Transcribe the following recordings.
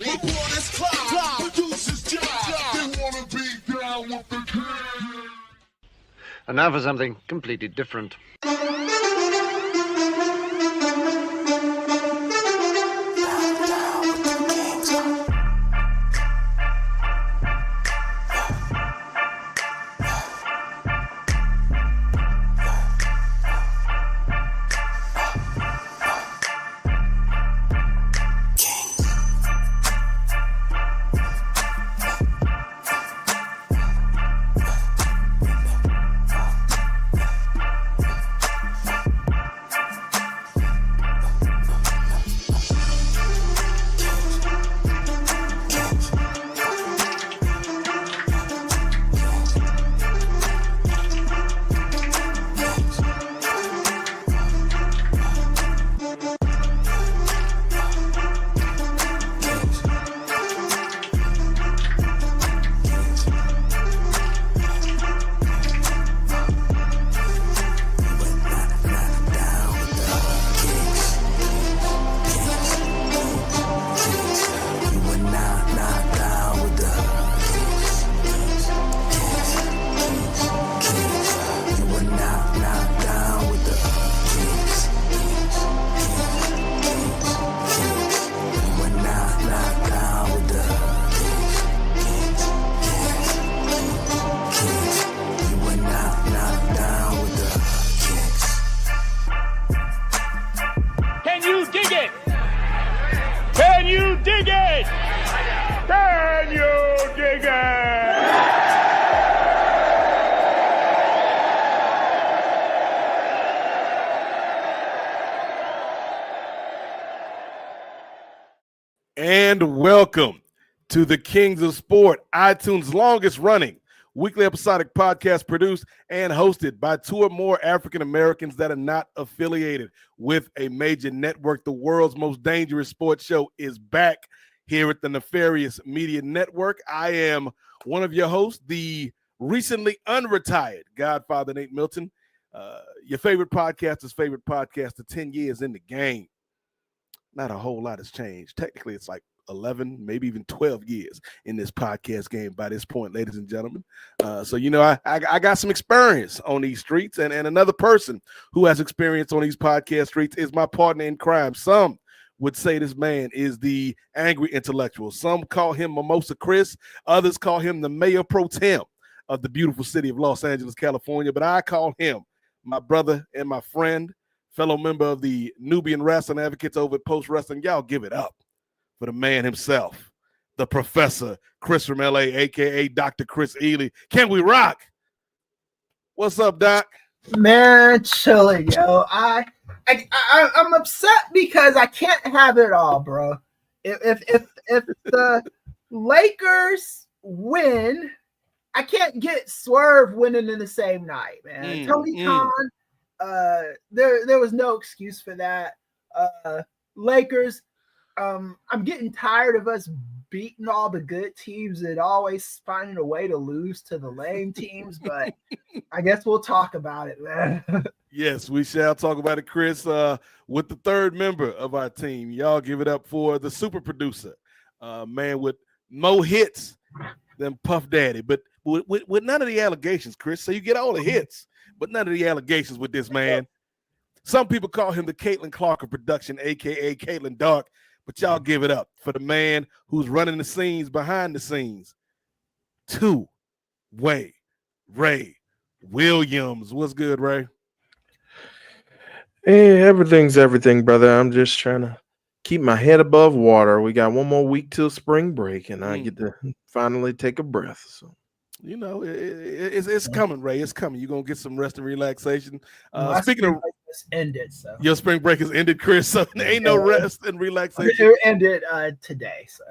Reporters climb, producers jive. They wanna be down with the king. And now for something completely different. And welcome to the Kings of Sport, iTunes' longest running weekly episodic podcast produced and hosted by two or more African Americans that are not affiliated with a major network. The world's most dangerous sports show is back here at the Nefarious Media Network. I am one of your hosts, the recently unretired Godfather Nate Milton, your favorite podcaster's favorite podcaster, 10 years in the game. Not a whole lot has changed. Technically, it's like 11, maybe even 12 years in this podcast game by this point, ladies and gentlemen. So, you know, I got some experience on these streets, and another person who has experience on these podcast streets is my partner in crime. Some would say this man is the angry intellectual. Some call him Mimosa Chris. Others call him the mayor pro tem of the beautiful city of Los Angeles, California. But I call him my brother and my friend, fellow member of the Nubian Wrestling Advocates over at Post Wrestling. Y'all give it up for the man himself, the Professor Chris from LA, a.k.a. Dr. Chris Ely. Can we rock? What's up, Doc? Man, chilling, yo. I'm upset because I can't have it all, bro. If the Lakers win, I can't get Swerve winning in the same night, man. Tony Khan, there was no excuse for that. Lakers, I'm getting tired of us beating all the good teams and always finding a way to lose to the lame teams, but I guess we'll talk about it, man. Yes, we shall talk about it, Chris, with the third member of our team. Y'all give it up for the super producer, man with more hits than Puff Daddy, but with none of the allegations, Chris. So you get all the hits, but none of the allegations with this man. Some people call him the Caitlin Clark of production, a.k.a. Caitlin Dark, but y'all give it up for the man who's running the scenes behind the scenes. Two-way Ray Williams. What's good, Ray? Hey, everything's everything, brother. I'm just trying to keep my head above water. We got one more week till spring break, and I get to finally take a breath. So, you know, it's coming, Ray. It's coming. You're gonna get some rest and relaxation. Speaking of, ended. So your spring break is ended, Chris. So there ain't no rest and relaxation. It ended today. So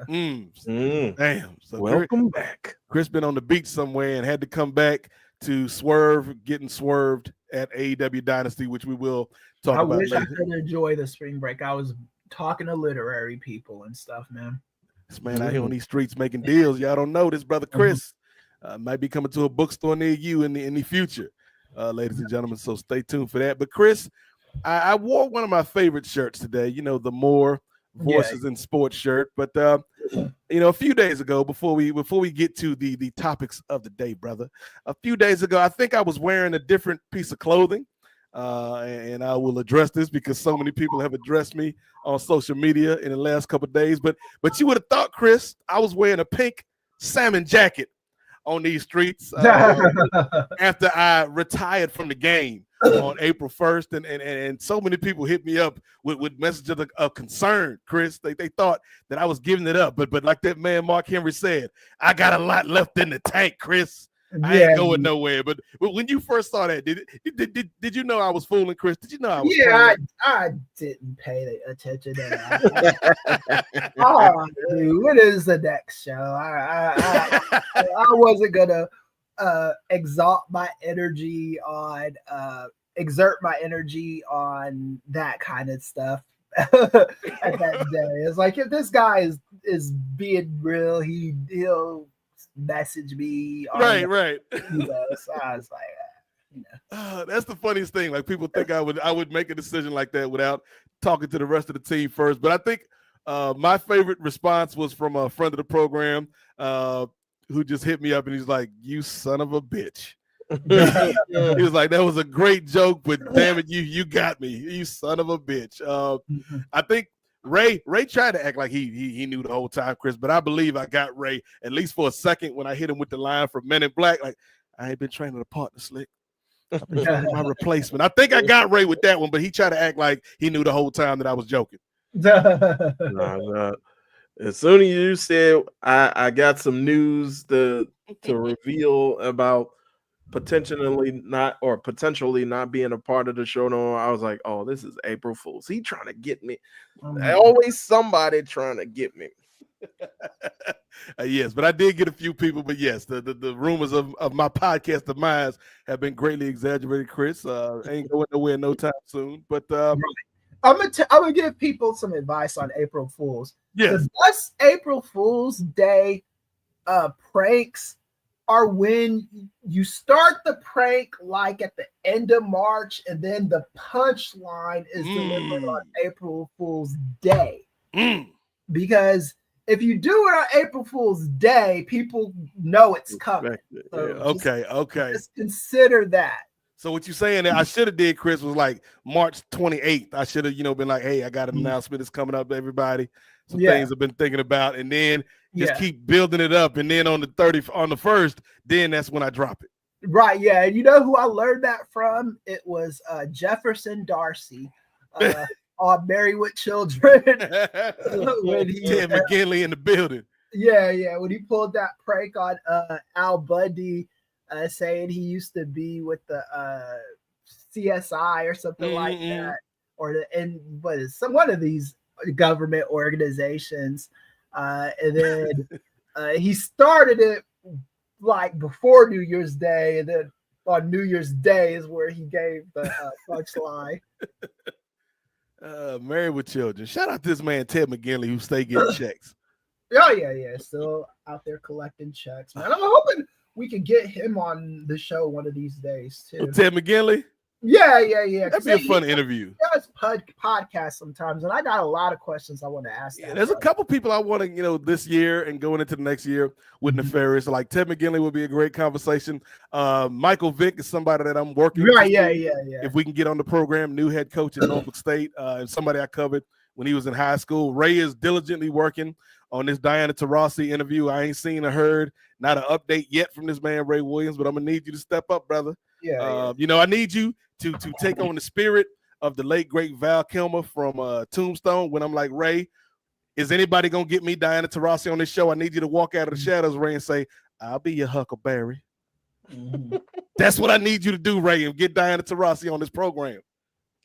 damn. So welcome back. Chris been on the beach somewhere and had to come back to Swerve, getting swerved at AEW Dynasty, which we will talk about later. I wish I could enjoy the spring break. I was talking to literary people and stuff, man. This man out here on these streets making deals. Y'all don't know this brother Chris might be coming to a bookstore near you in the future, ladies and gentlemen. So stay tuned for that. But Chris, I wore one of my favorite shirts today. You know, the More Voices in Sports shirt. But a few days ago, before we get to the topics of the day, brother, a few days ago, I think I was wearing a different piece of clothing. And I will address this because so many people have addressed me on social media in the last couple of days. But you would have thought, Chris, I was wearing a pink salmon jacket on these streets after I retired from the game on April 1st. And so many people hit me up with messages of concern, Chris. They thought that I was giving it up. But like that man Mark Henry said, I got a lot left in the tank, Chris. I ain't going nowhere. But when you first saw that, did you know I was fooling, Chris? Did you know I was? Yeah, I didn't pay attention to that. Oh, dude, what is the next show? I wasn't gonna exert my energy on that kind of stuff at that day. It's like, if this guy is being real, he'll message me. Right. So I was like, that's the funniest thing. Like, people think I would make a decision like that without talking to the rest of the team first. But I think my favorite response was from a friend of the program who just hit me up and he's like, "You son of a bitch." He was like, "That was a great joke, but damn it, you got me, you son of a bitch." I think Ray tried to act like he knew the whole time, Chris, but I believe I got Ray at least for a second when I hit him with the line from Men in Black. Like, I ain't been training a partner, Slick. I've been training my replacement. I think I got Ray with that one, but he tried to act like he knew the whole time that I was joking. Nah. As soon as you said I got some news to reveal about potentially not being a part of the show no more, I was like, oh, this is April Fool's. He trying to get me. Always somebody trying to get me. Yes, but I did get a few people. But yes, the rumors of my podcast demise have been greatly exaggerated, Chris. Ain't going nowhere no time soon. But I'm gonna give people some advice on April Fools. Yes. The best April Fool's Day pranks are when you start the prank like at the end of March, and then the punchline is delivered on April Fool's Day. Because if you do it on April Fool's Day, people know it's coming. So okay. Just consider that. So what you saying that I should have did, Chris, was like March 28th. I should have, been like, hey, I got an announcement that's coming up, everybody. Some things I've been thinking about, and then just keep building it up. And then on the 1st, then that's when I drop it. Right, yeah. And you know who I learned that from? It was Jefferson Darcy on Married with Children. When Ted McGinley in the building. Yeah. When he pulled that prank on Al Bundy, saying he used to be with the CSI or something like that, or one of these government organizations, and then he started it like before New Year's Day, and then on New Year's Day is where he gave the punchline. Married with Children. Shout out to this man Ted McGinley who stay getting checks. Oh yeah, still out there collecting checks, man. I'm hoping we could get him on the show one of these days too. Ted McGinley? Yeah. That'd be a fun interview. He does podcast sometimes, and I got a lot of questions I want to ask. Yeah, there's a couple people I want to, this year and going into the next year with Nefarious. Like Ted McGinley would be a great conversation. Michael Vick is somebody that I'm working with. Right, yeah. If we can get on the program, new head coach at Norfolk State, and somebody I covered when he was in high school. Ray is diligently working on this Diana Taurasi interview. I ain't seen or heard not an update yet from this man, Ray Williams, but I'm going to need you to step up, brother. Yeah. I need you to take on the spirit of the late, great Val Kilmer from Tombstone when I'm like, Ray, is anybody going to get me Diana Taurasi on this show? I need you to walk out of the shadows, Ray, and say, I'll be your Huckleberry. That's what I need you to do, Ray, and get Diana Taurasi on this program.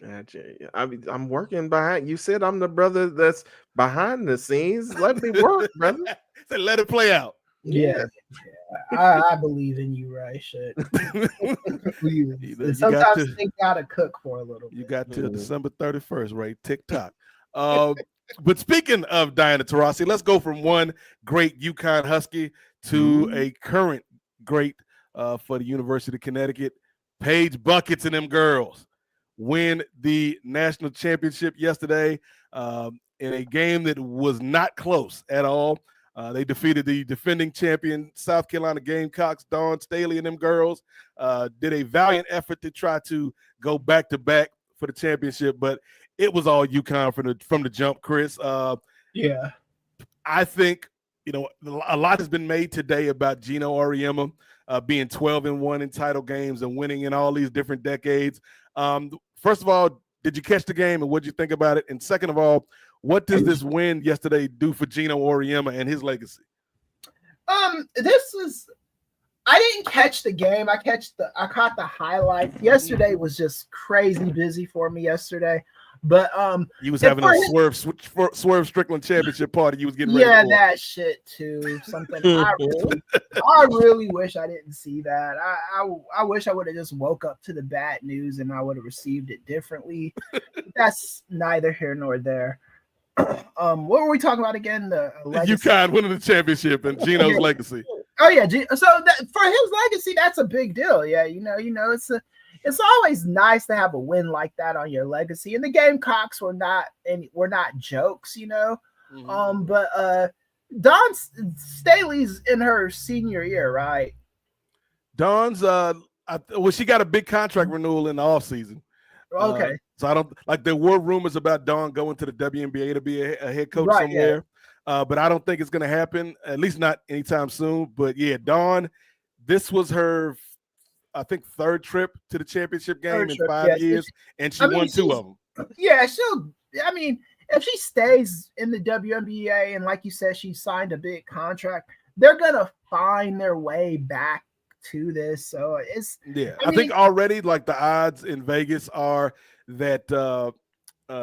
Gotcha. I'm working behind. You said I'm the brother that's behind the scenes. Let me work, brother. So let it play out. Yeah. I believe in you, Ray. Shit. Sometimes you gotta cook for a little bit. You got till December 31st, Ray. TikTok. But speaking of Diana Taurasi, let's go from one great UConn Husky to a current great for the University of Connecticut. Paige Buckets and them girls win the national championship yesterday. in a game that was not close at all. They defeated the defending champion South Carolina Gamecocks. Dawn Staley and them girls did a valiant effort to try to go back-to-back for the championship, but it was all UConn from the jump, Chris. Yeah. I think, a lot has been made today about Geno Auriemma being 12-1 in title games and winning in all these different decades. First of all, did you catch the game and what did you think about it? And second of all, what does this win yesterday do for Geno Auriemma and his legacy? I didn't catch the game. I caught the highlights. Yesterday was just crazy busy for me yesterday. But he was having a Swerve Strickland championship party. You was getting ready for. That shit too. Something I really wish I didn't see that. I wish I would have just woke up to the bad news and I would have received it differently. That's neither here nor there. What were we talking about again? The UConn winning the championship and Geno's legacy. Oh yeah, so for his legacy, that's a big deal. Yeah, it's always nice to have a win like that on your legacy. And the Gamecocks were not jokes, Mm-hmm. But Dawn Staley's in her senior year, right? Dawn's she got a big contract renewal in the offseason. Okay. So I don't there were rumors about Dawn going to the WNBA to be a head coach somewhere. Yeah. But I don't think it's going to happen, at least not anytime soon. But yeah, Dawn, this was her, I think, third trip to the championship game in 5 years, and she won 2 of them. Yeah, if she stays in the WNBA and like you said, she signed a big contract, they're going to find their way back to this. So I think already the odds in Vegas are that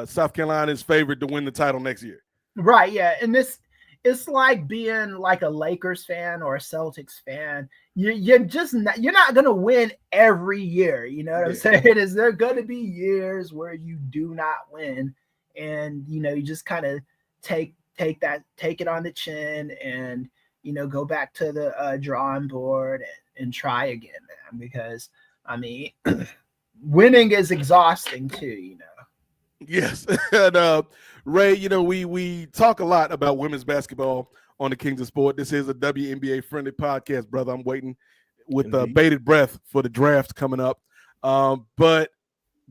South Carolina is favored to win the title next year. Right, yeah. And it's like being like a Lakers fan or a Celtics fan. You're not going to win every year. You know what I'm saying? Is there going to be years where you do not win, and you just kind of take it on the chin and go back to the drawing board and try again, man. Because winning is exhausting too. Yes, and Ray, we talk a lot about women's basketball on the Kings of Sport. This is a WNBA friendly podcast, brother. I'm waiting with bated breath for the draft coming up. But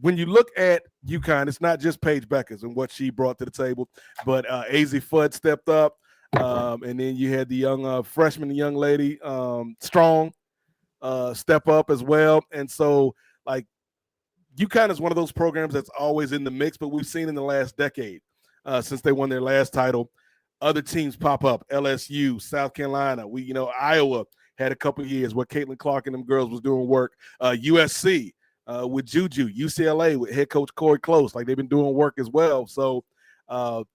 when you look at UConn, it's not just Paige Bueckers and what she brought to the table, but AZ Fudd stepped up, and then you had the young freshman, the young lady, Strong, step up as well. And so, UConn is one of those programs that's always in the mix, but we've seen in the last decade, since they won their last title, other teams pop up. LSU, South Carolina, Iowa had a couple of years where Caitlin Clark and them girls was doing work. USC with Juju, UCLA with head coach Corey Close, they've been doing work as well. So what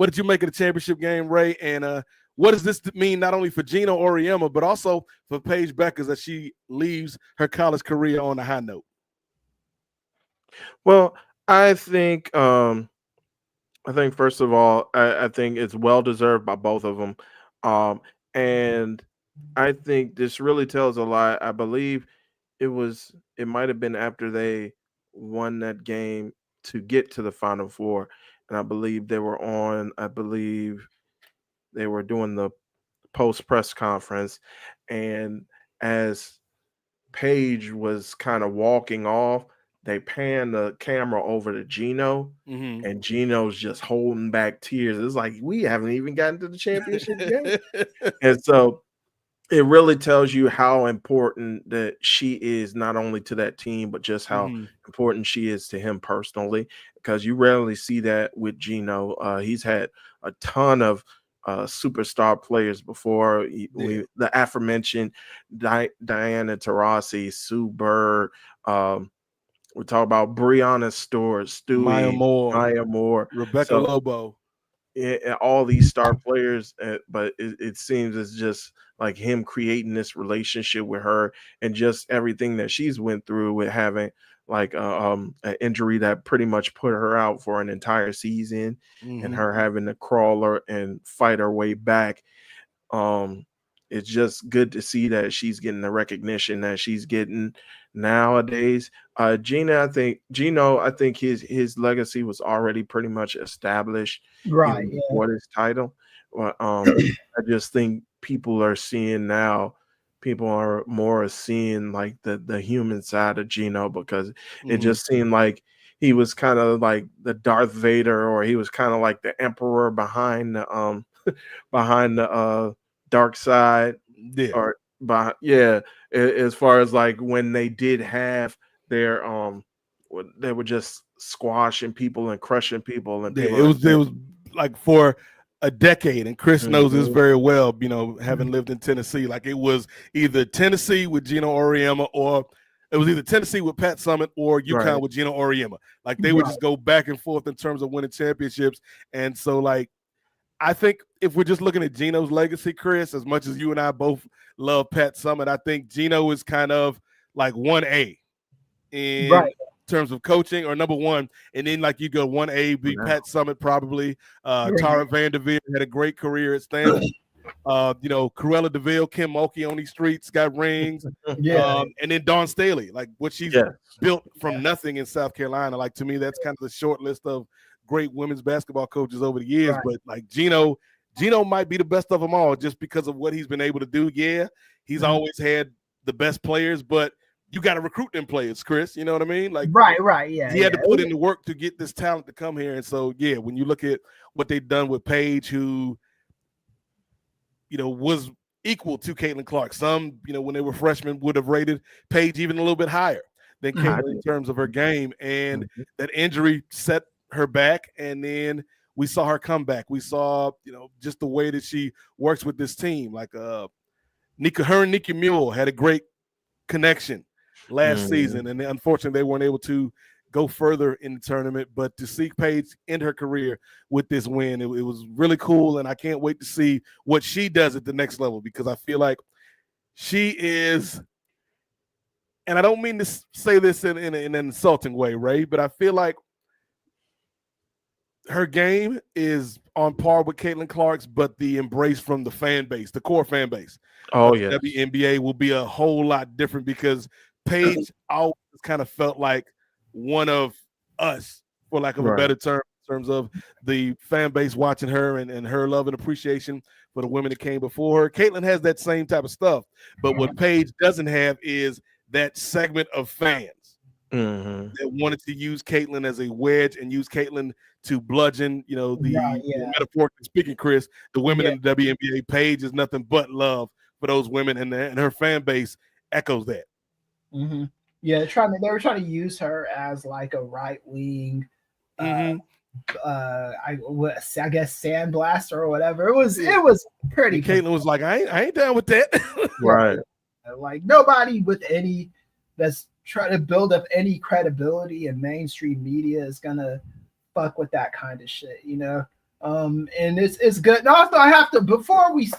did you make of the championship game, Ray? And what does this mean not only for Geno Auriemma, but also for Paige Bueckers as she leaves her college career on a high note? Well, I think first of all, I think it's well deserved by both of them, and I think this really tells a lot. I believe it might have been after they won that game to get to the Final Four, and I believe they were doing the post press conference, and as Paige was kind of walking off, they pan the camera over to Geno, and Geno's just holding back tears. It's like, we haven't even gotten to the championship game. And so it really tells you how important that she is, not only to that team, but just how important she is to him personally, because you rarely see that with Geno. He's had a ton of superstar players before. The aforementioned Diana Taurasi, Sue Bird, we talk about Breonna Stewart, Stewie, Maya Moore, Rebecca Lobo. All these star players, but it seems it's just like him creating this relationship with her, and just everything that she's went through with having an injury that pretty much put her out for an entire season, and her having to crawl her and fight her way back. it's just good to see that she's getting the recognition that she's getting nowadays. Geno, I think his legacy was already pretty much established Right. even Yeah. before this title. I just think people are more seeing like the human side of Geno, because it just seemed like he was kind of like the Darth Vader, or he was kind of like the emperor behind the dark side. Yeah. Or as far as like when they did have their they were just squashing people and crushing people, and people it was like for a decade, and Chris knows this Mhm. very well, you know, having lived in Tennessee. Like, it was either Tennessee with Geno Auriemma, or it was either Tennessee with Pat Summitt, or UConn Right. with Geno Auriemma. Like, they would just go back and forth in terms of winning championships. And so, like, I think if we're just looking at Geno's legacy, Chris, as much as you and I both love Pat Summitt, I think Geno is kind of like 1A in terms of coaching, or number one. And then, like, you go 1A, be Pat Summitt probably. Tara Vanderveer had a great career at Stanford. You know, Cruella DeVille, Kim Mulkey on these streets, got rings. And then Dawn Staley, like what she's built from nothing in South Carolina. Like, to me, that's kind of the short list of great women's basketball coaches over the years. But like Geno might be the best of them all, just because of what he's been able to do. Yeah, he's always had the best players, but you got to recruit them players, Chris. You know what I mean? Like, right. Yeah. He had to put in the work to get this talent to come here. And so, yeah, when you look at what they've done with Paige, who, you know, was equal to Caitlin Clark. Some, you know, when they were freshmen, would have rated Paige even a little bit higher than Caitlin in terms of her game. And that injury set her back, and then we saw her come back. We saw, you know, just the way that she works with this team. Like, her and Nikki Mule had a great connection last season, and unfortunately they weren't able to go further in the tournament. But to see Paige end her career with this win, it was really cool, and I can't wait to see what she does at the next level, because I feel like she is, and I don't mean to say this in an insulting way, Ray, but I feel like her game is on par with Caitlin Clark's, but the embrace from the fan base, the core fan base, the WNBA, will be a whole lot different, because Paige always kind of felt like one of us, for lack of a better term, in terms of the fan base watching her, and her love and appreciation for the women that came before her. Caitlin has that same type of stuff, but what Paige doesn't have is that segment of fans that wanted to use Caitlin as a wedge and use Caitlin to bludgeon, you know, metaphorically speaking, Chris, the women in the WNBA. Paige is nothing but love for those women, and her fan base echoes that. Yeah, they were trying to use her as like a right wing, I guess sandblaster or whatever. It was pretty. And Caitlin was like, I ain't down with that. Right. Like, nobody with any that's trying to build up any credibility in mainstream media is gonna fuck with that kind of shit, you know. And it's good. And also, I have to, before we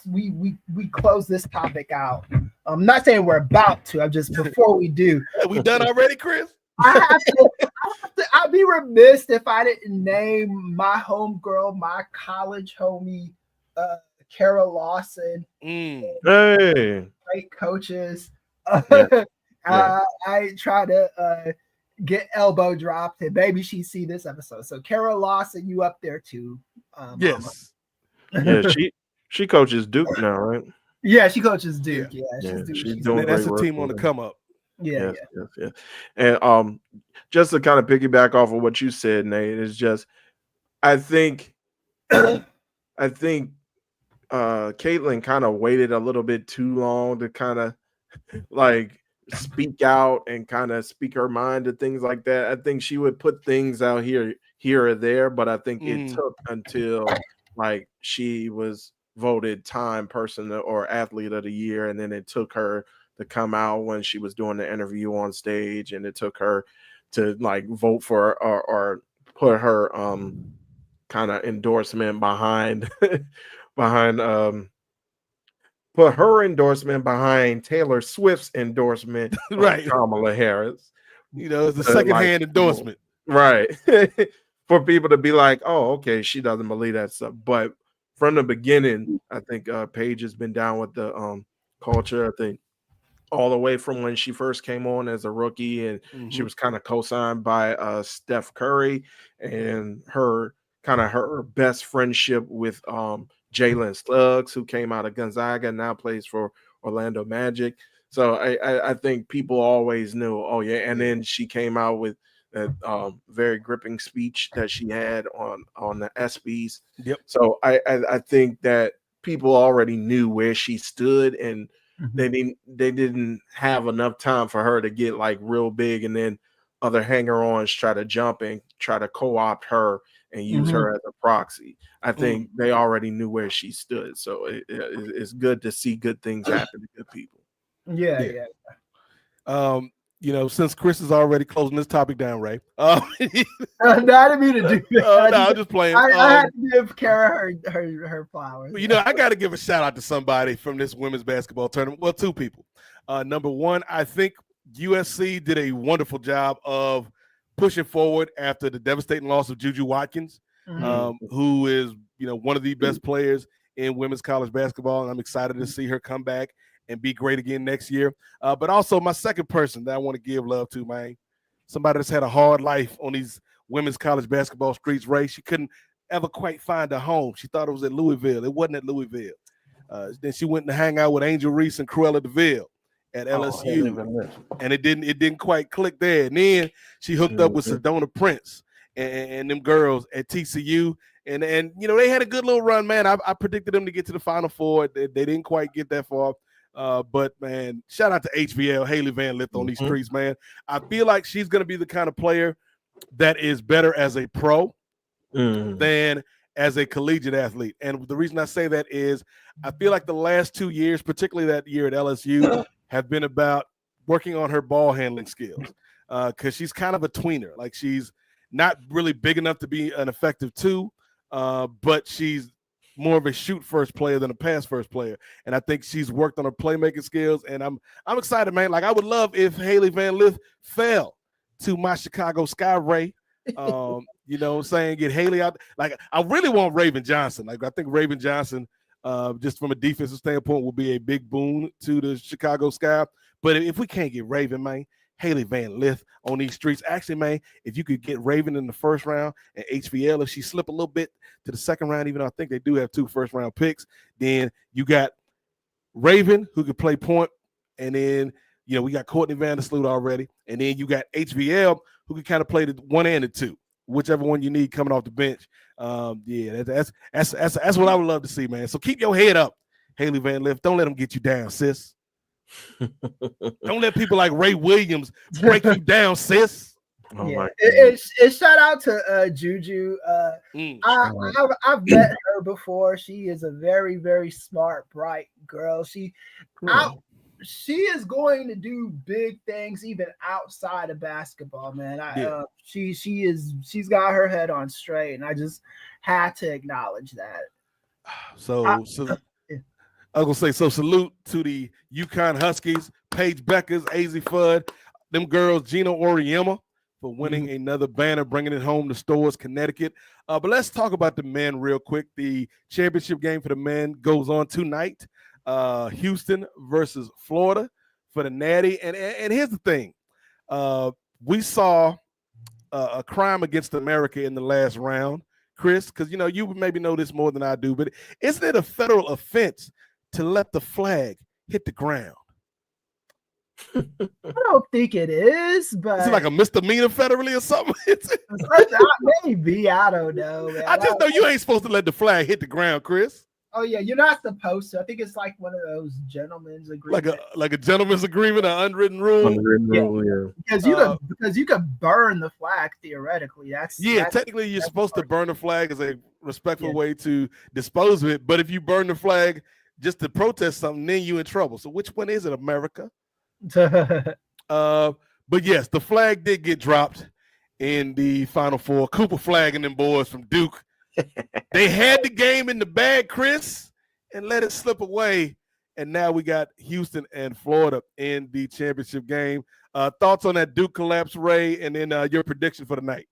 close this topic out, I'm not saying we're about to. I'm just, before we do, we done already, Chris? I'd be remiss if I didn't name my homegirl, my college homie, Kara Lawson. Hey, great coaches. I try to get elbow dropped, and maybe she see this episode. So Kara Lawson, you up there too? Yes. Yeah, she coaches Duke now, right? Yeah, she coaches Duke. Yeah, she's doing. That's a team on the come up. Yeah. And just to kind of piggyback off of what you said, Nate, is just I think Caitlin kind of waited a little bit too long to kind of like speak out and kind of speak her mind and things like that. I think she would put things out here or there, but I think it took until like she was voted Time Person or Athlete of the Year, and then it took her to come out when she was doing the interview on stage, and it took her to like vote for or put her kind of endorsement behind put her endorsement behind Taylor Swift's endorsement, right? Kamala Harris. You know, it's a secondhand endorsement, right? For people to be like, oh, okay, she doesn't believe that stuff. But from the beginning, I think Paige has been down with the culture. I think all the way from when she first came on as a rookie, and she was kind of co-signed by Steph Curry, and her best friendship with Jalen Suggs, who came out of Gonzaga and now plays for Orlando Magic. So I think people always knew, oh yeah. And then she came out with that very gripping speech that she had on the ESPYs. Yep. So I think that people already knew where she stood, and they didn't have enough time for her to get like real big, and then other hanger-ons try to jump and try to co-opt her and use her as a proxy. I think they already knew where she stood. So it's good to see good things happen to good people. Yeah. You know, since Chris is already closing this topic down, Ray. No, I didn't mean to do that. No, I'm just playing. I had to give Kara her flowers. You know, I got to give a shout out to somebody from this women's basketball tournament. Well, two people. Number one, I think USC did a wonderful job of pushing forward after the devastating loss of Juju Watkins, who is, you know, one of the best players in women's college basketball. And I'm excited to see her come back and be great again next year. But also my second person that I want to give love to, man, somebody that's had a hard life on these women's college basketball streets, Ray. She couldn't ever quite find a home. She thought it was at Louisville. It wasn't at Louisville. Then she went to hang out with Angel Reese and Cruella DeVille at LSU, and it didn't quite click there. And then she hooked up with Sedona Prince and them girls at TCU, and you know, they had a good little run, man. I predicted them to get to the Final Four. They didn't quite get that far. But man, shout out to HBL, Haley Van Lith on these streets, man. I feel like she's going to be the kind of player that is better as a pro than as a collegiate athlete. And the reason I say that is I feel like the last 2 years, particularly that year at LSU, have been about working on her ball handling skills. Because she's kind of a tweener. Like, she's not really big enough to be an effective two, but she's more of a shoot first player than a pass first player. And I think she's worked on her playmaking skills. And I'm excited, man. Like, I would love if Haley Van Lith fell to my Chicago Sky, Ray. You know what I'm saying? Get Haley out. Like, I really want Raven Johnson. Like, I think Raven Johnson, just from a defensive standpoint, will be a big boon to the Chicago Sky. But if we can't get Raven, man, Haley Van Lith on these streets. Actually, man, if you could get Raven in the first round and HVL, if she slip a little bit to the second round, even though I think they do have 2 first-round picks, then you got Raven, who could play point, and then, you know, we got Courtney Vandersloot already, and then you got HVL, who can kind of play the 1 and the 2, whichever one you need coming off the bench. Yeah, that's what I would love to see, man. So keep your head up, Haley Van Lith. Don't let them get you down, sis. Don't let people like Ray Williams break you down, sis. Oh yeah, it's shout out to Juju. I've met her before. She is a very, very smart, bright girl. She is going to do big things even outside of basketball, man. She's got her head on straight, and I just had to acknowledge that. So I was gonna say, so salute to the UConn Huskies, Paige Bueckers, AZ Fudd, them girls, Geno Auriemma, for winning another banner, bringing it home to Stores, Connecticut. But let's talk about the men real quick. The championship game for the men goes on tonight. Houston versus Florida for the Natty. And here's the thing. We saw a crime against America in the last round, Chris, because, you know, you maybe know this more than I do, but isn't it a federal offense to let the flag hit the ground? I don't think it is, but is it like a misdemeanor federally or something? Maybe, I don't know, man. I just know you ain't supposed to let the flag hit the ground, Chris. Oh yeah, you're not supposed to. I think it's like one of those gentlemen's agreements, like a gentleman's agreement, an unwritten rule. Yeah. Because you could burn the flag theoretically. That's technically you're supposed to burn the flag as a respectful way to dispose of it. But if you burn the flag just to protest something, then you're in trouble. So which one is it, America? But yes, the flag did get dropped in the Final Four. Cooper flagging them boys from Duke. They had the game in the bag, Chris, and let it slip away. And now we got Houston and Florida in the championship game. Thoughts on that Duke collapse, Ray, and then your prediction for the night?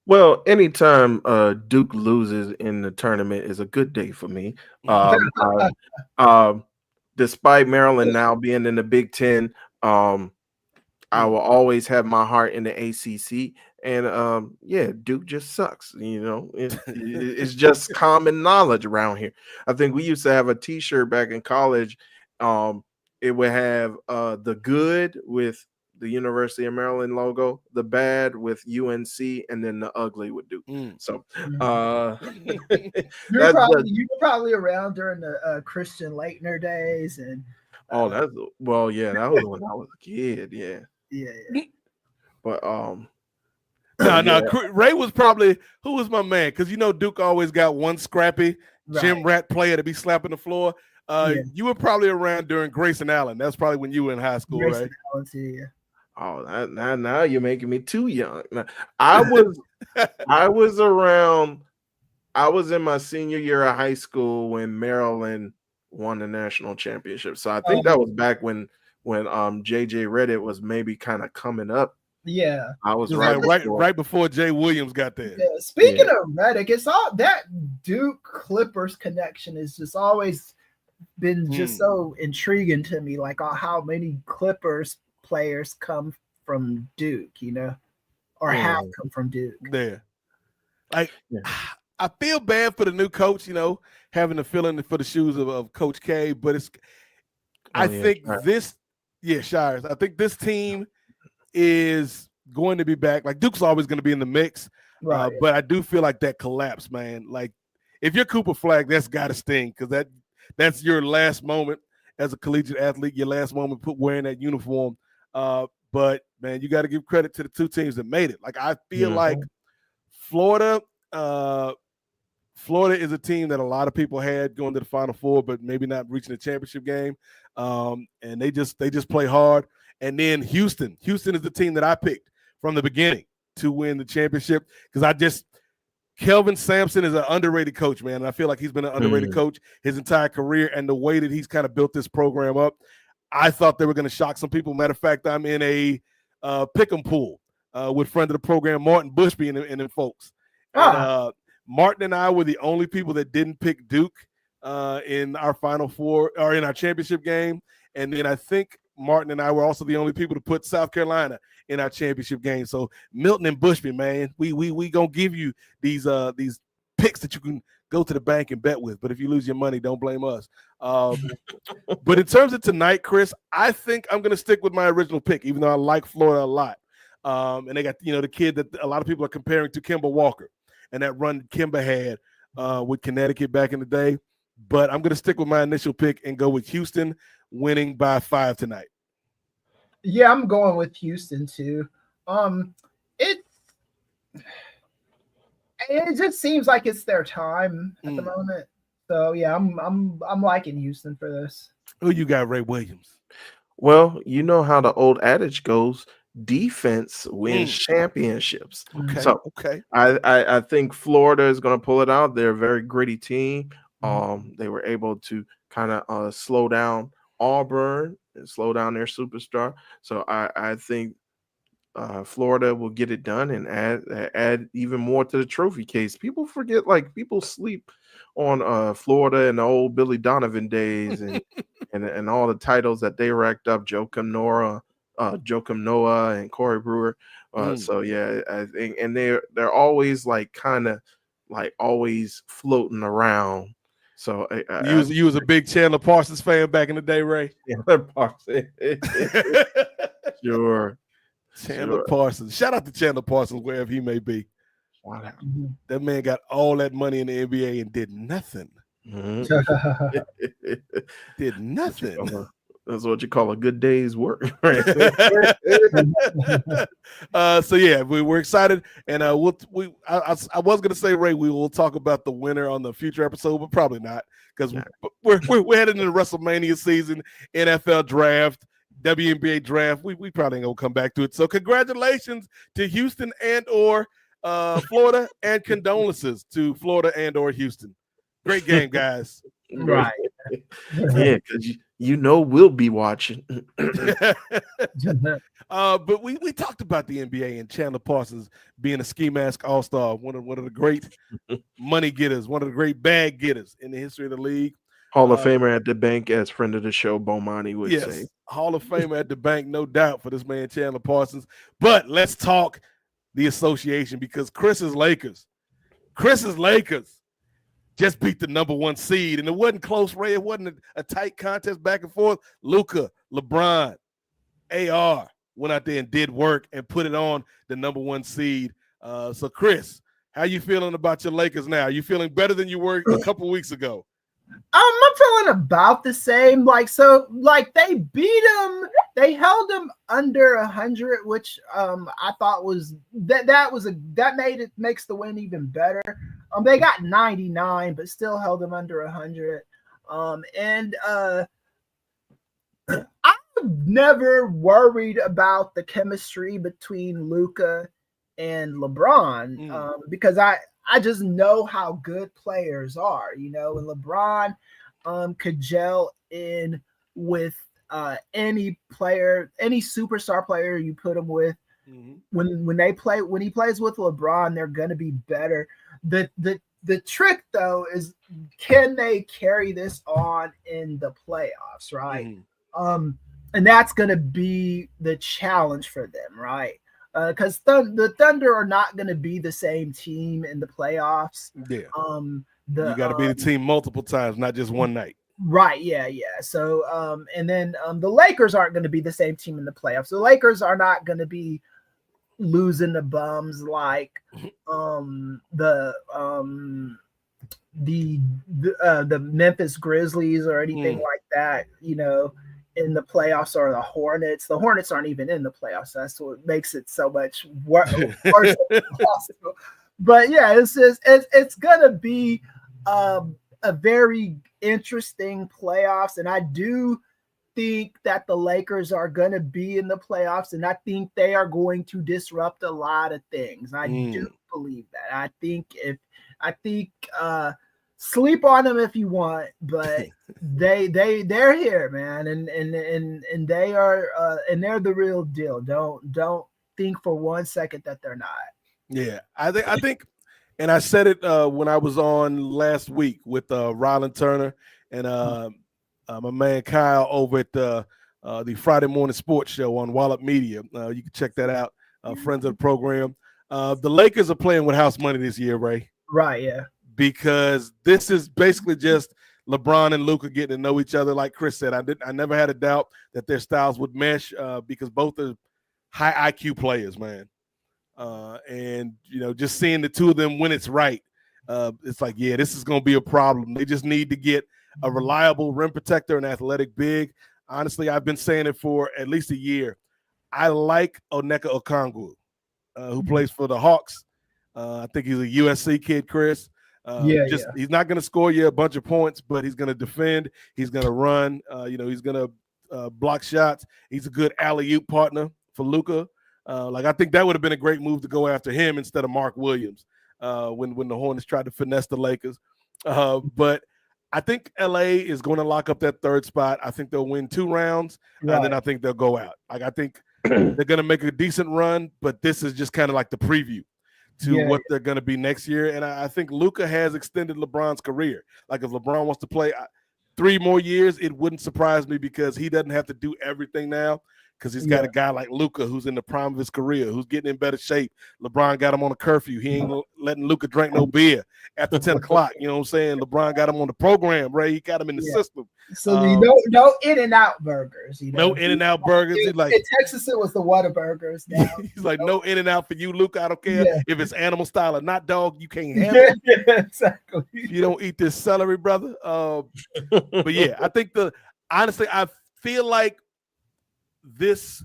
Well, anytime Duke loses in the tournament is a good day for me. Um, despite Maryland now being in the Big Ten, I will always have my heart in the ACC. And yeah, Duke just sucks. It's just common knowledge around here. I think we used to have a T-shirt back in college. It would have the good with the University of Maryland logo, the bad with UNC, and then the ugly with Duke. So you were probably around during the Christian Leitner days, and that was when I was a kid. Yeah. But Ray was probably who was my man, because Duke always got one scrappy gym rat player to be slapping the floor. You were probably around during Grayson Allen. That's probably when you were in high school, Grayson right? Allen too, yeah. Oh, now you're making me too young. I was around. I was in my senior year of high school when Maryland won the national championship. So I think that was back when JJ Redditt was maybe kind of coming up. Yeah, I was right before Jay Williams got there. Yeah. Speaking of Reddick, it's all that Duke Clippers connection has just always been just so intriguing to me. Like how many Clippers players come from Duke, or have come from Duke. There, I feel bad for the new coach, having to fill in for the shoes of Coach K, but I think this team is going to be back. Like Duke's always going to be in the mix, right? But I do feel like that collapse, man. Like if you're Cooper Flagg, that's got to sting, because that's your last moment as a collegiate athlete, your last moment wearing that uniform. But man, you got to give credit to the two teams that made it. Like I feel like Florida is a team that a lot of people had going to the Final Four, but maybe not reaching the championship game. And they just play hard. And then Houston is the team that I picked from the beginning to win the championship, because Kelvin Sampson is an underrated coach, man. And I feel like he's been an underrated coach his entire career, and the way that he's kind of built this program up, I thought they were going to shock some people. Matter of fact, I'm in a pick'em pool with friend of the program, Martin Bushby, and them folks. And, Martin and I were the only people that didn't pick Duke in our Final Four or in our championship game. And then I think Martin and I were also the only people to put South Carolina in our championship game. So Milton and Bushby, man, we gonna give you these picks that you can go to the bank and bet with. But if you lose your money, don't blame us. But in terms of tonight, Chris, I think I'm gonna stick with my original pick, even though I like Florida a lot. And they got the kid that a lot of people are comparing to Kemba Walker, and that run Kemba had with Connecticut back in the day. But I'm going to stick with my initial pick and go with Houston winning by 5 tonight. Yeah, I'm going with Houston too. It just seems like it's their time at the moment. So yeah, I'm liking Houston for this. Who you got, Ray Williams? Well, you know how the old adage goes: defense wins championships. Okay. So I think Florida is going to pull it out. They're a very gritty team. They were able to kind of slow down Auburn and slow down their superstar. So I think Florida will get it done and add even more to the trophy case. People forget, people sleep on Florida in the old Billy Donovan days and all the titles that they racked up. Joakim Noah and Corey Brewer. So yeah, I think, and they're always always floating around. So you was a big Chandler Parsons fan back in the day, Ray? Chandler Parsons. Sure. Chandler Parsons. Shout out to Chandler Parsons, wherever he may be. Wow. That man got all that money in the NBA and did nothing. Did nothing. That's what you call a good day's work. So yeah, we're excited, and I was gonna say, Ray, we will talk about the winner on the future episode, but probably not, because we're headed into WrestleMania season, NFL draft, WNBA draft. We probably ain't gonna come back to it. So congratulations to Houston and or Florida, and condolences to Florida and or Houston. Great game, guys. Right. Yeah, because we'll be watching. But we talked about the NBA and Chandler Parsons being a ski mask all-star, one of the great money getters, one of the great bag getters in the history of the league. Hall of Famer at the bank, as friend of the show Bomani would say. Hall of Famer at the bank, no doubt, for this man Chandler Parsons. But let's talk the association, because Chris's Lakers just beat the number 1 seed, and it wasn't close, Ray. It wasn't a tight contest back and forth. Luka, LeBron, AR went out there and did work and put it on the number 1 seed. So, Chris, how you feeling about your Lakers now? Are you feeling better than you were a couple weeks ago? I'm feeling about the same. They beat them. They held them under 100, which I thought was makes the win even better. They got 99, but still held them under 100. I've never worried about the chemistry between Luka and LeBron because I just know how good players are, and LeBron could gel in with any player, any superstar player you put him with. When he plays with LeBron, they're gonna be better. The trick though is, can they carry this on in the playoffs, right? And that's gonna be the challenge for them, right? Because the Thunder are not going to be the same team in the playoffs. Yeah. You got to be the team multiple times, not just one night. Right. Yeah. So, and then the Lakers aren't going to be the same team in the playoffs. The Lakers are not going to be losing the bums like the Memphis Grizzlies or anything like that, in the playoffs, or the Hornets. The Hornets aren't even in the playoffs. That's what makes it so much worse than possible. But yeah, it's gonna be a very interesting playoffs, and I do think that the Lakers are gonna be in the playoffs, and I think they are going to disrupt a lot of things. I do believe that. I think sleep on them if you want, but they're here, man, and they are and they're the real deal. Don't think for 1 second that they're not. Yeah, I think, and I said it when I was on last week with Rylan Turner and my man Kyle over at the Friday Morning Sports Show on Wallop Media. You can check that out. Friends of the program. The Lakers are playing with house money this year, Ray. Right. Yeah. Because this is basically just LeBron and Luka getting to know each other. Like Chris said, I never had a doubt that their styles would mesh because both are high IQ players, man. And, just seeing the two of them when it's right, it's like, yeah, this is going to be a problem. They just need to get a reliable rim protector and athletic big. Honestly, I've been saying it for at least a year. I like Onyeka Okongwu, who plays for the Hawks. I think he's a USC kid, Chris. He's not going to score you a bunch of points, but he's going to defend. He's going to run. He's going to block shots. He's a good alley-oop partner for Luka. I think that would have been a great move to go after him instead of Mark Williams when the Hornets tried to finesse the Lakers. But I think LA is going to lock up that third spot. I think they'll win 2 rounds, and then I think they'll go out. I think they're going to make a decent run, but this is just kind of like the preview to what they're going to be next year. And I think Luka has extended LeBron's career. Like, if LeBron wants to play 3 more years, it wouldn't surprise me because he doesn't have to do everything now because he's got a guy like Luka who's in the prime of his career, who's getting in better shape. LeBron got him on a curfew. He ain't letting Luka drink no beer after 10 o'clock. You know what I'm saying? LeBron got him on the program, Ray. He got him in the system. So no In-N-Out burgers. No In-N-Out burgers. In Texas, it was the Whataburgers. He's like, no In-N-Out for you, Luka. I don't care if it's animal style or not, dog. You can't have it. Exactly. You don't eat this celery, brother. But yeah, I think honestly, I feel like this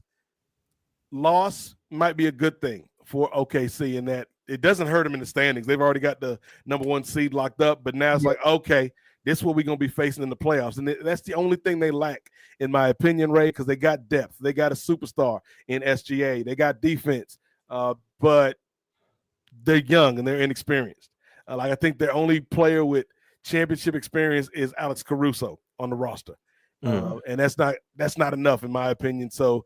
loss might be a good thing for OKC in that it doesn't hurt them in the standings. They've already got the number 1 seed locked up, but now it's like, okay, this is what we're going to be facing in the playoffs. And that's the only thing they lack, in my opinion, Ray, because they got depth. They got a superstar in SGA. They got defense, but they're young and they're inexperienced. I think their only player with championship experience is Alex Caruso on the roster. And that's not enough in my opinion. So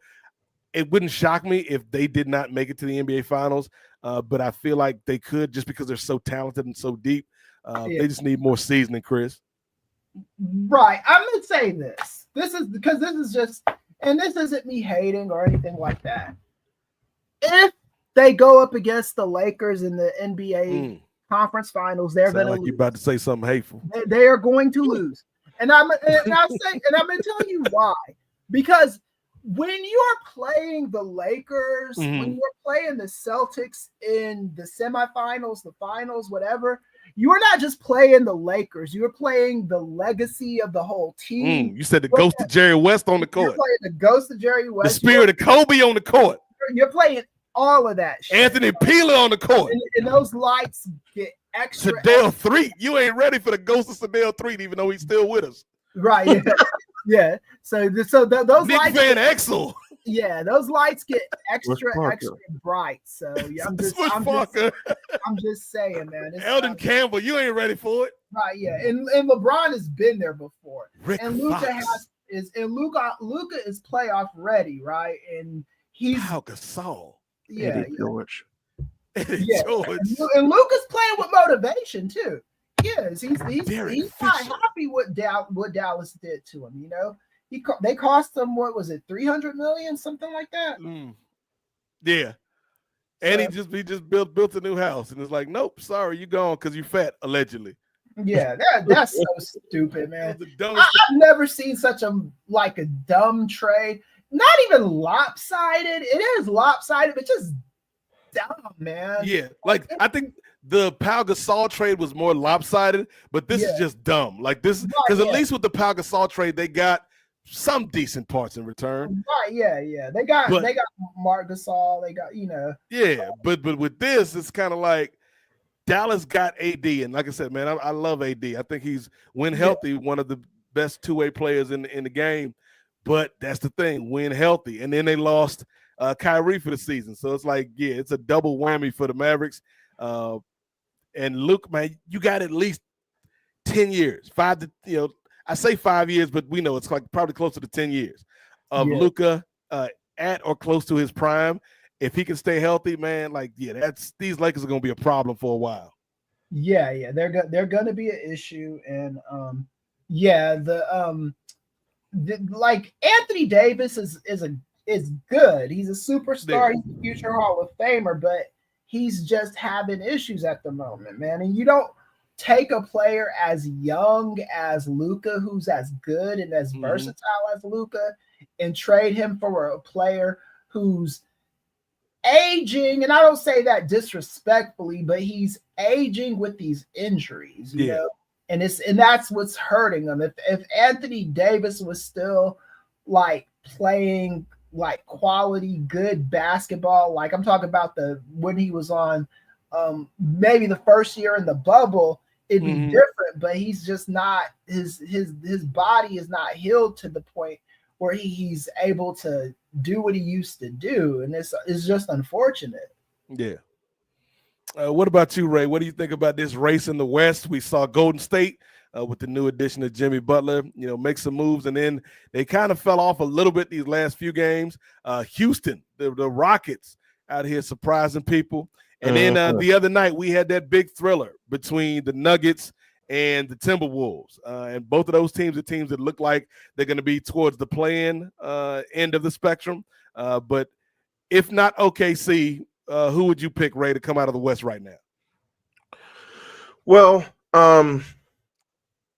it wouldn't shock me if they did not make it to the NBA Finals, but I feel like they could just because they're so talented and so deep. They just need more seasoning, Chris. Right. I'm going to say this. This is because this is just, and this isn't me hating or anything like that. If they go up against the Lakers in the NBA Conference Finals, they're going to lose. You're about to say something hateful. They are going to lose. And I'm going to tell you why. Because when you're playing the Lakers, when you're playing the Celtics in the semifinals, the finals, whatever, you're not just playing the Lakers. You're playing the legacy of the whole team. You said the ghost of Jerry West on the court. You're playing the ghost of Jerry West. The spirit of Kobe on the court. You're playing all of that shit. Anthony Peeler on the court. And those lights get extra. Sedale 3. You ain't ready for the ghost of Sedale 3, even though he's still with us. Right. Yeah. Yeah. So those Nick lights Van Exel. Yeah, those lights get extra bright. So yeah, I'm just saying, man. Eldon Campbell, you ain't ready for it. Right, yeah. And LeBron has been there before. Rick and Luka Fox. Luka is playoff ready, right? And he's Pau Gasol. Eddie George. Eddie yeah. George. And Luka's playing with motivation too. Yes, he's not Fisher. happy what Dallas did to him. You know, they cost him, what was it, $300 million, something like that. Yeah, and he just built a new house, and it's like, nope, sorry, you gone because you fat, allegedly. Yeah, that's so stupid, man. I've never seen such a dumb trade. Not even lopsided. It is lopsided, but just dumb, man. Yeah, like I think the Pau Gasol trade was more lopsided, but this is just dumb. Like this, because at least with the Pau Gasol trade, they got some decent parts in return. Right? Yeah. They got Marc Gasol. They got Yeah, but with this, it's kind of like Dallas got AD, and like I said, man, I love AD. I think he's, when healthy, one of the best two-way players in the game. But that's the thing, when healthy, and then they lost Kyrie for the season, so it's like, yeah, it's a double whammy for the Mavericks. And Luke, man, you got at least 10 years, I say 5 years, but we know it's like probably closer to 10 years of Luka at or close to his prime. If he can stay healthy, man, these Lakers are going to be a problem for a while. Yeah, they're going to be an issue, and like Anthony Davis is good. He's a superstar. He's a future Hall of Famer, but he's just having issues at the moment, man. And you don't take a player as young as Luka, who's as good and as versatile as Luka, and trade him for a player who's aging. And I don't say that disrespectfully, but he's aging with these injuries, you know. And that's what's hurting him. If Anthony Davis was still like playing like quality good basketball, like I'm talking about when he was on maybe the first year in the bubble, it'd be different, but he's just not, his body is not healed to the point where he's able to do what he used to do, and it's just unfortunate. Yeah. What about you, Ray? What do you think about this race in the West? We saw Golden State with the new addition of Jimmy Butler, make some moves, and then they kind of fell off a little bit these last few games. Houston, the Rockets out here surprising people. And then the other night we had that big thriller between the Nuggets and the Timberwolves. And both of those teams are teams that look like they're going to be towards the play-in end of the spectrum. But if not OKC, who would you pick, Ray, to come out of the West right now? Well, I'm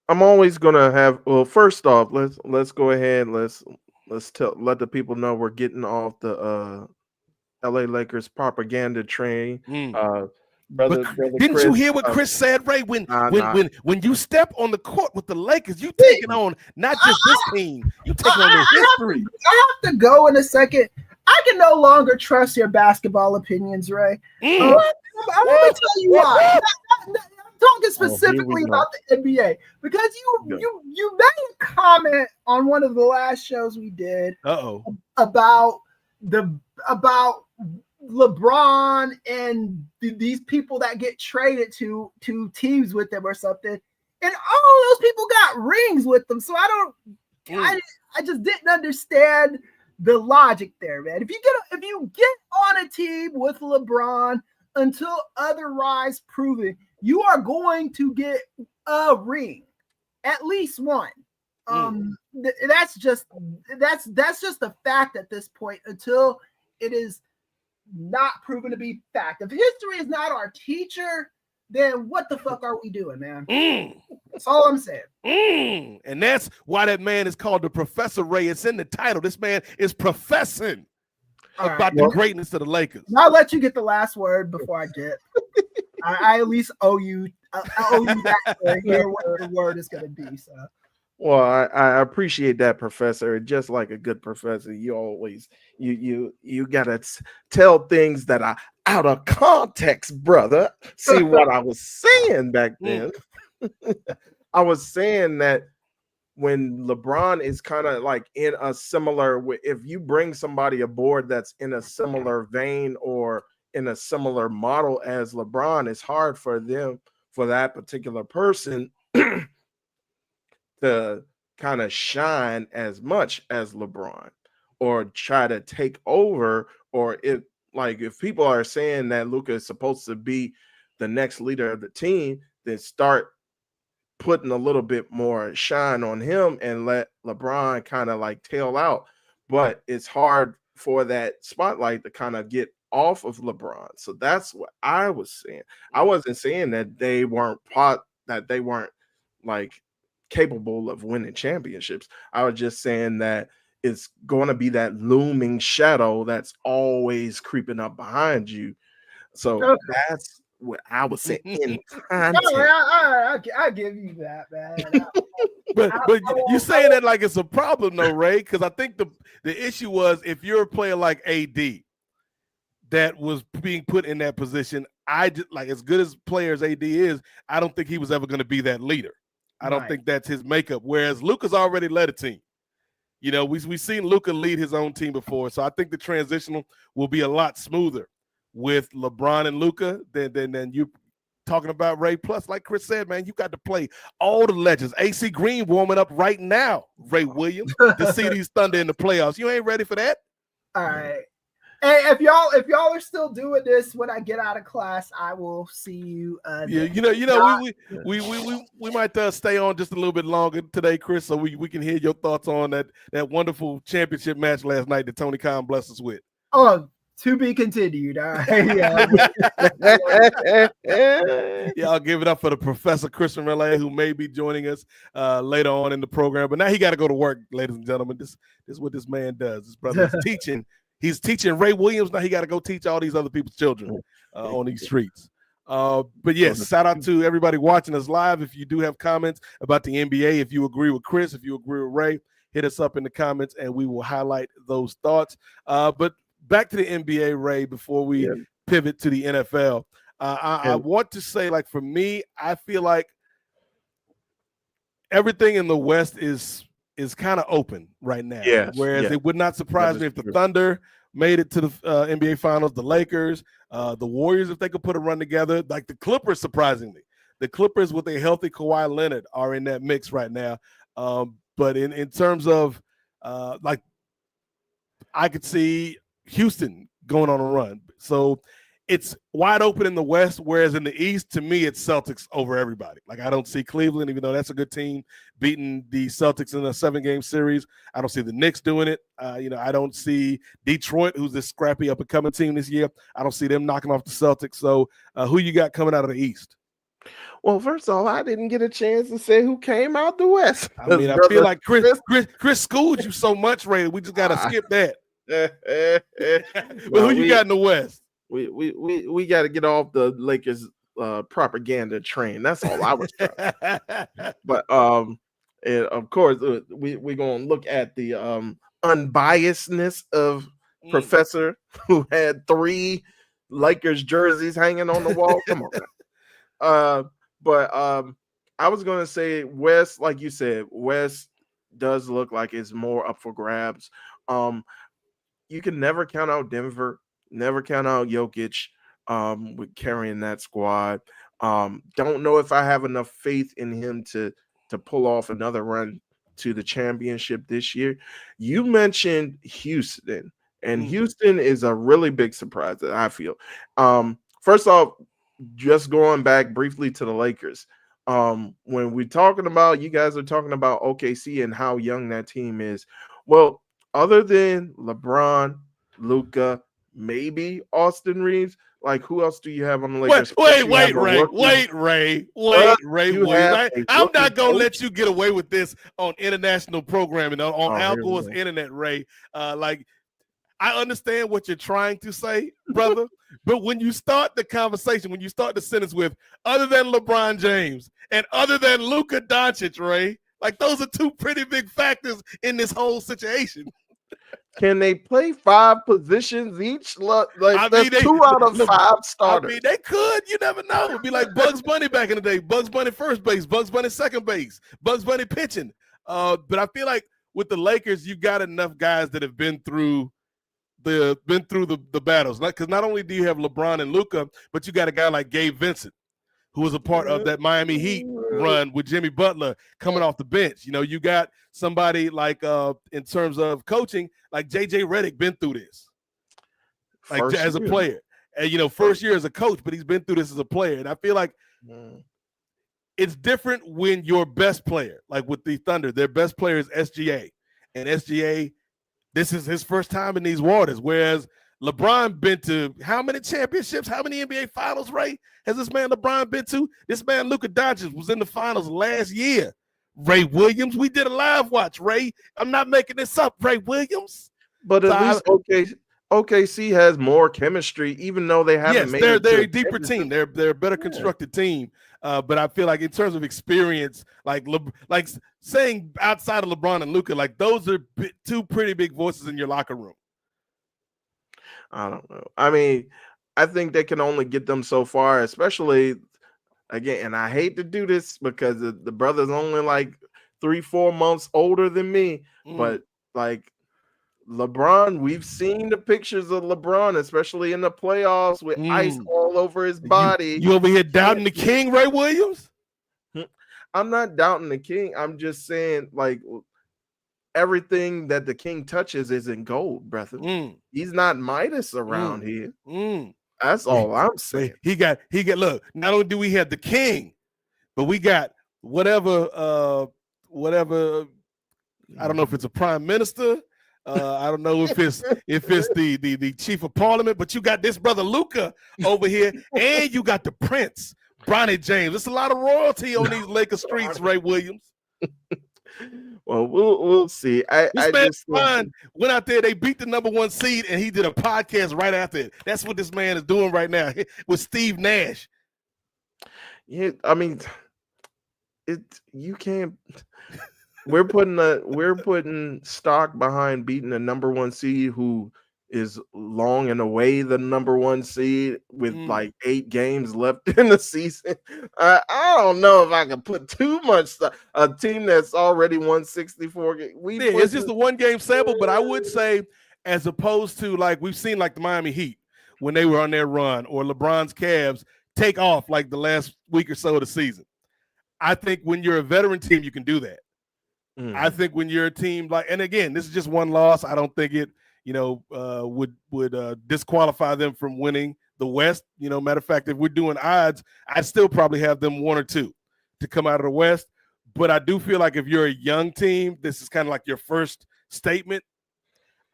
always gonna have. Well, first off, let's go ahead. Let's let the people know we're getting off the LA Lakers propaganda train. Brother didn't Chris, you hear what Chris said, Ray? When you step on the court with the Lakers, you taking on not just this team, you taking on their history. I have to go in a second. I can no longer trust your basketball opinions, Ray. I'm going to tell you why. I'm talking specifically about the NBA because you made a comment on one of the last shows we did about LeBron and these people that get traded to teams with them or something, and all those people got rings with them. So I I just didn't understand the logic there, man. If you get on a team with LeBron until otherwise proven, you are going to get a ring, at least one. That's just a fact at this point until it is not proven to be fact. If history is not our teacher, then what the fuck are we doing, man? That's all I'm saying. And that's why that man is called the Professor Ray. It's in the title. This man is professing about the greatness of the Lakers. I'll let you get the last word before I get. I at least owe you. I owe you that to hear what the word is going to be. So. Well, I appreciate that, Professor. Just like a good professor, you always you gotta tell things that are out of context, brother. See what I was saying back then? I was saying that when LeBron is kind of like in a similar, if you bring somebody aboard that's in a similar vein or in a similar model as LeBron, it's hard for that particular person to kind of shine as much as LeBron or try to take over. Or if people are saying that Luka is supposed to be the next leader of the team, then start putting a little bit more shine on him and let LeBron kind of like tail out. But it's hard for that spotlight to kind of get off of LeBron. So that's what I was saying. I wasn't saying that they weren't like capable of winning championships. I was just saying that it's going to be that looming shadow that's always creeping up behind you. So that's what I was saying in context. I give you that, man. but you saying that like it's a problem, though, Ray? Because I think the issue was if you're a player like AD that was being put in that position, I just like as good as players AD is, I don't think he was ever going to be that leader. I don't think that's his makeup. Whereas Luka's already led a team. You know, we've seen Luka lead his own team before, so I think the transition will be a lot smoother with LeBron and Luka than you talking about Ray. Plus, like Chris said, man, you got to play all the legends. AC Green warming up right now, Ray Williams, to see these Thunder in the playoffs. You ain't ready for that? All right. Hey, if y'all are still doing this when I get out of class, I will see you. We might stay on just a little bit longer today, Chris, so we can hear your thoughts on that wonderful championship match last night that Tony Khan blessed us with. Oh, to be continued. All right. Yeah, I'll give it up for the Professor Christian Relay, who may be joining us later on in the program. But now he got to go to work, ladies and gentlemen. This is what this man does. This brother is teaching. He's teaching Ray Williams. Now he got to go teach all these other people's children on these streets. But yes, shout out to everybody watching us live. If you do have comments about the NBA, if you agree with Chris, if you agree with Ray, hit us up in the comments and we will highlight those thoughts. But back to the NBA, Ray, before we pivot to the NFL. I want to say, like, for me, I feel like everything in the West is kind of open right now. Whereas it would not surprise me if the Thunder made it to the NBA Finals, the Lakers, the Warriors, if they could put a run together. Like the Clippers, surprisingly. The Clippers with a healthy Kawhi Leonard are in that mix right now. But in terms of, like, I could see Houston going on a run. So it's wide open in the West, whereas in the East, to me, it's Celtics over everybody. Like, I don't see Cleveland, even though that's a good team, beating the Celtics in a 7-game series. I don't see the Knicks doing it. I don't see Detroit, who's this scrappy up-and-coming team this year. I don't see them knocking off the Celtics. So who you got coming out of the East? Well, first of all, I didn't get a chance to say who came out the West. I mean, I feel like Chris schooled you so much, Ray. We just got to skip that. But who you got in the West? We got to get off the Lakers propaganda train. That's all I was trying. But and of course we're gonna look at the unbiasedness of Professor, who had 3 Lakers jerseys hanging on the wall. Come on. But I was gonna say West, like you said, West does look like it's more up for grabs. You can never count out Denver. Never count out Jokic with carrying that squad. Don't know if I have enough faith in him to pull off another run to the championship this year. You mentioned Houston, and Houston is a really big surprise that I feel. First off, just going back briefly to the Lakers. When we're talking about, you guys are talking about OKC and how young that team is. Well, other than LeBron, Luka, maybe Austin Reeves, like who else do you have on the Lakers? Wait, Ray You Williams. have I'm rookie not gonna coach? let you get away with this on international programming on Al here we Gore's go. internet, Ray. Like, I understand what you're trying to say, brother, but when you start the conversation, when you start the sentence with other than LeBron James and other than Luka Doncic, Ray, like those are two pretty big factors in this whole situation. Can they play 5 positions each? Like, I mean, that's 2 out of 5 starters. I mean, they could. You never know. It'd be like Bugs Bunny back in the day. Bugs Bunny first base, Bugs Bunny second base, Bugs Bunny pitching. But I feel like with the Lakers, you got enough guys that have been through the battles. Because not only do you have LeBron and Luka, but you got a guy like Gabe Vincent, who was a part of that Miami Heat run with Jimmy Butler coming off the bench. You know, you got somebody like in terms of coaching, like JJ Redick been through this, like as a player. And you know, first year as a coach, but he's been through this as a player. And I feel like it's different when your best player, like with the Thunder, their best player is SGA. And SGA, this is his first time in these waters, whereas LeBron been to how many championships, how many NBA finals, Ray, has this man LeBron been to? This man Luka Doncic was in the finals last year. Ray Williams, we did a live watch, Ray. I'm not making this up, Ray Williams. But at least OKC has more chemistry, even though they haven't made it. They're a deeper team. They're a better constructed team. But I feel like in terms of experience, like saying outside of LeBron and Luka, like those are two pretty big voices in your locker room. I don't know. I mean, I think they can only get them so far, especially again, and I hate to do this because the brother's only like 3-4 months older than me, but like LeBron, we've seen the pictures of LeBron, especially in the playoffs with ice all over his body. You over here doubting the king, Ray Williams? I'm not doubting the king. I'm just saying, like, everything that the king touches is in gold, brother. He's not Midas around here. That's all I'm saying. He got look, not only do we have the king, but we got whatever I don't know if it's a prime minister. I don't know if it's the chief of parliament, but you got this brother Luka over here, and you got the prince, Bronny James. There's a lot of royalty on these Lakers streets, Ray Williams. Well, we'll see. This man went out there, they beat the #1 seed, and he did a podcast right after it. That's what this man is doing right now with Steve Nash. Yeah, I mean, you can't. We're putting stock behind beating the #1 seed who is long and away the #1 seed with like 8 games left in the season. I don't know if I can put too much stuff. A team that's already won 64 games. It's just a 1-game sample, but I would say, as opposed to like we've seen like the Miami Heat when they were on their run, or LeBron's Cavs take off like the last week or so of the season. I think when you're a veteran team, you can do that. I think when you're a team like, and again, this is just one loss. I don't think it, would disqualify them from winning the West. Matter of fact, if we're doing odds, I'd still probably have them 1 or 2 to come out of the West. But I do feel like if you're a young team, this is kind of like your first statement.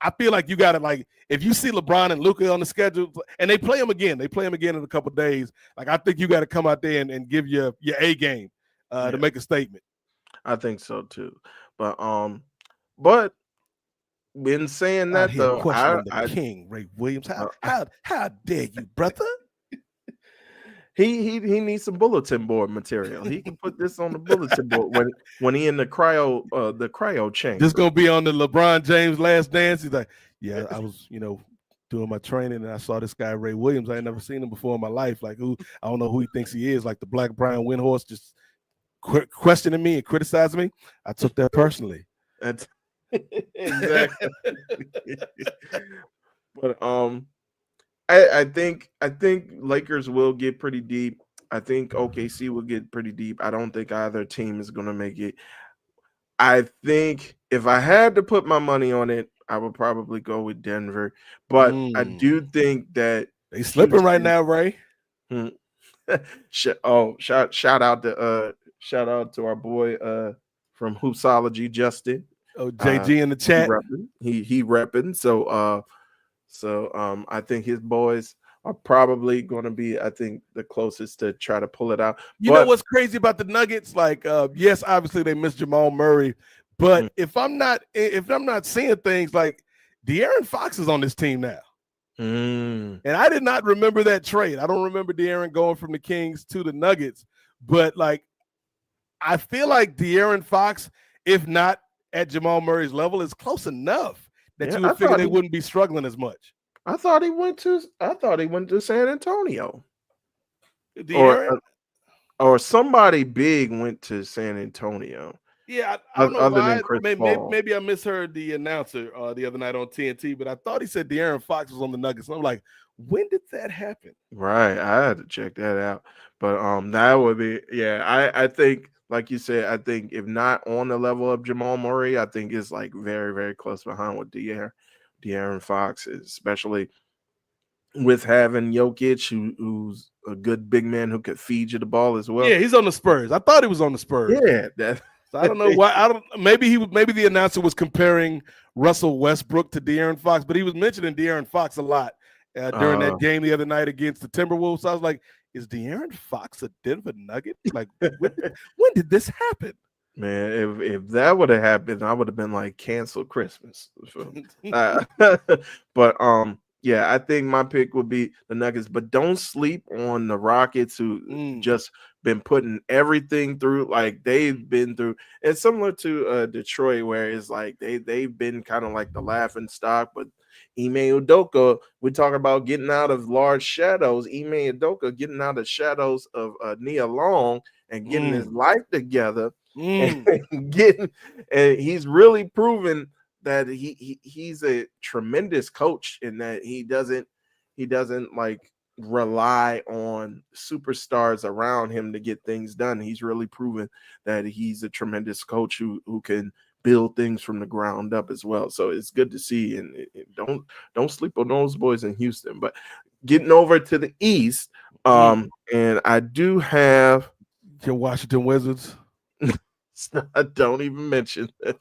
I feel like you got to, like, if you see LeBron and Luka on the schedule, and they play them again in a couple of days, like I think you got to come out there and give your A game to make a statement. I think so too, but in saying that though, the king Ray Williams, how dare you, brother? He needs some bulletin board material. He can put this on the bulletin board when he in the cryo chamber. This gonna be on the LeBron James Last Dance. He's like, yeah, I was doing my training and I saw this guy Ray Williams. I ain't never seen him before in my life. Like, who I don't know who he thinks he is. Like the Black Brian Windhorse just questioning me and criticizing me. I took that personally. That's exactly. But I think Lakers will get pretty deep. I think OKC will get pretty deep. I don't think either team is going to make it. I think if I had to put my money on it, I would probably go with Denver. But I do think that they slipping right now, Ray. Shout out to our boy from Hoopsology, Justin. Oh, JG in the chat. He repping. So I think his boys are probably going to be, I think, the closest to try to pull it out. You know what's crazy about the Nuggets? Like, yes, obviously they miss Jamal Murray, but if I'm not seeing things like De'Aaron Fox is on this team now. And I did not remember that trade. I don't remember De'Aaron going from the Kings to the Nuggets, but like I feel like De'Aaron Fox, if not at Jamal Murray's level, is close enough that you would figure they wouldn't be struggling as much. I thought he went to San Antonio. Or somebody big went to San Antonio. Yeah, I don't know why. Maybe I misheard the announcer the other night on TNT, but I thought he said De'Aaron Fox was on the Nuggets. And I'm like, when did that happen? Right, I had to check that out. But that would be, I think, like you said, I think if not on the level of Jamal Murray, I think it's like very, very close behind what De'Aaron Fox is, especially with having Jokic, who's a good big man who could feed you the ball as well. Yeah, he's on the Spurs. I thought he was on the Spurs. Yeah, so I don't know why. Maybe the announcer was comparing Russell Westbrook to De'Aaron Fox, but he was mentioning De'Aaron Fox a lot during that game the other night against the Timberwolves. So I was like, is De'Aaron Fox a Denver Nugget? Like, when did this happen? Man, if that would have happened, I would have been like, cancel Christmas. But yeah, I think my pick would be the Nuggets. But don't sleep on the Rockets, who just been putting everything through. Like they've been through. It's similar to Detroit, where it's like they've been kind of like the laughing stock. But Ime Udoka, we talk about getting out of large shadows. Ime Udoka getting out of shadows of Nia Long and getting his life together. And he's really proven that he's a tremendous coach, in that he doesn't like rely on superstars around him to get things done. He's really proven that he's a tremendous coach who can build things from the ground up as well. So it's good to see, and don't sleep on those boys in Houston. But getting over to the East, and I do have your Washington Wizards. Don't even mention it.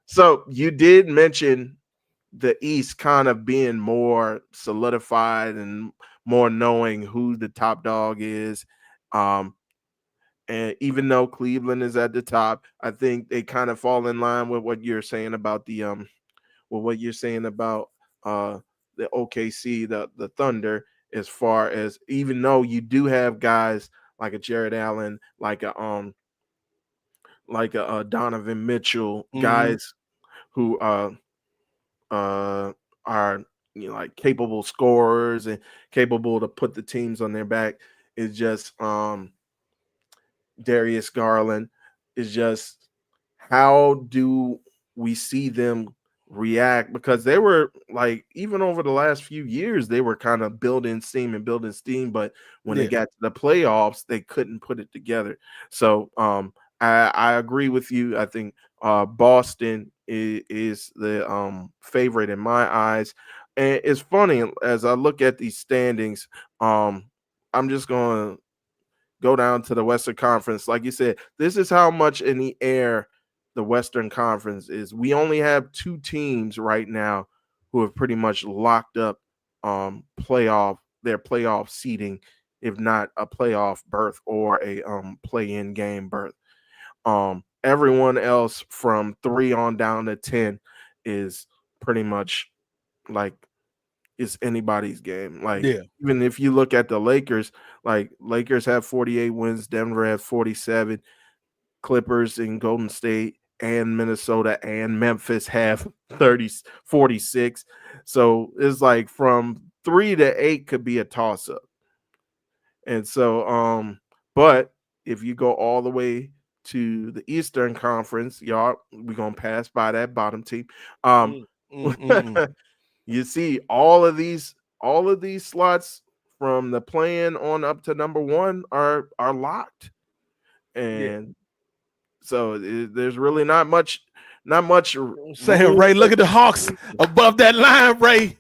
So you did mention the East kind of being more solidified and more knowing who the top dog is. And even though Cleveland is at the top, I think they kind of fall in line with what you're saying about the OKC, the Thunder, as far as, even though you do have guys like a Jared Allen, like a Donovan Mitchell, guys who are like capable scorers and capable to put the teams on their back. Is just Darius Garland. Is just, how do we see them react? Because they were like, even over the last few years, they were kind of building steam, but when they got to the playoffs, they couldn't put it together. So I agree with you. I think Boston is the favorite in my eyes. And it's funny, as I look at these standings, I'm just going to go down to the Western Conference. Like you said, this is how much in the air the Western Conference is. We only have two teams right now who have pretty much locked up their playoff seeding, if not a playoff berth or a play-in game berth. Everyone else from 3 on down to 10 is pretty much like it's anybody's game. Like, even if you look at the Lakers, like Lakers have 48 wins, Denver has 47, Clippers and Golden State and Minnesota and Memphis have 46. So it's like from 3 to 8 could be a toss-up. And so, but if you go all the way to the Eastern Conference, y'all, we're gonna pass by that bottom team. You see all of these slots from the play-in on up to number 1 are locked. And So there's really not much. Saying, Ray, look at the Hawks above that line, Ray.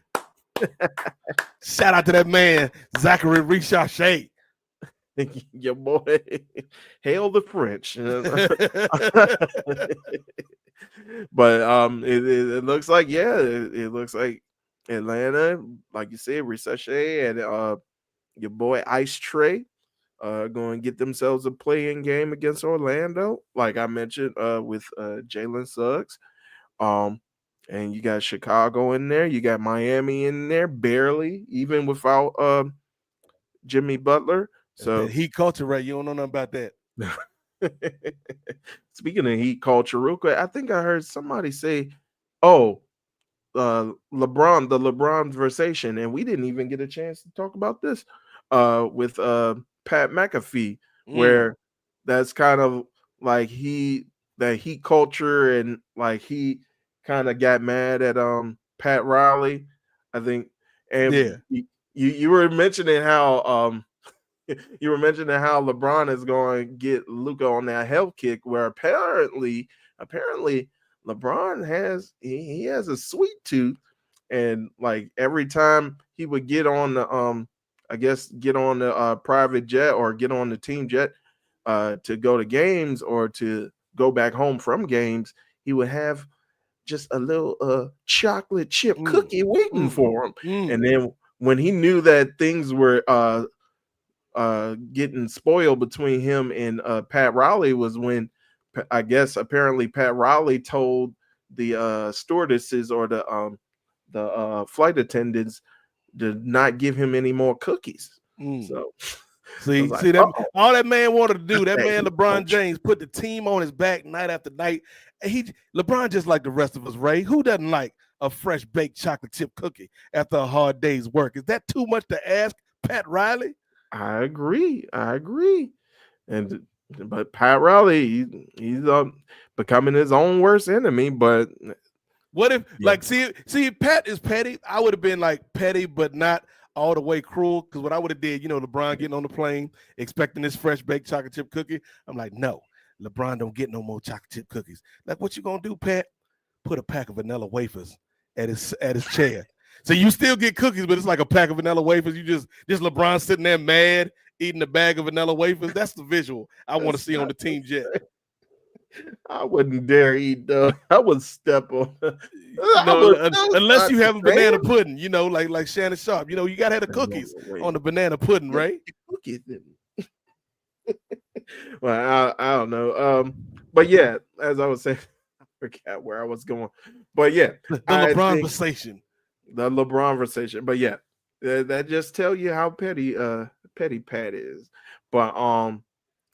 Shout out to that man, Zachary Richarche. Your boy, hail the French. But it looks like, it looks like Atlanta, like you said, Richarche and your boy Ice Trey going to get themselves a play-in game against Orlando, like I mentioned with Jalen Suggs. And you got Chicago in there. You got Miami in there, barely, even without Jimmy Butler. So heat culture, Ray. You don't know nothing about that. Speaking of heat culture, real quick, I think I heard somebody say, "Oh, the LeBron versation," and we didn't even get a chance to talk about this with Pat McAfee, where that's kind of like that heat culture, and like he kind of got mad at Pat Riley, I think. And you were mentioning how LeBron is going to get Luka on that health kick, where apparently LeBron has a sweet tooth, and like every time he would get on the private jet or get on the team jet to go to games or to go back home from games, he would have just a little chocolate chip cookie waiting for him. And then when he knew that things were getting spoiled between him and Pat Riley, was when I guess apparently Pat Riley told the stewardesses or the flight attendants to not give him any more cookies. So see like, that all that man wanted to do, that man LeBron James put the team on his back night after night. LeBron just like the rest of us, Ray. Who doesn't like a fresh baked chocolate chip cookie after a hard day's work? Is that too much to ask Pat Riley? I agree. But Pat Riley, he's becoming his own worst enemy. But what if see Pat is petty? I would have been like petty, but not all the way cruel. Because what I would have did, LeBron getting on the plane, expecting this fresh baked chocolate chip cookie. I'm like, no, LeBron don't get no more chocolate chip cookies. Like, what you gonna do, Pat? Put a pack of vanilla wafers at his chair. So you still get cookies, but it's like a pack of vanilla wafers. You just LeBron sitting there mad, eating a bag of vanilla wafers. That's the visual I want to see on the team jet. I wouldn't dare eat though. I would step on. Unless you have a banana pudding, like Shannon Sharp. You gotta have the cookies on the banana pudding, right? Cookies. Well, I don't know. But yeah, as I was saying, I forgot where I was going. But yeah, the LeBron conversation. The LeBron conversation. But yeah, that just tell you how petty Pat is. But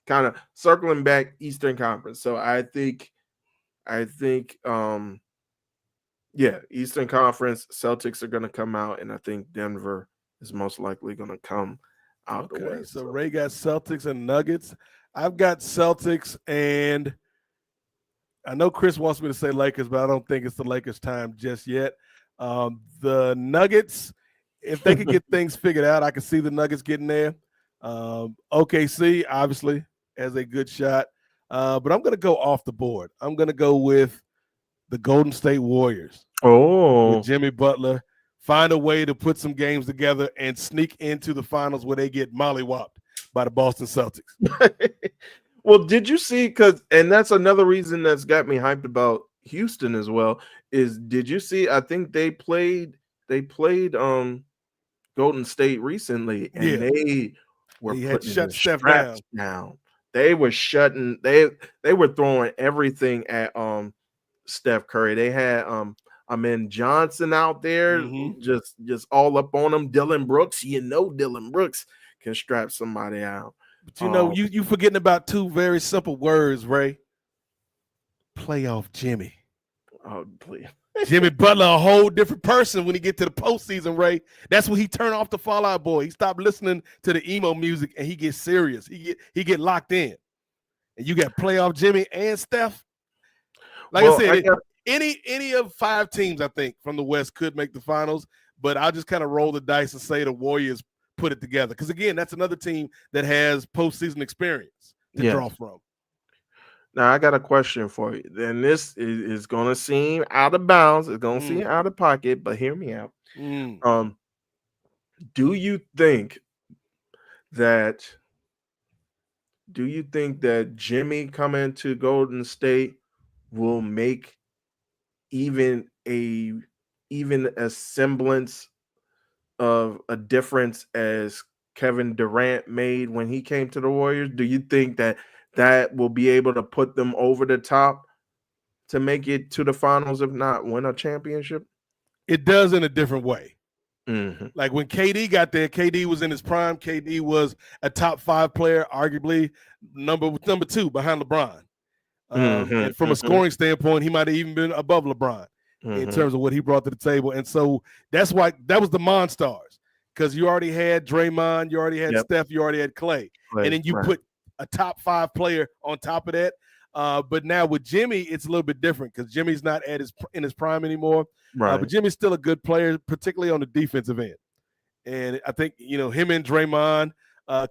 kind of circling back Eastern Conference. So I think Eastern Conference Celtics are going to come out, and I think Denver is most likely going to come out the West. So Ray got Celtics and Nuggets. I've got Celtics, and I know Chris wants me to say Lakers, but I don't think it's the Lakers' time just yet. The Nuggets, if they could get things figured out, I could see the Nuggets getting there. OKC, obviously, has a good shot. But I'm going to go off the board. I'm going to go with the Golden State Warriors. With Jimmy Butler. Find a way to put some games together and sneak into the finals where they get mollywopped by the Boston Celtics. Well, did you see, and that's another reason that's got me hyped about Houston as well, is did you see, I think they played Golden State recently, and they were putting shut Steph down. They were shutting, they were throwing everything at Steph Curry. They had Amen Johnson out there, just all up on him. Dylan Brooks, Dylan Brooks can strap somebody out. But you forgetting about two very simple words, Ray. Playoff Jimmy. Oh, please. Jimmy Butler, a whole different person when he get to the postseason, Ray. That's when he turn off the Fall Out Boy. He stopped listening to the emo music and he gets serious. He get locked in. And you got playoff Jimmy and Steph. Like I said, any of 5 teams, I think, from the West could make the finals, but I'll just kind of roll the dice and say the Warriors put it together. Because, again, that's another team that has postseason experience to draw from. Now I got a question for you. Then this is going to seem out of bounds. It's going to seem out of pocket, but hear me out. Do you think that Jimmy coming to Golden State will make even a semblance of a difference as Kevin Durant made when he came to the Warriors? Do you think that will be able to put them over the top to make it to the finals, if not win a championship? It does in a different way. Mm-hmm. Like when KD got there, KD was in his prime. KD was a top 5 player, arguably number 2 behind LeBron. And from a scoring standpoint, he might have even been above LeBron in terms of what he brought to the table. And so that's why that was the Monstars, because you already had Draymond, you already had Steph, you already had Clay. And then you put a top 5 player on top of that. But now with Jimmy, it's a little bit different because Jimmy's not in his prime anymore. But Jimmy's still a good player, particularly on the defensive end. And I think, him and Draymond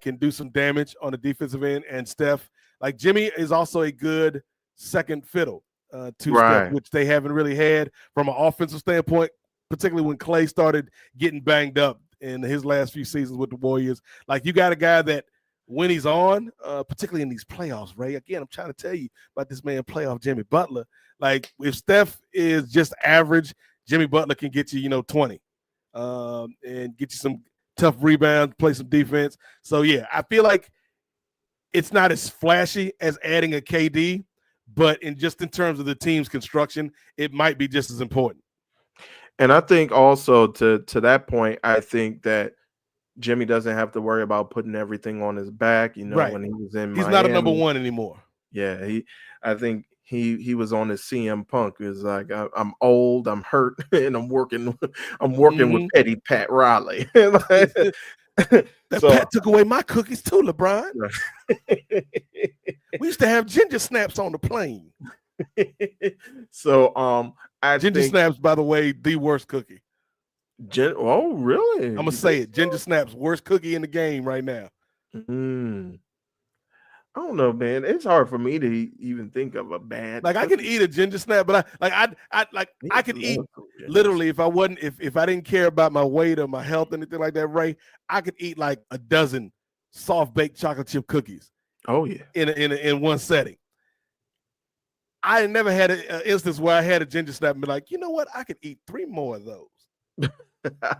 can do some damage on the defensive end. And Steph, like Jimmy is also a good second fiddle to Steph, which they haven't really had from an offensive standpoint, particularly when Clay started getting banged up in his last few seasons with the Warriors. Like you got a guy that when he's on, particularly in these playoffs, Ray, again, I'm trying to tell you about this man playoff Jimmy Butler. Like if Steph is just average, Jimmy Butler can get you, 20 and get you some tough rebounds, play some defense. So, yeah, I feel like it's not as flashy as adding a KD, but in terms of the team's construction, it might be just as important. And I think also to that point, I think that Jimmy doesn't have to worry about putting everything on his back. When he was in Miami. He's not a number 1 anymore. Yeah, I think he was on his CM Punk. It was like I'm old, I'm hurt, and I'm working with Petty Pat Riley. Pat took away my cookies too, LeBron. We used to have ginger snaps on the plane. So ginger snaps, by the way, the worst cookie. Oh, really? I'm gonna say it. Ginger snaps, worst cookie in the game right now. I don't know, man. It's hard for me to even think of a bad. Like I can eat a ginger snap, but I could eat literally if I didn't care about my weight or my health or anything like that, Ray, I could eat like a dozen soft baked chocolate chip cookies. Oh yeah, in one setting. I never had an instance where I had a ginger snap and be like, you know what, I could eat 3 more of those.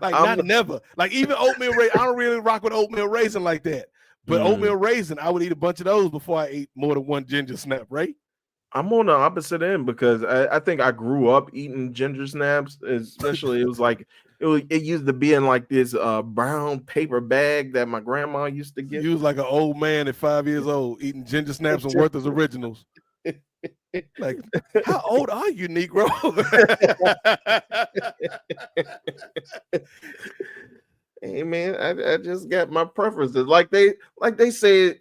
Like never. Like even oatmeal raisin, I don't really rock with oatmeal raisin like that. But oatmeal raisin, I would eat a bunch of those before I ate more than one ginger snap, right? I'm on the opposite end because I think I grew up eating ginger snaps, especially it used to be in like this brown paper bag that my grandma used to get. You was like an old man at 5 years old eating ginger snaps and Werther's Originals. Like, how old are you, Negro? Hey man, I just got my preferences. Like they say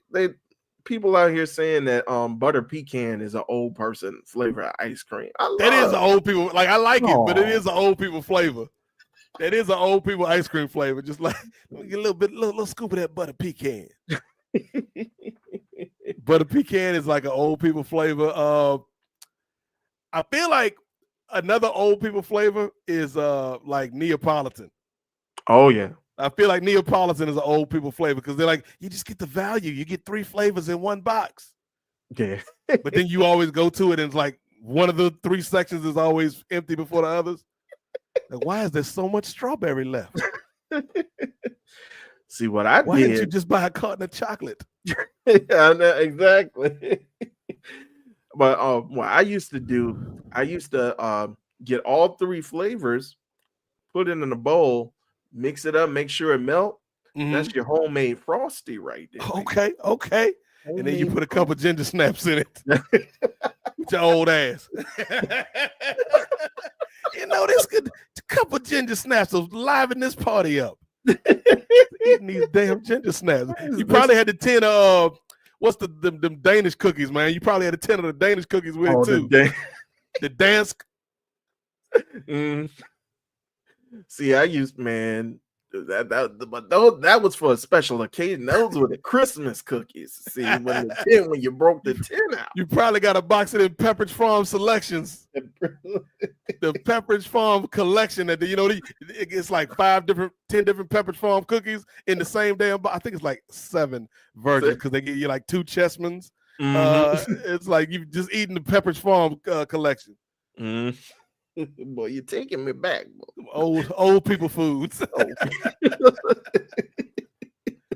people out here saying that butter pecan is an old person flavor of ice cream. That is an old people. Like I like it, but it is an old people flavor. That is an old people ice cream flavor. Just like get a little scoop of that butter pecan. Butter pecan is like an old people flavor. I feel like another old people flavor is like Neapolitan. Oh yeah. I feel like Neapolitan is an old people flavor because they're like, you just get the value. You get 3 flavors in one box. Yeah. But then you always go to it and it's like one of the 3 sections is always empty before the others. Like, why is there so much strawberry left? See what I Why did? didn't you just buy a carton of chocolate? Yeah, I know, exactly. But what I used to do, get all 3 flavors, put it in a bowl, mix it up, make sure it melt. Mm-hmm. That's your homemade Frosty right there. Okay. Homemade. And then you put a couple ginger snaps in it. With your old ass. This could a couple ginger snaps will liven this party up. Eating these damn ginger snaps. You probably had the 10 of what's them Danish cookies, man. You probably had a 10 of the Danish cookies with it too. The Dansk. See, I used, man, That was for a special occasion. Those were the Christmas cookies. See, when you broke the tin out. You probably got a box of them Pepperidge Farm selections. The Pepperidge Farm collection that it's like 10 different Pepperidge Farm cookies in the same damn box. I think it's like 7 versions because they give you like 2 Chessmans. It's like you've just eaten the Pepperidge Farm collection. Boy, you're taking me back. Old people foods.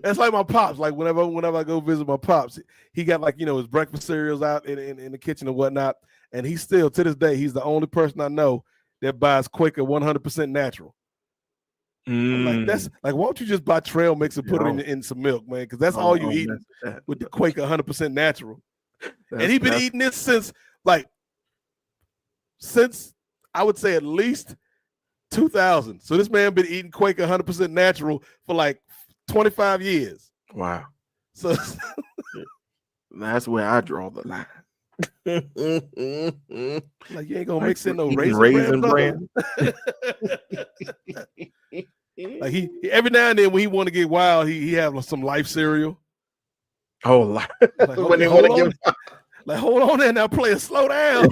That's like my pops. Like whenever I go visit my pops, he got like his breakfast cereals out in the kitchen and whatnot. And he still to this day he's the only person I know that buys Quaker 100% natural. Like that's like, why don't you just buy trail mix and put it in some milk, man? Because that's all you eat with the Quaker 100% natural. And he's been eating this since I would say at least 2000. So this man been eating Quaker 100% natural for like 25 years. Wow. So that's where I draw the line. Like you ain't gonna mix in no raisin bran. Like he every now and then when he want to get wild, he have some Life cereal. Oh, like, when they want to give. Like, hold on there now, player, slow down.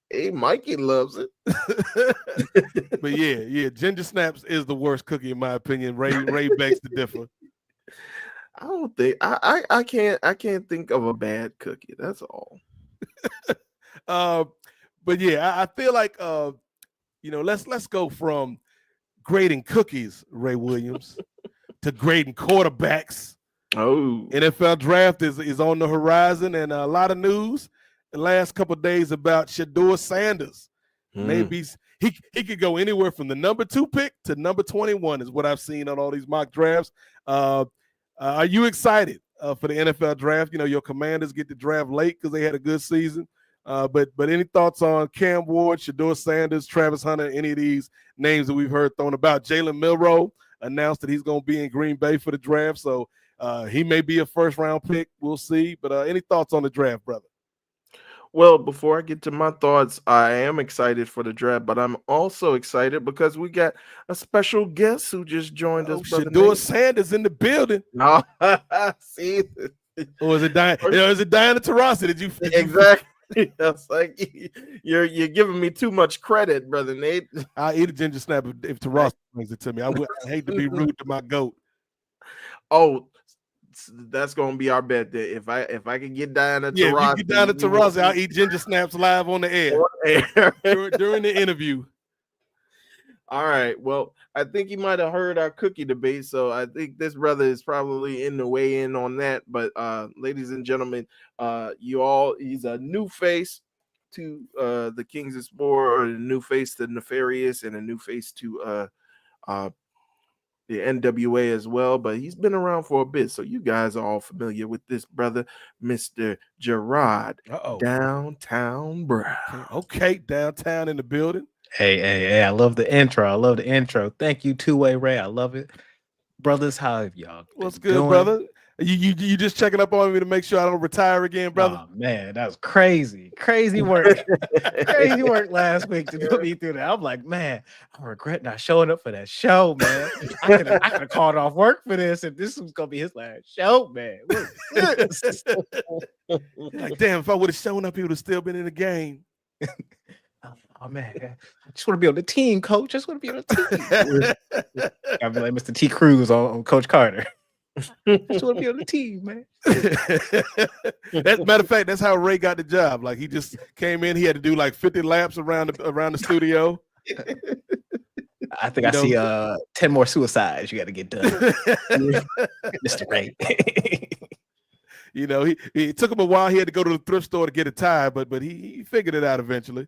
Hey, Mikey loves it. But yeah, Ginger Snaps is the worst cookie in my opinion. Ray begs to differ. I don't think I can't think of a bad cookie. That's all. But yeah, I feel like let's go from grading cookies, Ray Williams, to grading quarterbacks. Oh, NFL draft is on the horizon, and a lot of news the last couple of days about Shedeur Sanders. Maybe he could go anywhere from the number 2 pick to number 21 is what I've seen on all these mock drafts. Are you excited for the NFL draft? Your Commanders get the draft late because they had a good season. But any thoughts on Cam Ward, Shedeur Sanders, Travis Hunter, any of these names that we've heard thrown about? Jalen Milroe announced that he's going to be in Green Bay for the draft, so he may be a first-round pick. We'll see. But any thoughts on the draft, brother? Well, before I get to my thoughts, I am excited for the draft, but I'm also excited because we got a special guest who just joined us. Shedeur Sanders in the building. No, see, or is it Diana Taurasi? Did you exactly? That's like you're giving me too much credit, brother Nate. I'll eat a ginger snap if Taurasi brings it to me. I hate to be rude to my goat. Oh, that's gonna be our bet. That if I can get Diana Taurasi, if you get Diana Taurasi, I'll eat ginger snaps live on the air during the interview. All right. Well, I think he might have heard our cookie debate, so I think this brother is probably in the way in on that. But ladies and gentlemen, he's a new face to the Kings of Sport, or a new face to Nefarious, and a new face to the NWA as well, but he's been around for a bit, so you guys are all familiar with this brother, Mr. Gerard Downtown Brown. Okay, downtown in the building. Hey, I love the intro. Thank you, Two-Way Ray. I love it. Brothers, how have y'all been What's good, doing? brother? You just checking up on me to make sure I don't retire again, brother? Oh, man, that was crazy work. Crazy work last week to put me through that. I'm like, man, I regret not showing up for that show, man. I could have called off work for this, and this was gonna be his last show, man. Like, damn, if I would have shown up, he would have still been in the game. Oh man, I just want to be on the team, coach. I just want to be on the team. I'll be like Mr. T. Cruz on Coach Carter. I just want to be on the team, man. Matter of fact, that's how Ray got the job. Like, he just came in, he had to do like 50 laps around the studio. I think I see 10 more suicides you got to get done, Mr. Ray. He took him a while. He had to go to the thrift store to get a tie, but he figured it out eventually.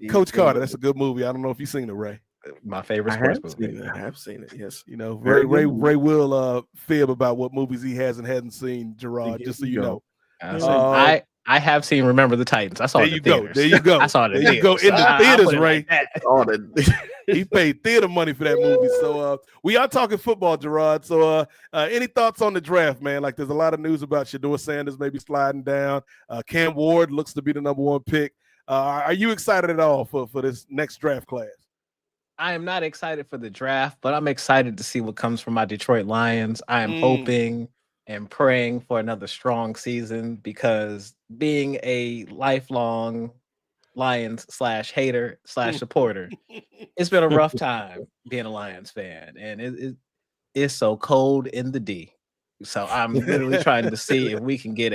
Coach Carter, that's a good movie. I don't know if you've seen it, Ray. My favorite sports movie. I have seen it. Yes. Ray will fib about what movies he hadn't seen, Gerard, just so you know. I have seen Remember the Titans. I saw it in the theaters. There you go. I saw it in there you go. In the theaters, Ray. Like He paid theater money for that movie. So we are talking football, Gerard. So any thoughts on the draft, man? Like, there's a lot of news about Shedeur Sanders maybe sliding down. Cam Ward looks to be the number 1 pick. Are you excited at all for this next draft class? I am not excited for the draft, but I'm excited to see what comes from my Detroit Lions. I am hoping and praying for another strong season because being a lifelong Lions /hater /supporter, it's been a rough time being a Lions fan, and it is so cold in the D. So I'm literally trying to see if we can get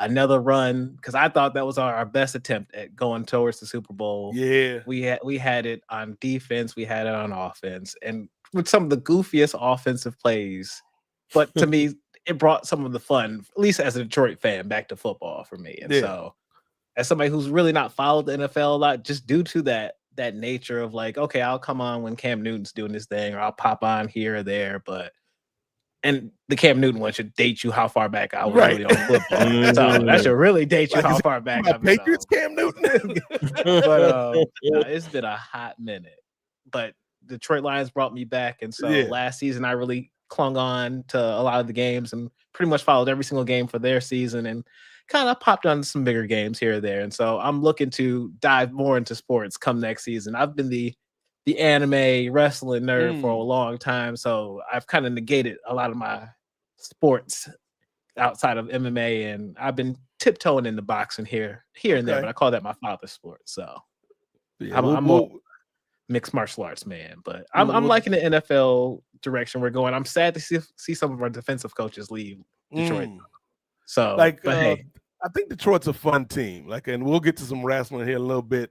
another run, because I thought that was our best attempt at going towards the Super Bowl. Yeah, we had it on defense, we had it on offense, and with some of the goofiest offensive plays. But to me, it brought some of the fun, at least as a Detroit fan, back to football for me. And so, as somebody who's really not followed the NFL a lot, just due to that nature of like, okay, I'll come on when Cam Newton's doing this thing, or I'll pop on here or there, and the Cam Newton one should date you how far back I was really on football. So that should really date you how far back I've been Patriots Cam Newton. But it's been a hot minute. But Detroit Lions brought me back, and so last season I really clung on to a lot of the games and pretty much followed every single game for their season, and kind of popped on some bigger games here or there. And so I'm looking to dive more into sports come next season. I've been the anime wrestling nerd for a long time, so I've kind of negated a lot of my sports outside of MMA, and I've been tiptoeing in the boxing here and there, but I call that my father's sport. So I'm a mixed martial arts man, but I'm liking the NFL direction we're going. I'm sad to see some of our defensive coaches leave Detroit. So hey. I think Detroit's a fun team. And we'll get to some wrestling here in a little bit,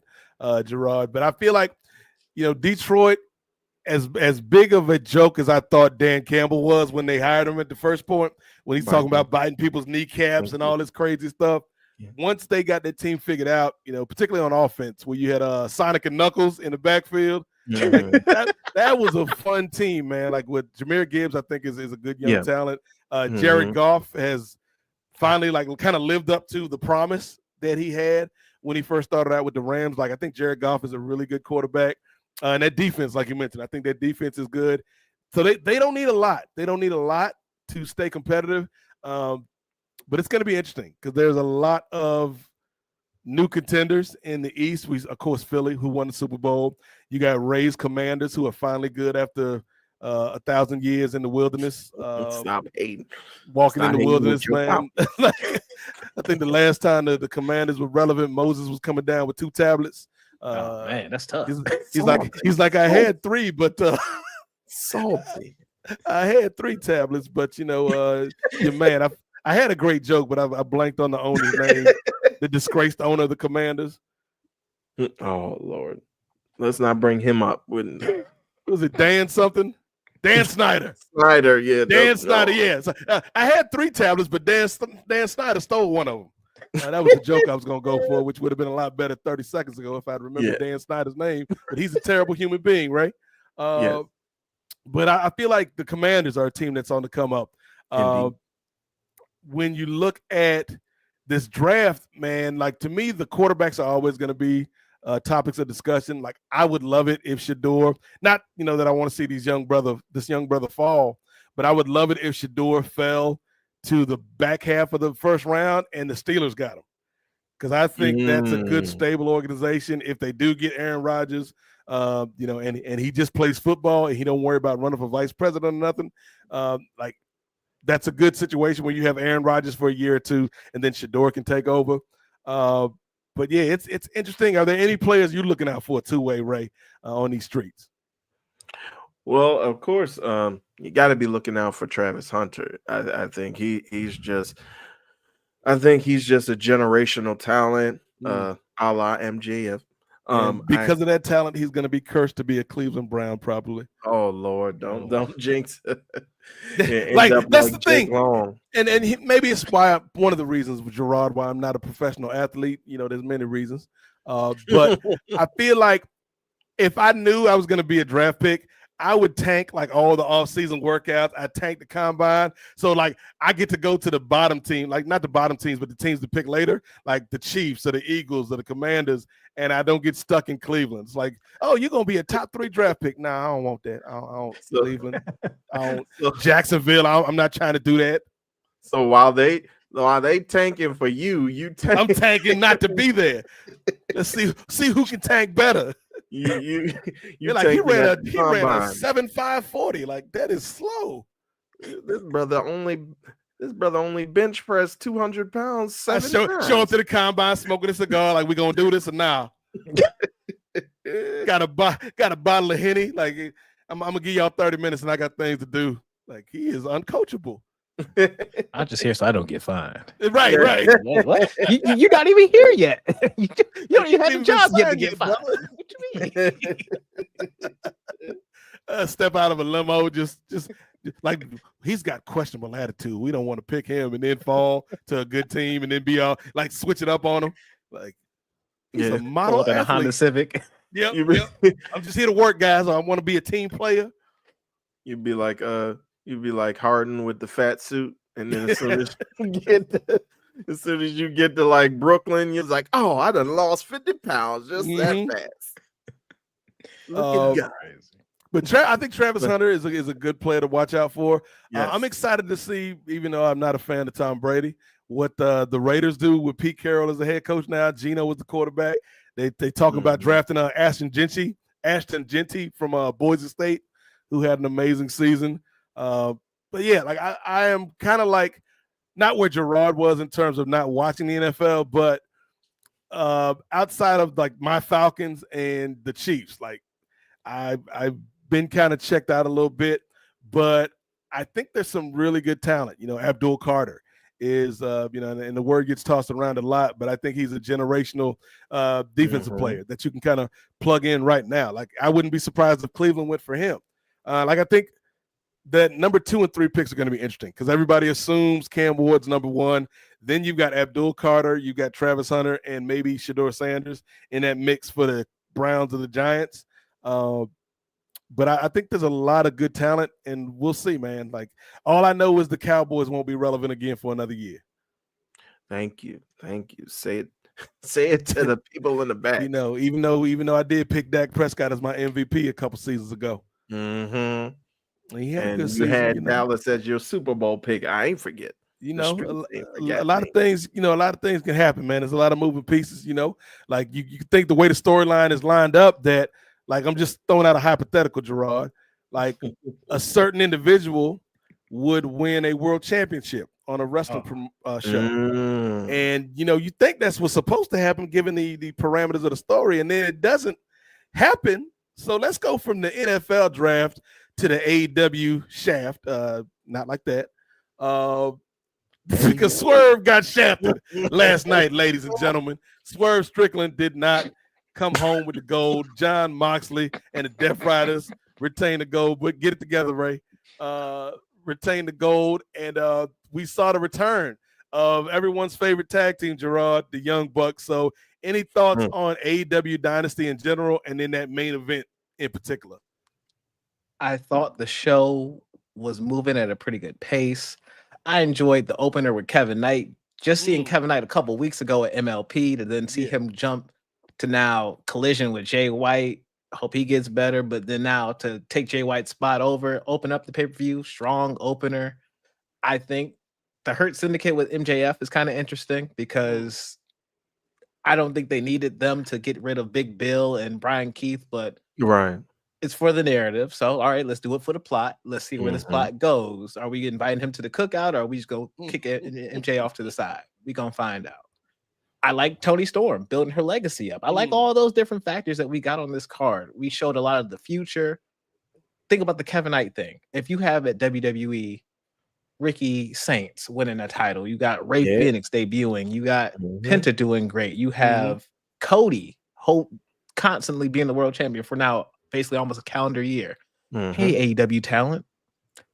Gerard. But I feel like, Detroit, as big of a joke as I thought Dan Campbell was when they hired him at the first point, when he's talking about biting people's kneecaps and all this crazy stuff. Yeah. Once they got their team figured out, particularly on offense, where you had Sonic and Knuckles in the backfield, that was a fun team, man. Like with Jahmyr Gibbs, I think is a good young talent. Jared Goff has finally kind of lived up to the promise that he had when he first started out with the Rams. I think Jared Goff is a really good quarterback. And that defense, like you mentioned, I think that defense is good. So they don't need a lot. They don't need a lot to stay competitive. But it's going to be interesting because there's a lot of new contenders in the East. Of course, Philly, who won the Super Bowl. You got Ray's Commanders, who are finally good after 1,000 years in the wilderness. Stop hating. Walking in the wilderness, man. I think the last time the Commanders were relevant, Moses was coming down with 2 tablets. Man, that's tough. He's like I had 3, but salty. I had 3 tablets, but man, I had a great joke, but I blanked on the owner's name, the disgraced owner of the Commanders. Oh Lord, let's not bring him up. Was it Dan something? Dan Snyder. Snyder, yeah. Dan Snyder, yeah. So, I had 3 tablets, but Dan Snyder stole one of them. That was the joke I was going to go for, which would have been a lot better 30 seconds ago if I'd remembered Dan Snyder's name. But he's a terrible human being, right? Yes. But I feel like the Commanders are a team that's on the come up. When you look at this draft, man, to me, the quarterbacks are always going to be topics of discussion. I would love it if Shedeur, not that I want to see this young brother fall, but I would love it if Shedeur fell to the back half of the first round and the Steelers got him, because I think that's a good stable organization. If they do get Aaron Rodgers, and he just plays football and he don't worry about running for vice president or nothing, that's a good situation where you have Aaron Rodgers for a year or 2 and then Shedeur can take over. But yeah, it's interesting. Are there any players you're looking out for two-way, Ray, on these streets? Well, of course, you got to be looking out for Travis Hunter. I think he's just a generational talent, a la MJF. Because of that talent, he's going to be cursed to be a Cleveland Brown, probably. Oh Lord, don't jinx it. That's the thing. And maybe it's why one of the reasons, Gerard, why I'm not a professional athlete. There's many reasons, but I feel like if I knew I was going to be a draft pick, I would tank all the off-season workouts. I tank the combine. So I get to go to the bottom team, not the bottom teams, but the teams to pick later, like the Chiefs or the Eagles or the Commanders, and I don't get stuck in Cleveland. It's oh, you're going to be a top 3 draft pick. Nah, I don't want that. I don't Cleveland. I don't Jacksonville. I'm not trying to do that. So while they tanking for you, I'm tanking not to be there. Let's see who can tank better. you You're like he taking ran that a 7.5 40. Like that is slow. This brother only bench press 200 pounds. I show up to the combine smoking a cigar. Like we gonna do this or now? got a bottle of Henny. Like I'm gonna give y'all 30 minutes and I got things to do. Like he is uncoachable. I'm just here so I don't get fined. Right. What? You're not even here yet. you don't even have a job yet to get fined. What you mean? Step out of a limo, just like he's got questionable attitude. We don't want to pick him and then fall to a good team and then be all like switch it up on him. Like he's a model in a Honda Civic. Yep. I'm just here to work, guys. I want to be a team player. You'd be like Harden with the fat suit, and then as soon as you get to like Brooklyn, you're like, oh, I done lost 50 pounds just that fast. Look at guys. But I think Travis Hunter is a good player to watch out for. Yes. I'm excited to see, even though I'm not a fan of Tom Brady, what the Raiders do with Pete Carroll as the head coach now. Geno was the quarterback. They talking about drafting Ashton Genty from Boise State, who had an amazing season. But yeah, like I am kind of like not where Gerard was in terms of not watching the NFL, but outside of like my Falcons and the Chiefs, like I've been kind of checked out a little bit, but I think there's some really good talent. Abdul Carter is, and the word gets tossed around a lot, but I think he's a generational defensive player that you can kind of plug in right now. Like I wouldn't be surprised if Cleveland went for him. I think that number 2 and 3 picks are going to be interesting because everybody assumes Cam Ward's number 1. Then you've got Abdul Carter, you've got Travis Hunter, and maybe Shedeur Sanders in that mix for the Browns or the Giants. But I think there's a lot of good talent, and we'll see, man. Like all I know is the Cowboys won't be relevant again for another year. Thank you. Say it to the people in the back. Even though I did pick Dak Prescott as my MVP a couple seasons ago. Mm-hmm. He had and a good you season, had Dallas as your Super Bowl pick. I ain't forget. A lot of things, a lot of things can happen, man. There's a lot of moving pieces, like you think the way the storyline is lined up that, like, I'm just throwing out a hypothetical, Gerard, like a certain individual would win a world championship on a wrestling show. And, you think that's what's supposed to happen given the parameters of the story, and then it doesn't happen. So let's go from the NFL draft to the AEW shaft. Not like that. Because Swerve got shafted last night, ladies and gentlemen. Swerve Strickland did not come home with the gold. John Moxley and the Death Riders retain the gold. But get it together, Ray. Retain the gold. And we saw the return of everyone's favorite tag team, Gerard, the Young Bucks. So any thoughts on AEW Dynasty in general and then that main event in particular? I thought the show was moving at a pretty good pace. I enjoyed the opener with Kevin Knight. Just seeing Kevin Knight a couple of weeks ago at MLP to then see him jump to now Collision with Jay White. Hope he gets better. But then now to take Jay White's spot over, open up the pay-per-view, strong opener. I think the Hurt Syndicate with MJF is kind of interesting because I don't think they needed them to get rid of Big Bill and Brian Keith, but it's for the narrative. So, all right, let's do it for the plot. Let's see where this plot goes. Are we inviting him to the cookout or are we just going to kick MJ off to the side? We're going to find out. I like Toni Storm building her legacy up. I like all those different factors that we got on this card. We showed a lot of the future. Think about the Kevin Knight thing. If you have at WWE Ricky Saints winning a title, you got Ray Phoenix debuting, you got Penta doing great, you have Cody Hope constantly being the world champion for now basically almost a calendar year. Hey, AEW talent,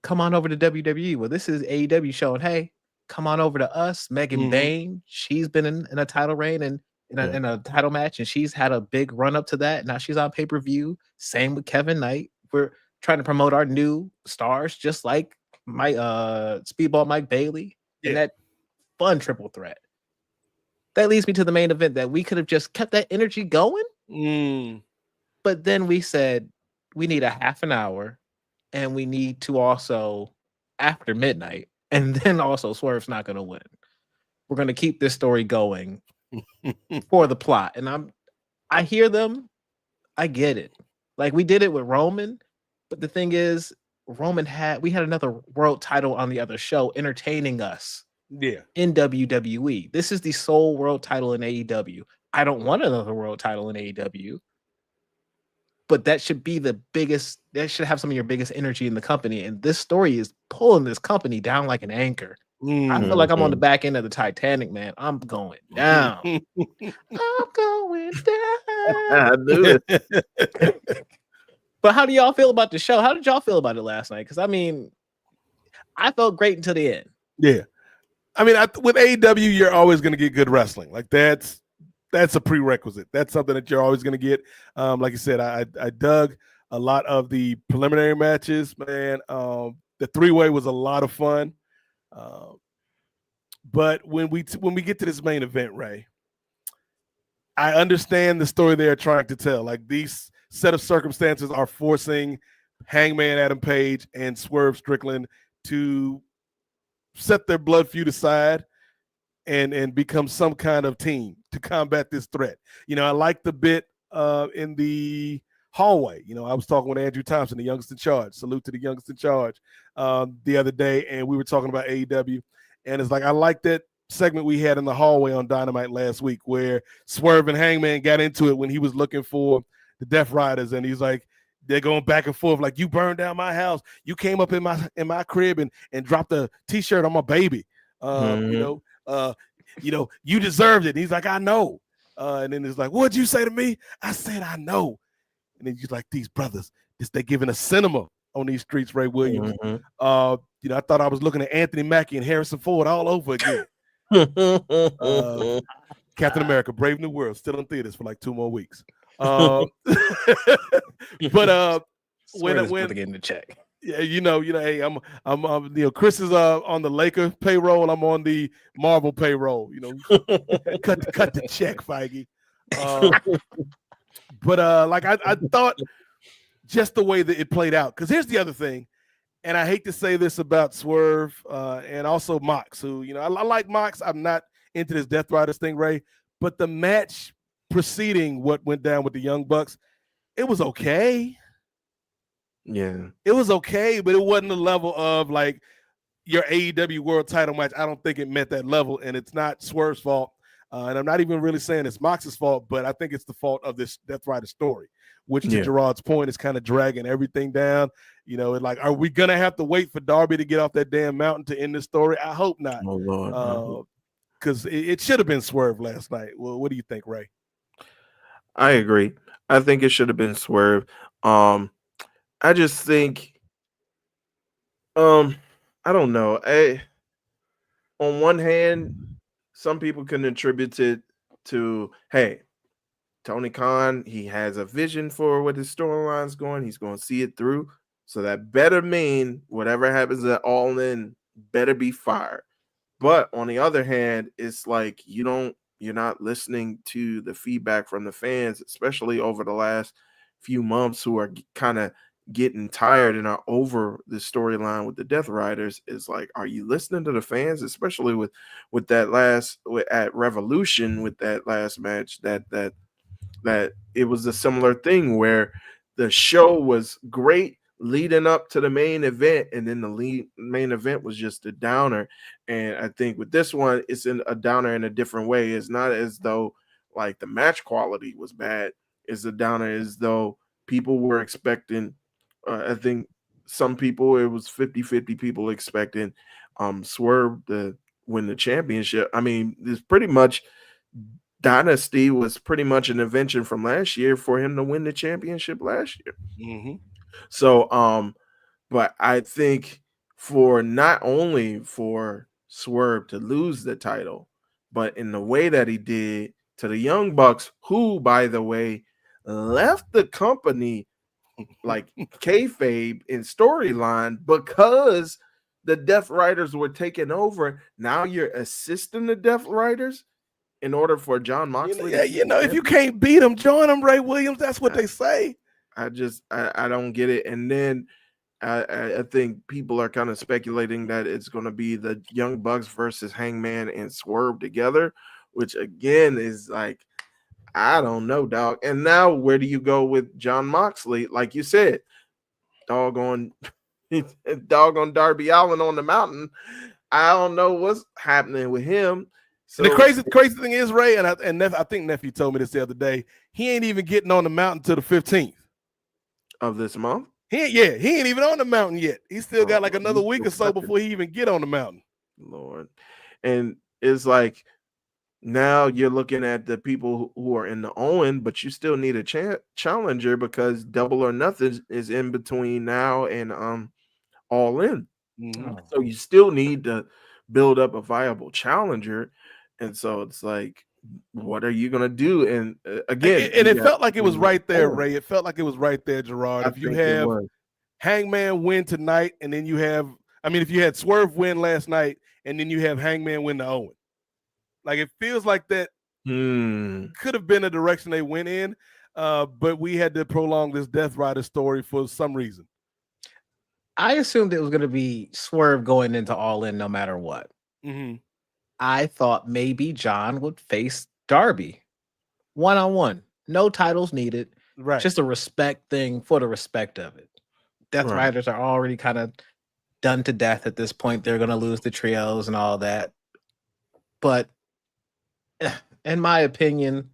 come on over to WWE. Well, this is AEW showing, hey, come on over to us. Megan Bain, she's been in a title reign and in a title match, and she's had a big run up to that. Now she's on pay-per-view. Same with Kevin Knight. We're trying to promote our new stars, just like Speedball Mike Bailey and that fun triple threat. That leads me to the main event that we could have just kept that energy going. But then we said we need a half an hour and we need to also after midnight, and then also Swerve's not going to win. We're going to keep this story going for the plot. And I hear them. I get it. Like we did it with Roman, but the thing is, we had another world title on the other show entertaining us Yeah. in WWE. This is the sole world title in AEW. I don't want another world title in AEW, but that should be the biggest. That should have some of your biggest energy in the company. And this story is pulling this company down like an anchor. I feel like I'm on the back end of the Titanic, man. I'm going down. I'm going down. I knew it. But how do y'all feel about the show? How did y'all feel about it last night? Because I mean, I felt great until the end. Yeah. I mean, with AEW, you're always going to get good wrestling. Like that's a prerequisite. That's something that you're always going to get. Like I said, I dug a lot of the preliminary matches, man. The three-way was a lot of fun. But when we get to this main event, Ray, I understand the story they're trying to tell. Like these set of circumstances are forcing Hangman Adam Page and Swerve Strickland to set their blood feud aside and become some kind of team to combat this threat. You know, I like the bit in the hallway. You know, I was talking with Andrew Thompson, the youngest in charge. Salute to the youngest in charge the other day, and we were talking about AEW. And it's like I like that segment we had in the hallway on Dynamite last week where Swerve and Hangman got into it when he was looking for the Death Riders, and he's like, they're going back and forth like, you burned down my house, you came up in my crib and dropped a t-shirt on my baby. You know, you deserved it. And he's like, I know. And then it's like, what'd you say to me? I said, I know. And then he's like, these brothers, they're giving us cinema on these streets, Ray Williams. You know, I thought I was looking at Anthony Mackie and Harrison Ford all over again. Captain America, Brave New World, still in theaters for like 2 more weeks. But when getting the check, yeah, you know, hey, I'm you know, Chris is on the Laker payroll, I'm on the Marvel payroll. You know, cut the check, Feige. But like I thought, just the way that it played out. Because here's the other thing, and I hate to say this about Swerve and also Mox, who, you know, I like Mox. I'm not into this Death Riders thing, Ray, but the match preceding what went down with the Young Bucks, it was okay. Yeah, it was okay, but it wasn't the level of like your AEW World Title match. I don't think it met that level, and it's not Swerve's fault. And I'm not even really saying it's Mox's fault, but I think it's the fault of this Death Rider story, which to Gerard's point is kind of dragging everything down. You know, like, are we gonna have to wait for Darby to get off that damn mountain to end the story? I hope not. Oh Lord, because it should have been Swerve last night. Well, what do you think, Ray? I agree. I think it should have been Swerve. I just think, I don't know. On one hand, some people can attribute it to, hey, Tony Khan, he has a vision for what his storyline's going. He's going to see it through. So that better mean whatever happens at All In better be fire. But on the other hand, it's like you're not listening to the feedback from the fans, especially over the last few months, who are kind of getting tired and are over the storyline with the Death Riders. Is like, are you listening to the fans, especially with that at Revolution, with that last match, that it was a similar thing where the show was great leading up to the main event, and then the main event was just a downer. And I think with this one, it's a downer in a different way. It's not as though like the match quality was bad. It's a downer as though people were expecting, I think some people, it was 50-50 people expecting Swerve to win the championship. I mean, it's pretty much Dynasty was pretty much an invention from last year for him to win the championship last year. Mm-hmm. So, but I think for not only for Swerve to lose the title, but in the way that he did to the Young Bucks, who, by the way, left the company like kayfabe in storyline because the Death Riders were taking over. Now you're assisting the Death Riders in order for John Moxley. Yeah, you know, if you can't beat them, join them, Ray Williams. That's what they say. I don't get it. And then I think people are kind of speculating that it's going to be the Young Bucks versus Hangman and Swerve together, which again is like, I don't know, dog. And now where do you go with John Moxley? Like you said, doggone Darby Allin on the mountain. I don't know what's happening with him. So And the crazy thing is, Ray, and I think Nephew told me this the other day. He ain't even getting on the mountain till the 15th of this month. He ain't even on the mountain yet. He still got like another week or so before he even get on the mountain. Lord, and it's like now you're looking at the people who are in the Owen, but you still need a challenger because Double or Nothing is in between now and All In. Mm-hmm. So you still need to build up a viable challenger, and so it's like, what are you gonna do? And again, and it felt like it was right there, Ray. It felt like it was right there, Gerard. If you have Hangman win tonight, and then you have, if you had Swerve win last night, and then you have Hangman win the Owen, like it feels like that could have been a direction they went in, but we had to prolong this Death Rider story for some reason. I assumed it was going to be Swerve going into All In no matter what. Mm-hmm. I thought maybe John would face Darby one-on-one. No titles needed. Right. Just a respect thing for the respect of it. Death Riders are already kind of done to death at this point. They're going to lose the trios and all that. But in my opinion,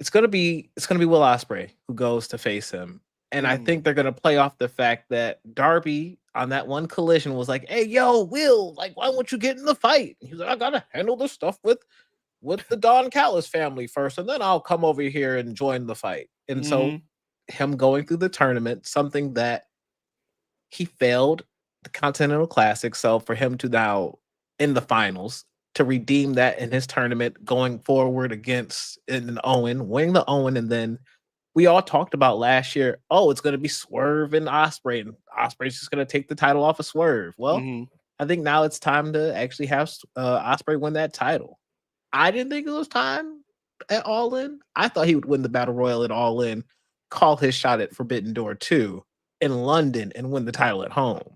it's going to be Will Ospreay who goes to face him. And I think they're going to play off the fact that Darby on that one collision was like, hey, yo, Will, like, why won't you get in the fight? And he was like, I got to handle this stuff with the Don Callis family first, and then I'll come over here and join the fight. And so him going through the tournament, something that he failed the Continental Classic. So for him to now in the finals to redeem that in his tournament, going forward against an Owen, winning the Owen, and then we all talked about last year, it's going to be Swerve and Ospreay, and Ospreay's just going to take the title off of Swerve. Well, I think now it's time to actually have Ospreay win that title. I didn't think it was time at All In. I thought he would win the Battle Royal at All In, call his shot at Forbidden Door 2 in London, and win the title at home.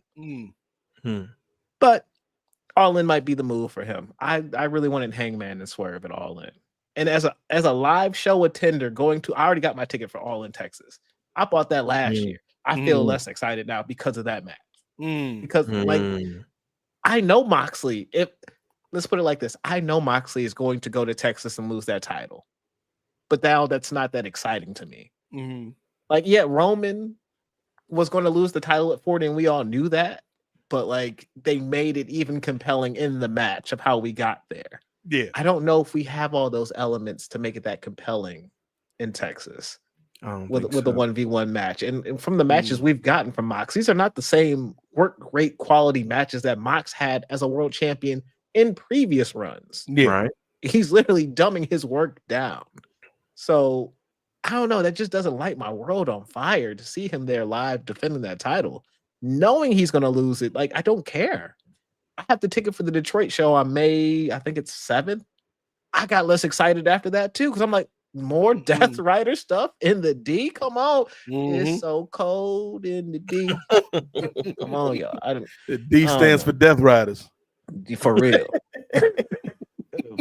But All In might be the move for him. I really wanted Hangman and Swerve at All In. And as a live show attender I already got my ticket for All In Texas. I bought that last year. I feel less excited now because of that match. Because I know Moxley, let's put it like this. I know Moxley is going to go to Texas and lose that title. But now that's not that exciting to me. Like, yeah, Roman was going to lose the title at 40, and we all knew that. But like, they made it even compelling in the match of how we got there. Yeah, I don't know if we have all those elements to make it that compelling in Texas with the 1v1 match. And from the matches we've gotten from Mox, these are not the same work rate quality matches that Mox had as a world champion in previous runs. Yeah, right. He's literally dumbing his work down. So I don't know. That just doesn't light my world on fire to see him there live defending that title, knowing he's going to lose it. Like, I don't care. I have the ticket for the Detroit show on May, I think it's 7th. I got less excited after that too, because I'm like, more Death Rider stuff in the D? Come on. It's so cold in the D. Come on, y'all. The D stands for Death Riders. For real.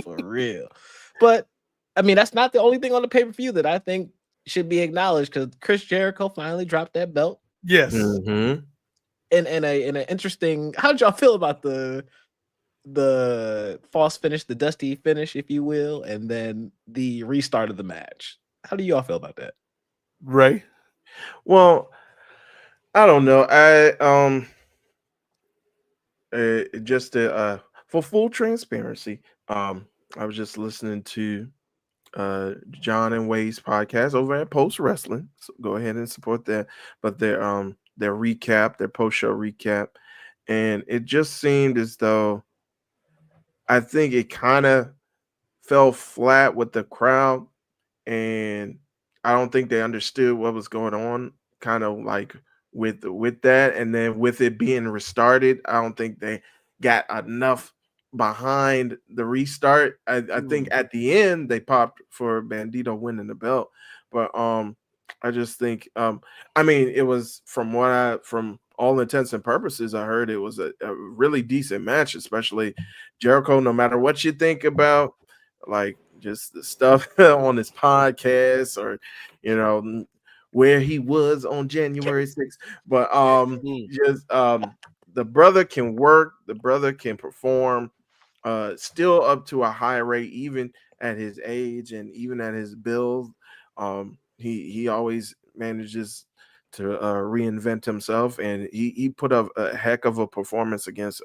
For real. But, that's not the only thing on the pay-per-view that I think should be acknowledged, because Chris Jericho finally dropped that belt. Yes. In an interesting, how did y'all feel about the false finish, the dusty finish, if you will, and then the restart of the match? How do y'all feel about that? Ray? Well, I don't know. For full transparency, I was just listening to John and Way's podcast over at Post Wrestling. So go ahead and support that. But their recap, their post-show recap, and it just seemed as though I think it kind of fell flat with the crowd, and I don't think they understood what was going on, kind of like with that, and then with it being restarted, I don't think they got enough behind the restart. I think at the end they popped for Bandito winning the belt, but I just think, it was from all intents and purposes, I heard it was a really decent match, especially Jericho. No matter what you think about like just the stuff on his podcast, or where he was on January 6th. But the brother can work, the brother can perform, still up to a high rate, even at his age and even at his build. He always manages to reinvent himself, and he put up a heck of a performance against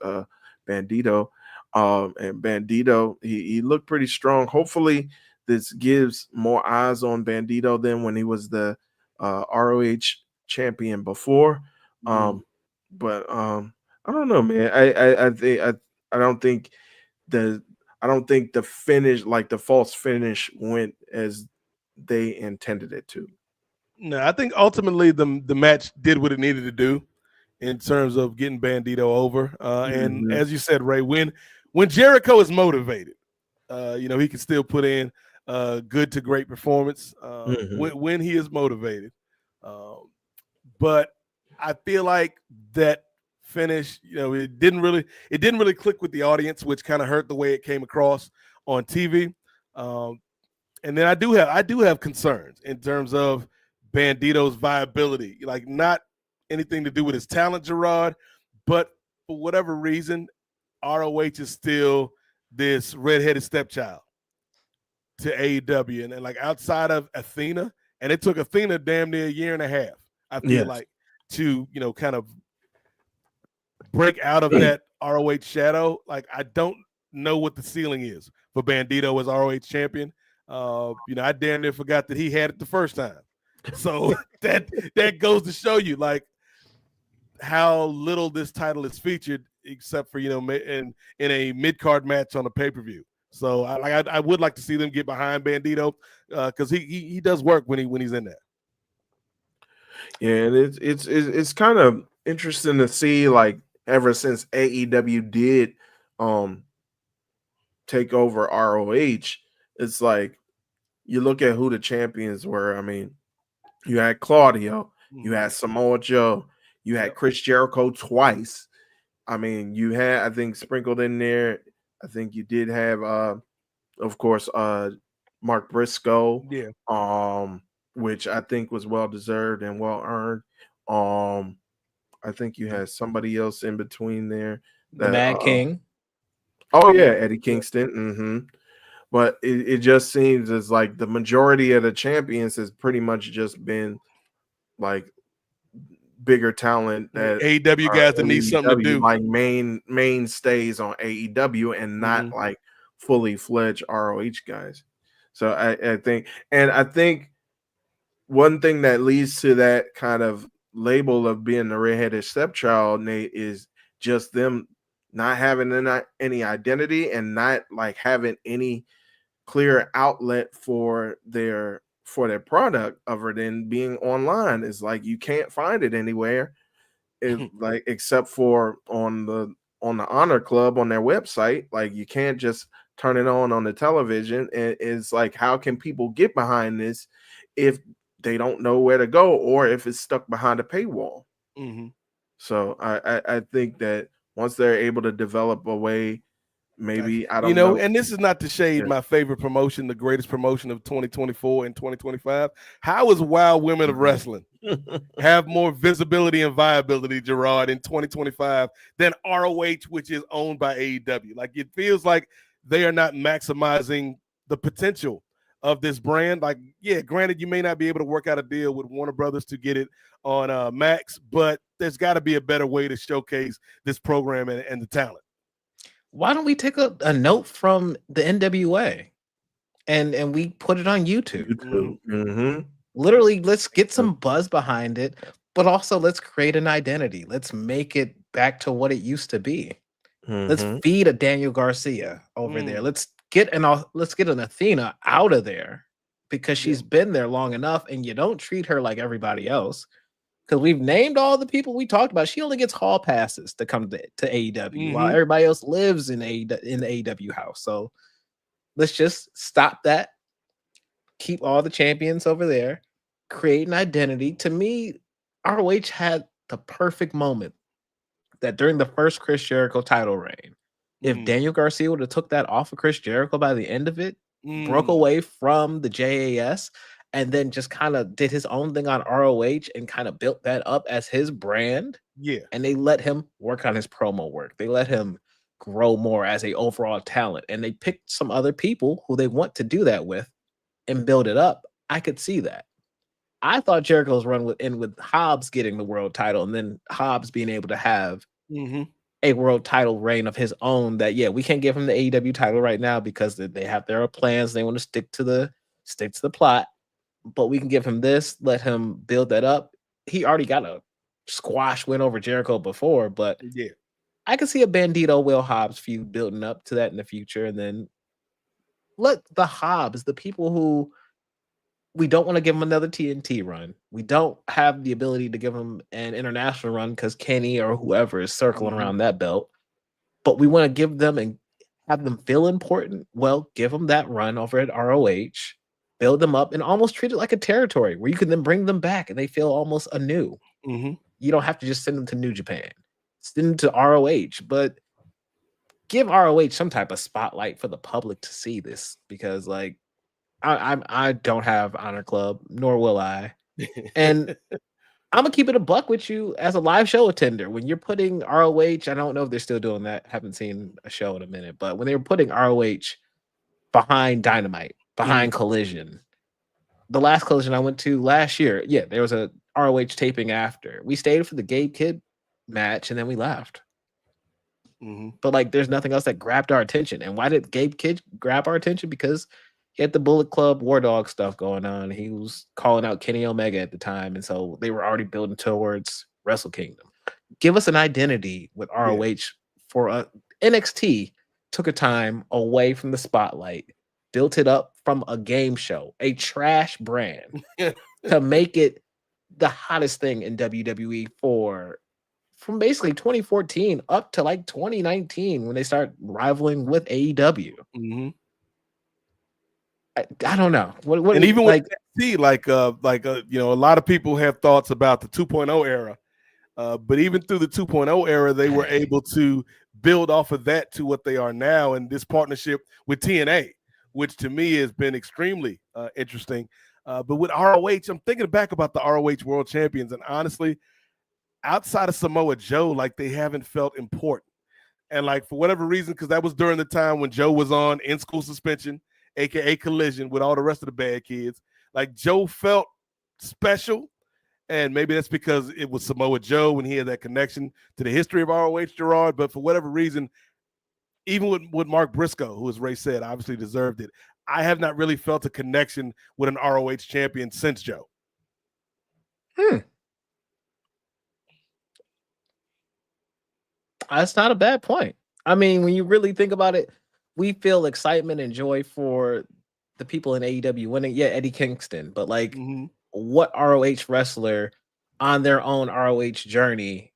Bandito. And Bandito, he looked pretty strong. Hopefully, this gives more eyes on Bandito than when he was the ROH champion before. But I don't know, man. I don't think the finish, like the false finish, went as they intended it to. No, I think ultimately the match did what it needed to do in terms of getting Bandito over. And as you said, Ray, when Jericho is motivated, he can still put in good to great performance when he is motivated. But I feel like that finish, it didn't really click with the audience, which kind of hurt the way it came across on TV. And then I do have concerns in terms of Bandito's viability, like not anything to do with his talent, Gerard, but for whatever reason, ROH is still this redheaded stepchild to AEW, and like outside of Athena, and it took Athena damn near a year and a half, I feel like, to kind of break out of that ROH shadow. Like, I don't know what the ceiling is for Bandito as ROH champion. I damn near forgot that he had it the first time. So that goes to show you like how little this title is featured, except for in a mid-card match on a pay-per-view. So I would like to see them get behind Bandito because he does work when he's in there. Yeah, and it's kind of interesting to see, like, ever since AEW did take over ROH, it's like you look at who the champions were. I mean, you had Claudio, you had Samoa Joe, you had Chris Jericho twice. I mean, you had, I think, sprinkled in there, I think you did have of course Mark Briscoe, which I think was well deserved and well earned. I think you had somebody else in between there. The Mad King. Oh yeah, Eddie Kingston. But it just seems as like the majority of the champions has pretty much just been like bigger talent that AEW guys that need something to do, like mainstays on AEW, and not like fully fledged ROH guys. So I think one thing that leads to that kind of label of being the redheaded stepchild, Nate, is just them not having any identity and not like having any clear outlet for their product other than being online. Is like you can't find it anywhere, like except for on the Honor Club on their website. Like you can't just turn it on the television. And it's like, how can people get behind this if they don't know where to go, or if it's stuck behind a paywall? So I think that once they're able to develop a way, maybe, I don't know. And this is not to shade my favorite promotion, the greatest promotion of 2024 and 2025. How is Wild Women of Wrestling have more visibility and viability, Gerard, in 2025 than ROH, which is owned by AEW? Like, it feels like they are not maximizing the potential of this brand. Like, yeah, granted, you may not be able to work out a deal with Warner Brothers to get it on Max, but there's got to be a better way to showcase this program and the talent. Why don't we take a note from the NWA and we put it on YouTube? Literally, let's get some buzz behind it, but also let's create an identity. Let's make it back to what it used to be. Let's feed a Daniel Garcia over there. Let's get an Athena out of there, because she's been there long enough, and you don't treat her like everybody else. Because we've named all the people we talked about. She only gets hall passes to come to AEW, while everybody else lives in the AEW house. So let's just stop that. Keep all the champions over there. Create an identity. To me, ROH had the perfect moment that during the first Chris Jericho title reign, if Daniel Garcia would have took that off of Chris Jericho by the end of it, broke away from the JAS, and then just kind of did his own thing on ROH and kind of built that up as his brand. Yeah. And they let him work on his promo work. They let him grow more as a overall talent. And they picked some other people who they want to do that with and build it up. I could see that. I thought Jericho's run with Hobbs getting the world title and then Hobbs being able to have a world title reign of his own. That we can't give him the AEW title right now because they have their plans. They want to stick to the plot, but we can give him this, let him build that up. He already got a squash win over Jericho before, but I can see a Bandito Will Hobbs feud building up to that in the future, and then let the Hobbs, the people who we don't want to give them another TNT run. We don't have the ability to give them an international run because Kenny or whoever is circling around that belt. But we want to give them and have them feel important. Well, give them that run over at ROH, build them up, and almost treat it like a territory where you can then bring them back and they feel almost anew. You don't have to just send them to New Japan. Send them to ROH, but give ROH some type of spotlight for the public to see this, because I don't have Honor Club, nor will I. And I'm gonna keep it a buck with you as a live show attender. When you're putting ROH, I don't know if they're still doing that. Haven't seen a show in a minute, but when they were putting ROH behind Dynamite, behind Collision, the last Collision I went to last year, there was a ROH taping after. We stayed for the Gabe Kidd match and then we left. But there's nothing else that grabbed our attention. And why did Gabe Kidd grab our attention? Because he had the Bullet Club War Dog stuff going on. He was calling out Kenny Omega at the time. And so they were already building towards Wrestle Kingdom. Give us an identity with ROH for NXT took a time away from the spotlight, built it up from a game show, a trash brand, to make it the hottest thing in WWE from basically 2014 up to 2019 when they start rivaling with AEW. I don't know. What and even with NXT, a lot of people have thoughts about the 2.0 era, but even through the 2.0 era, they were able to build off of that to what they are now, and this partnership with TNA, which to me has been extremely interesting. But with ROH, I'm thinking back about the ROH World Champions, and honestly, outside of Samoa Joe, they haven't felt important. And for whatever reason, because that was during the time when Joe was on in-school suspension, aka Collision, with all the rest of the bad kids. Joe felt special, and maybe that's because it was Samoa Joe when he had that connection to the history of ROH, Gerard. But for whatever reason, even with Mark Briscoe, who, as Ray said, obviously deserved it, I have not really felt a connection with an ROH champion since Joe. That's not a bad point. I mean, when you really think about it, we feel excitement and joy for the people in AEW winning. Yeah, Eddie Kingston, but what ROH wrestler on their own ROH journey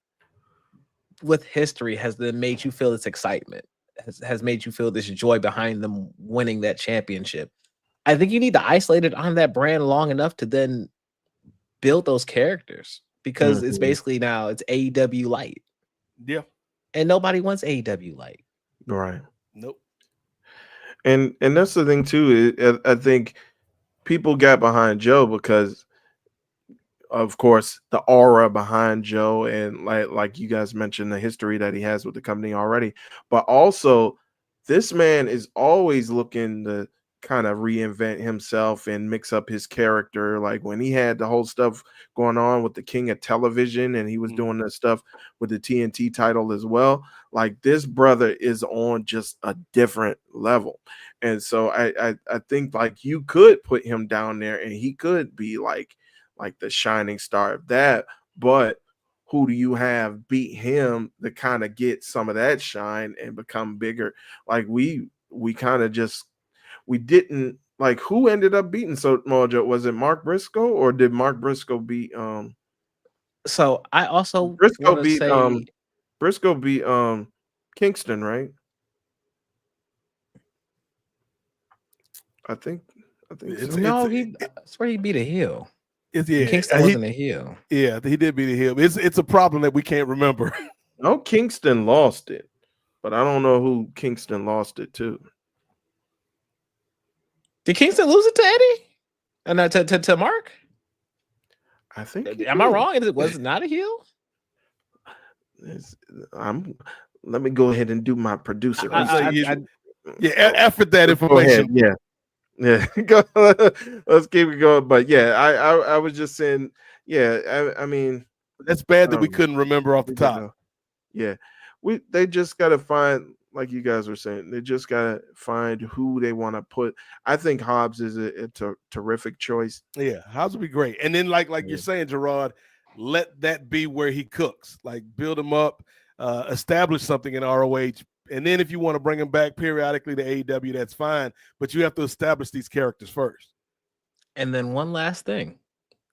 with history has then made you feel this excitement, has made you feel this joy behind them winning that championship? I think you need to isolate it on that brand long enough to then build those characters, because it's basically now it's AEW light. Yeah. And nobody wants AEW light. Right. Nope. And that's the thing too. I think people got behind Joe because, of course, the aura behind Joe, and like you guys mentioned, the history that he has with the company already. But also, this man is always looking to kind of reinvent himself and mix up his character. Like when he had the whole stuff going on with the King of Television, and he was doing that stuff with the TNT title as well. Like, this brother is on just a different level. And so I think you could put him down there and he could be like the shining star of that. But who do you have beat him to kind of get some of that shine and become bigger? We kind of just, we didn't who ended up beating Samoa Joe? Was it Mark Briscoe, or did Mark Briscoe beat So I also Briscoe beat Kingston, right? I think so. No, I swear he beat a heel. Kingston wasn't a heel. Yeah, he did beat a heel. It's a problem that we can't remember. No, Kingston lost it, but I don't know who Kingston lost it to. Did Kingston lose it to Eddie? And to Mark? I think. Am I wrong? Was it not a heel? Let me go ahead and do my producer. Effort that information. Yeah. Let's keep it going. But yeah, I was just saying. Yeah, I mean, that's bad that we couldn't remember off the top. Yeah, they just got to find, like you guys were saying, they just got to find who they want to put. I think Hobbs is a terrific choice. Yeah, Hobbs would be great. And then like you're saying, Gerard, let that be where he cooks. Like build him up, establish something in ROH. And then if you want to bring him back periodically to AEW, that's fine. But you have to establish these characters first. And then one last thing,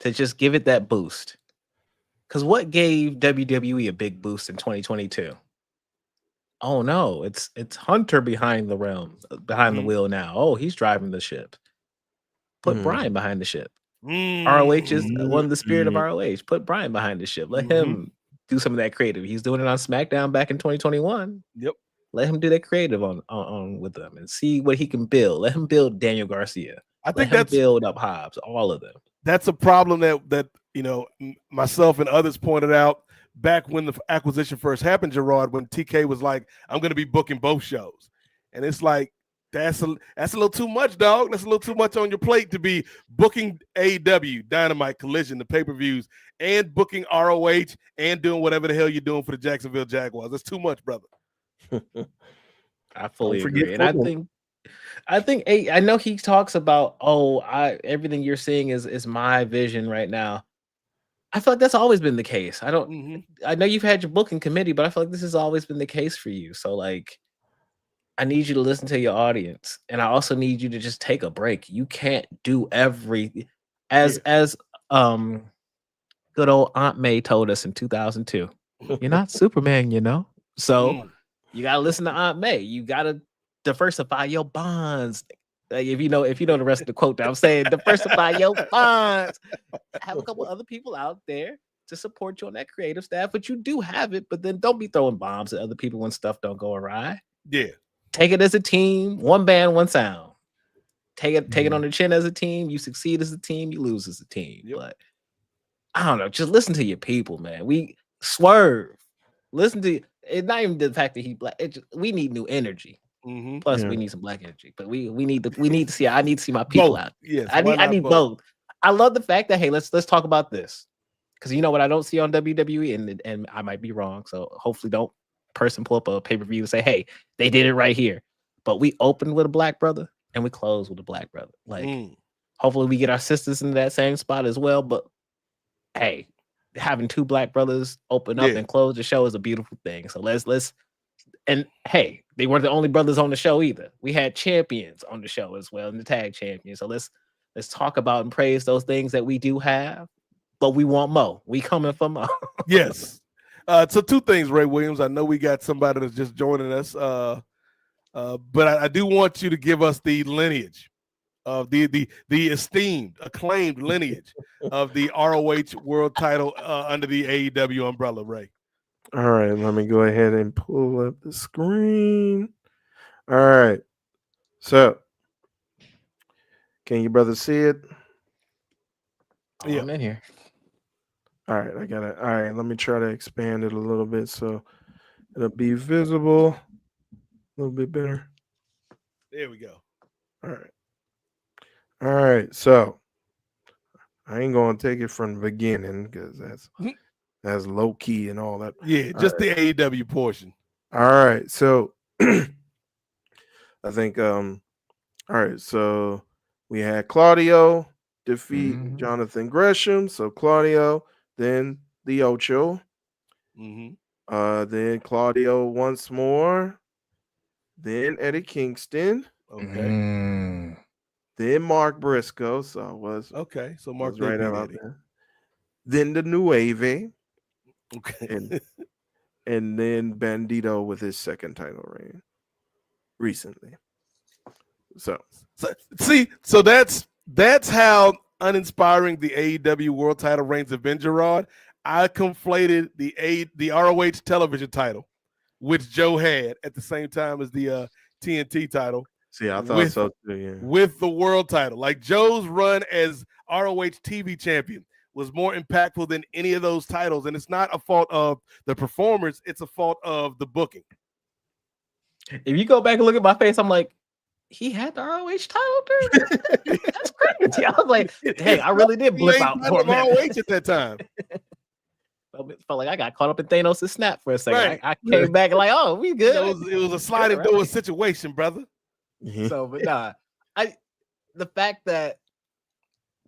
to just give it that boost. Because what gave WWE a big boost in 2022? Oh no, it's Hunter behind the wheel now. Oh, he's driving the ship. Put Brian behind the ship. ROH is one of the spirit of ROH. Put Brian behind the ship. Let him do some of that creative. He's doing it on SmackDown back in 2021. Yep. Let him do that creative on with them and see what he can build. Let him build Daniel Garcia. I think that's build up Hobbs, all of them. That's a problem that myself and others pointed out back when the acquisition first happened, Gerard, when TK was like, I'm going to be booking both shows. And it's like, that's a little too much, dog. That's a little too much on your plate to be booking AEW, Dynamite, Collision, the pay-per-views, and booking ROH and doing whatever the hell you're doing for the Jacksonville Jaguars. That's too much, brother. I fully agree. And I think I know he talks about, everything you're seeing is my vision right now. I feel like that's always been the case. I know you've had your booking committee, but I feel like this has always been the case for you. So like, I need you to listen to your audience, and I also need you to just take a break. You can't do everything. As good old Aunt May told us in 2002, you're not Superman, you know. So you gotta listen to Aunt May. You gotta diversify your bonds. Like if you know the rest of the quote that I'm saying, diversify your bonds. Have a couple other people out there to support you on that creative staff, but you do have it. But then don't be throwing bombs at other people when stuff don't go awry. Yeah, take it as a team, one band, one sound. Take it on the chin as a team. You succeed as a team, you lose as a team. Yep. But I don't know. Just listen to your people, man. We swerve. Listen to it. Not even the fact that he black. We need new energy. Plus, we need some black energy. But we need to see. I need to see my people out. Yes, I need both. I love the fact that let's talk about this, because you know what I don't see on WWE, and I might be wrong. So hopefully, don't person pull up a pay-per-view and say, hey, they did it right here. But we opened with a black brother and we closed with a black brother. Like, hopefully we get our sisters into that same spot as well. But hey, having two black brothers open up and close the show is a beautiful thing. So let's and hey, they weren't the only brothers on the show either. We had champions on the show as well, and the tag champions. So let's talk about and praise those things that we do have, but we want more. We coming for more. Yes. So two things, Ray Williams. I know we got somebody that's just joining us, but I do want you to give us the lineage of the esteemed, acclaimed lineage of the ROH World Title under the AEW umbrella, Ray. All right, let me go ahead and pull up the screen. All right, so can you brothers see it? Yeah, I'm in here. All right, I got it. All right, let me try to expand it a little bit so it'll be visible a little bit better. There we go. All right. So I ain't gonna take it from the beginning because that's low key and all that. Yeah, just the AEW portion. All right, so I think all right, so we had Claudio defeat Jonathan Gresham. So Claudio, then the Ocho, then Claudio once more, then Eddie Kingston, okay, then Mark Briscoe. So it was okay. So Mark was right about there. Then the Nueve, okay, and then Bandito with his second title reign recently. So that's how uninspiring the AEW World Title reigns have been, Gerard. I conflated the ROH television title, which Joe had at the same time as the TNT title, See, I thought so too. Yeah. With the world title, like Joe's run as ROH TV champion was more impactful than any of those titles, and it's not a fault of the performers; it's a fault of the booking. If you go back and look at my face, I'm like, he had the ROH title, dude. That's crazy. I was like, dang, I really did blip out for ROH at that time. Felt like I got caught up in Thanos' snap for a second. Right. I came back like, oh, we good. It was a sliding door situation, brother. So, but nah, the fact that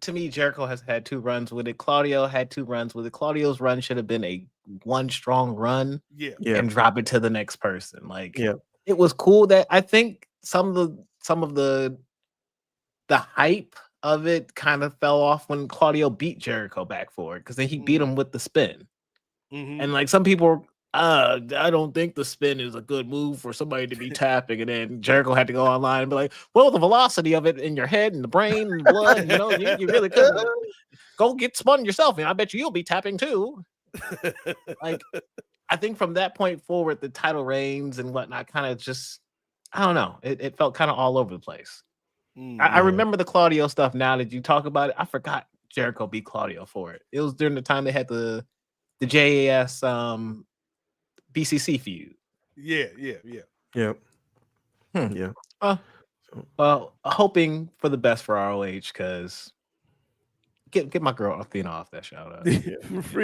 to me, Jericho has had 2 runs with it. Claudio had 2 runs with it. Claudio's run should have been a one strong run, and drop it to the next person. Like, it was cool that I think some of the hype of it kind of fell off when Claudio beat Jericho back for it, because then he beat him with the spin. And like some people, I don't think the spin is a good move for somebody to be tapping. And then Jericho had to go online and be like, well, the velocity of it in your head and the brain and blood, you really could go get spun yourself. And I bet you'll be tapping too. Like, I think from that point forward, the title reigns and whatnot kind of just, I don't know. It felt kind of all over the place. I remember the Claudio stuff now that you talk about it. I forgot Jericho beat Claudio for it. It was during the time they had the JAS BCC feud. Yeah. Well, hoping for the best for ROH, because get my girl Athena off that shout out.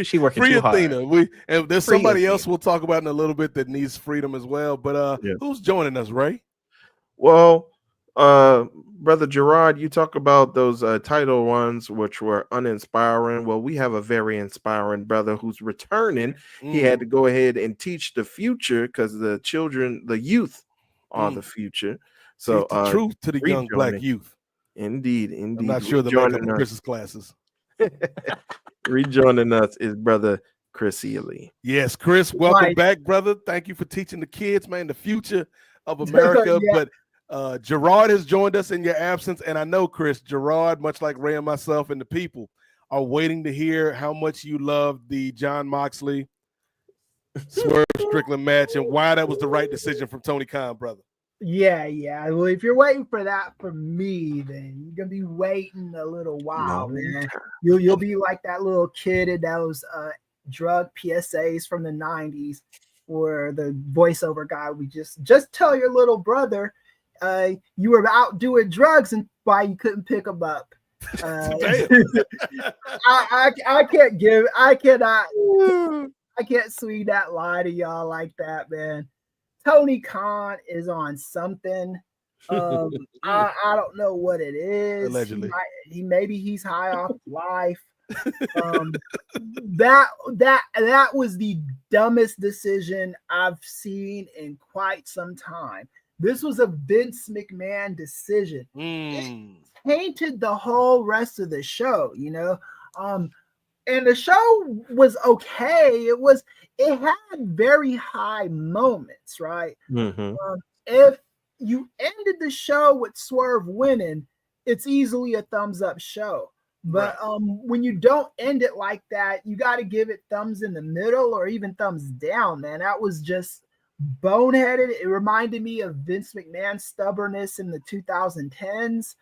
She working too Athena. hard. And there's somebody else we'll talk about in a little bit that needs freedom as well. But who's joining us, Ray? Well, Brother Gerard, you talk about those title ones which were uninspiring. Well, we have a very inspiring brother who's returning. He had to go ahead and teach the future, because the youth are the future. So teach the truth to the young black youth. Indeed. I'm not sure the makeup of Chris's classes. Rejoining us is Brother Chris Ely. Yes, Chris, welcome back, brother. Thank you for teaching the kids, man, the future of America. But Gerard has joined us in your absence, and I know, Chris, Gerard, much like Ray and myself and the people, are waiting to hear how much you love the Jon Moxley Swerve Strickland match and why that was the right decision from Tony Khan, brother. Yeah. Well, if you're waiting for that from me, then you're gonna be waiting a little while, man. You'll be like that little kid in those drug PSAs from the 90s, where the voiceover guy would just tell your little brother you were out doing drugs and why you couldn't pick them up. I can't sweet that lie to y'all like that, man. Tony Khan is on something. I don't know what it is. Allegedly. Maybe he's high off life. That was the dumbest decision I've seen in quite some time. This was a Vince McMahon decision. It tainted the whole rest of the show, and the show was okay. It had very high moments, right? If you ended the show with Swerve winning, it's easily a thumbs up show. But when you don't end it like that, you got to give it thumbs in the middle or even thumbs down, man. That was just boneheaded. It reminded me of Vince McMahon's stubbornness in the 2010s.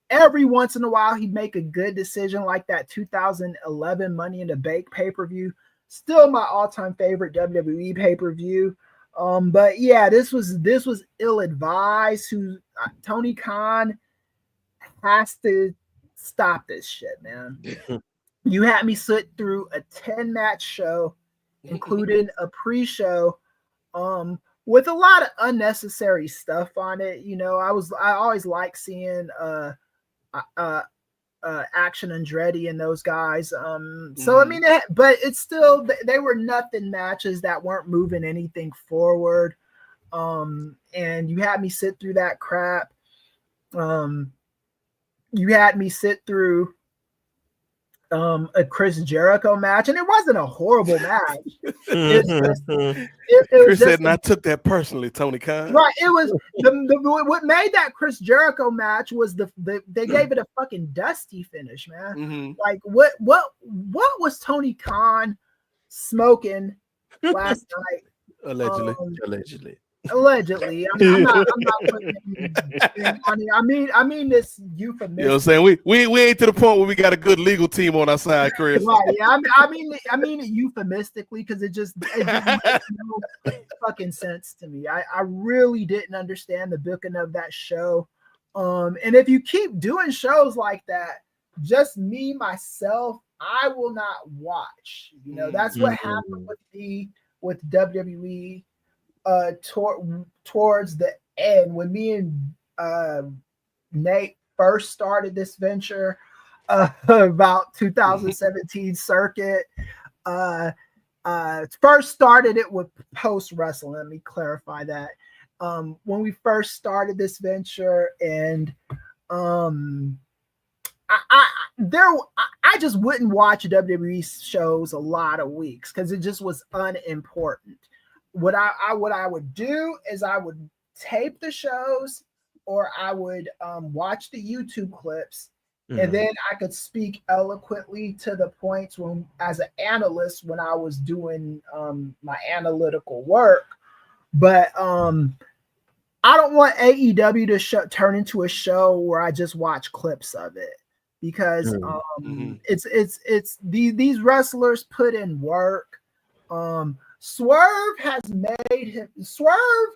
Every once in a while, he'd make a good decision, like that 2011 Money in the Bank pay-per-view. Still my all-time favorite WWE pay-per-view. But yeah, this was ill-advised. Tony Khan has to stop this shit, man. You had me sit through a 10-match show, including a pre-show, with a lot of unnecessary stuff on it. I always like seeing Action Andretti and those guys. So I mean, but it's still, they were nothing matches that weren't moving anything forward. And you had me sit through that crap. You had me sit through a Chris Jericho match, and it wasn't a horrible match. Chris said, and I took that personally, Tony Khan. Right. It was what made that Chris Jericho match was they gave it a fucking dusty finish, man. Like what was Tony Khan smoking last night? Allegedly. Allegedly, I'm not putting anything on it. I mean this euphemistic. You know what I'm saying? We ain't to the point where we got a good legal team on our side, Chris. Right, yeah, I mean it euphemistically because it just makes no fucking sense to me. I really didn't understand the booking of that show. And if you keep doing shows like that, just me myself, I will not watch. You know, that's what happened with me with WWE towards the end when me and Nate first started this venture about 2017 circuit. First started it with post wrestling. Let me clarify that. When we first started this venture, and I just wouldn't watch WWE shows a lot of weeks because it just was unimportant. What I would do is I would tape the shows, or I would watch the YouTube clips, and then I could speak eloquently to the points when, as an analyst, when I was doing my analytical work. But I don't want AEW to turn into a show where I just watch clips of it, because it's these wrestlers put in work. Swerve has made him Swerve,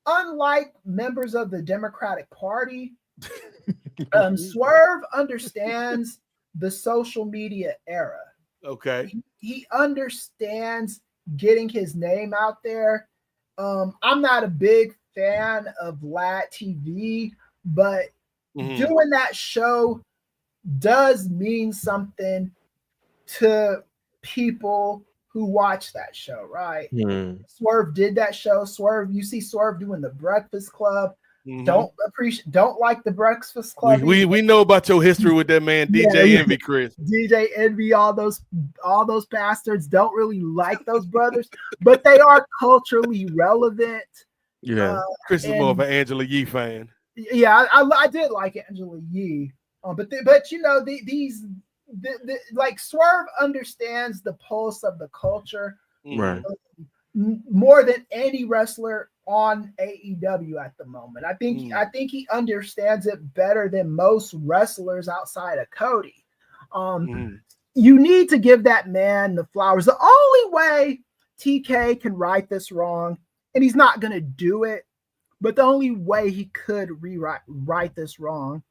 unlike members of the Democratic Party. Swerve understands the social media era. Okay. He understands getting his name out there. I'm not a big fan of Lad TV, but doing that show does mean something to people who watch that show, right? Swerve did that show. Swerve, you see Swerve doing the Breakfast Club. Don't like the Breakfast Club. We know about your history with that man, DJ Envy, Chris. DJ Envy, all those bastards don't really like those brothers, but they are culturally relevant. Yeah, Chris is more of an Angela Yee fan. Yeah, I did like Angela Yee, but you know these like Swerve understands the pulse of the culture, right, more than any wrestler on AEW at the moment. I think he understands it better than most wrestlers outside of Cody. You need to give that man the flowers. The only way TK can right this wrong, and he's not going to do it, but the only way he could right this wrong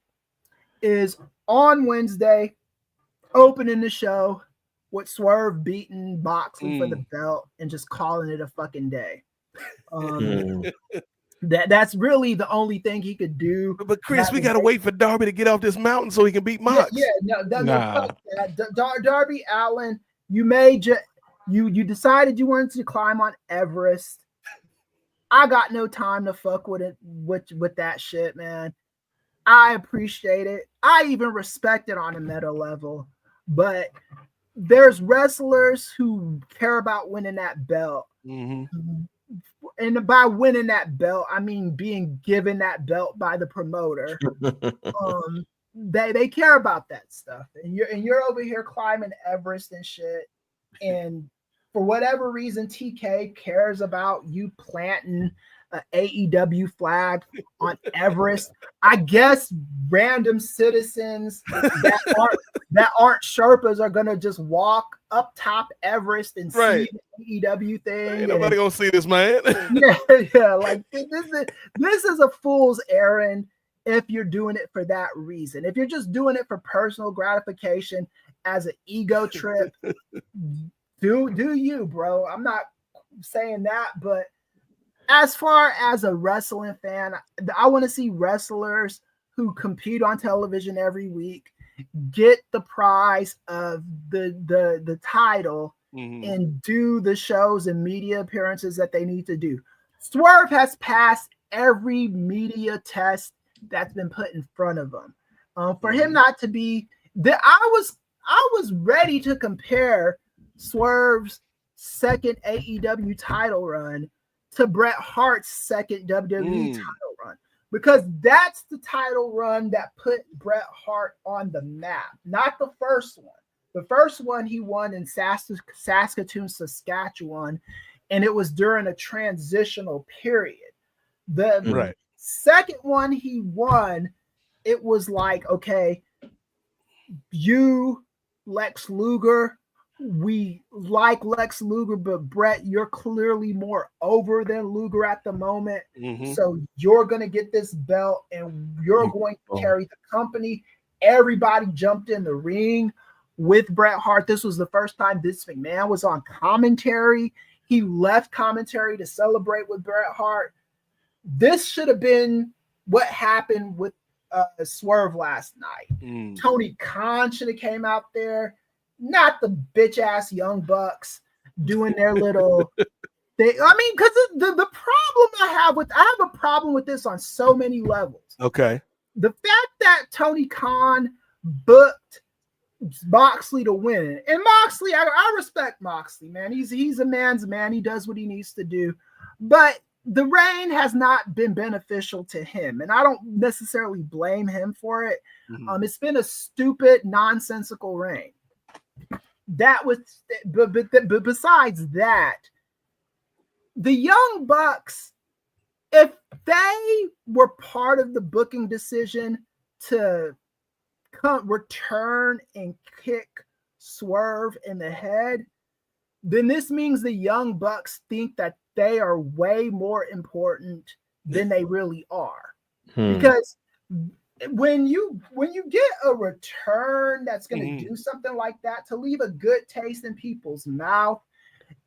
is on Wednesday, opening the show with Swerve beating Moxley for the belt and just calling it a fucking day. That's really the only thing he could do. But Chris, we gotta wait for Darby to get off this mountain so he can beat Mox. No, fuck that. Darby Allin, you decided you wanted to climb on Everest. I got no time to fuck with it with that shit, man. I appreciate it. I even respect it on a meta level, but there's wrestlers who care about winning that belt. And by winning that belt, I mean being given that belt by the promoter. They care about that stuff. And you're over here climbing Everest and shit. And for whatever reason, TK cares about you planting an AEW flag on Everest. I guess random citizens that aren't Sherpas are gonna just walk up top Everest and see the AEW thing. Ain't nobody gonna see this, man. Yeah. Like this is a fool's errand if you're doing it for that reason. If you're just doing it for personal gratification as an ego trip, do you, bro? I'm not saying that, but as far as a wrestling fan, I want to see wrestlers who compete on television every week get the prize of the title and do the shows and media appearances that they need to do. Swerve has passed every media test that's been put in front of him. For him not to be I was ready to compare Swerve's second AEW title run to Bret Hart's second WWE title run, because that's the title run that put Bret Hart on the map, not the first one. The first one he won in Saskatoon, Saskatchewan and it was during a transitional period. The Right. second one he won, it was like, okay, you, Lex Luger, we like Lex Luger, but Brett, you're clearly more over than Luger at the moment. Mhm. So you're going to get this belt and you're going to carry the company. Everybody jumped in the ring with Bret Hart. This was the first time Vince McMahon was on commentary. He left commentary to celebrate with Bret Hart. This should have been what happened with Swerve last night. Tony Khan should have came out there, not the bitch ass Young Bucks doing their little thing. I mean, because the problem I have a problem with this on so many levels. Okay. The fact that Tony Khan booked Moxley to win, and Moxley, I respect Moxley, man. He's a man's man. He does what he needs to do, but the reign has not been beneficial to him, and I don't necessarily blame him for it. It's been a stupid, nonsensical reign. That was, but besides that, the Young Bucks, if they were part of the booking decision to return and kick Swerve in the head, then this means the Young Bucks think that they are way more important than they really are. Because when you get a return that's going to do something like that, to leave a good taste in people's mouth,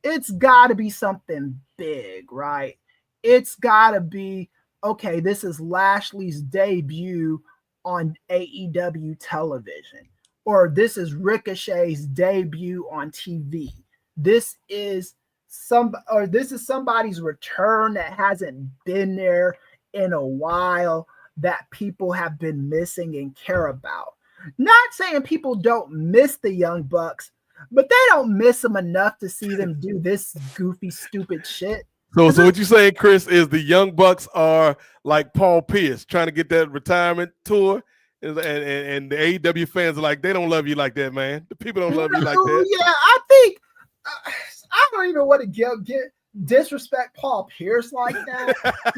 it's got to be something big, right? It's got to be, okay, this is Lashley's debut on AEW television, or this is Ricochet's debut on TV. This is somebody's return that hasn't been there in a while, that people have been missing and care about. Not saying people don't miss the Young Bucks, but they don't miss them enough to see them do this goofy, stupid shit. So what you saying, Chris, is the Young Bucks are like Paul Pierce trying to get that retirement tour, and the AEW fans are like, they don't love you like that, man. The people don't love you like that. Yeah, I think I don't even want to get disrespect Paul Pierce like that.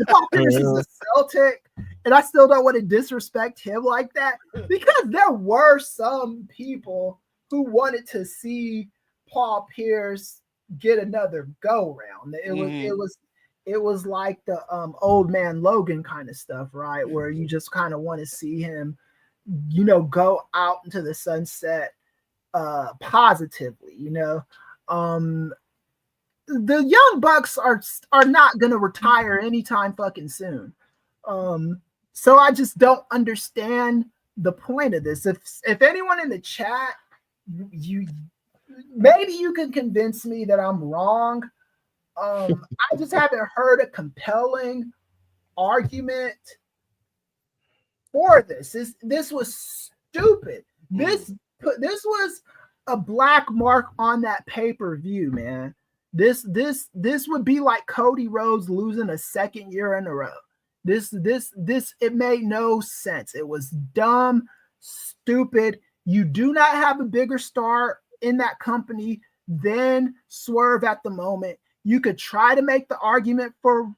Paul Pierce is a Celtic, and I still don't want to disrespect him like that, because there were some people who wanted to see Paul Pierce get another go round. It was like the old man Logan kind of stuff, right? Where you just kind of want to see him, go out into the sunset positively, The Young Bucks are not going to retire anytime fucking soon. So I just don't understand the point of this. If anyone in the chat, maybe you can convince me that I'm wrong. I just haven't heard a compelling argument for this. This was stupid. This was a black mark on that pay-per-view, man. This would be like Cody Rhodes losing a second year in a row. It made no sense. It was dumb, stupid. You do not have a bigger star in that company than Swerve at the moment. You could try to make the argument for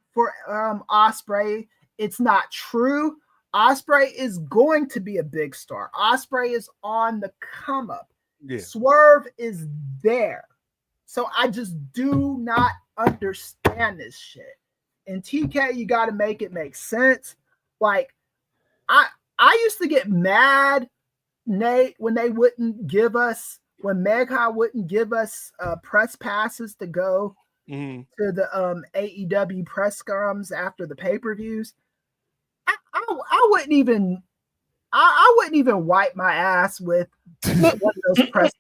Ospreay. It's not true. Ospreay is going to be a big star. Ospreay is on the come up. Yeah. Swerve is there. So I just do not understand this shit. And TK, you got to make it make sense. Like, I used to get mad, Nate, when they wouldn't give us, when Megha wouldn't give us press passes to go to the AEW press scrums after the pay-per-views. I wouldn't even wipe my ass with one of those press